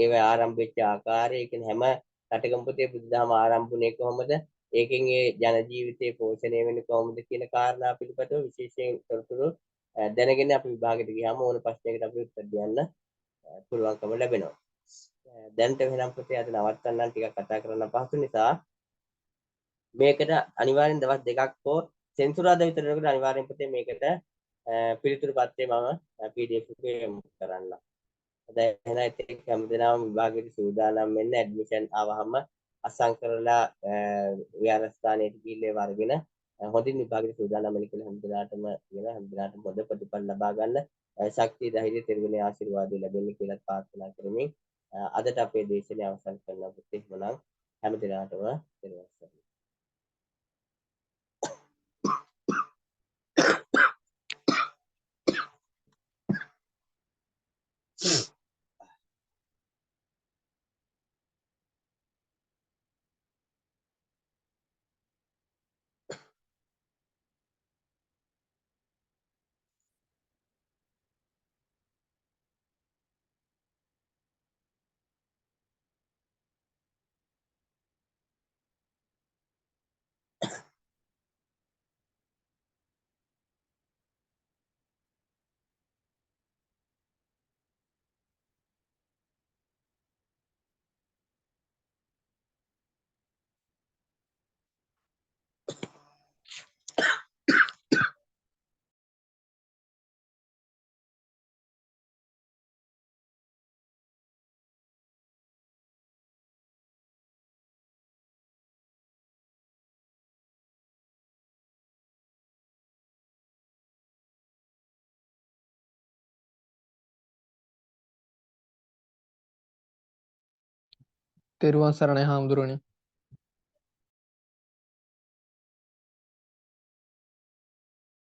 ඒවා ආරම්භ වෙච්ච ආකාරය කියන්නේ හැම රටකම පුතේ බුද්ධ ධර්ම ආරම්භුනේ කොහොමද? ඒකෙන් ඒ ජන ජීවිතේ පෝෂණය වෙන්නේ කොහොමද කියන කාරණා පිළිබඳව විශේෂයෙන් තොරතුරු දැනගෙන අපි විභාගෙට ගියාම ඕන ප්‍රශ්නයකට අපි උත්තර දෙන්න පුළුවන්කම ලැබෙනවා. දැන්ට වෙනම් පුතේ අද නවත්තන්න ටිකක් කතා කරන්න පහසු නිසා මේකට අනිවාර්යෙන් දවස් දෙකක් හෝ සෙන්සුරාදා විතර වෙනකොට අනිවාර්යෙන් පුතේ මේකට පිළිතුරු පත්‍රය මම PDF එකේ යොමු කරන්න. දැන් එහෙනම් ඉතින් හැමදෙනාම විභාගෙට සූදානම් වෙන්න ඇඩ්මිෂන් ආවහම අසං කරලා විහාරස්ථානයට ගිහිල්ලා වර්ගෙන හොඳින් විභාගෙට සූදානම් වෙන්න කියලා හැමදෙනාටම කියන හැමදෙනාටම හොඳ ප්‍රතිඵල ලබා ගන්න ශක්තිය ධෛර්යය තිරුණේ ආශිර්වාදය ලැබෙන්න කියලා ප්‍රාර්ථනා කරමින් අදට අපේ දේශනය අවසන් කරනවා පුතේ. එහෙනම් හැමදෙනාටම දරුවන් සරණයි. තෙරුවන් සරණයි හාමුදුරනේ.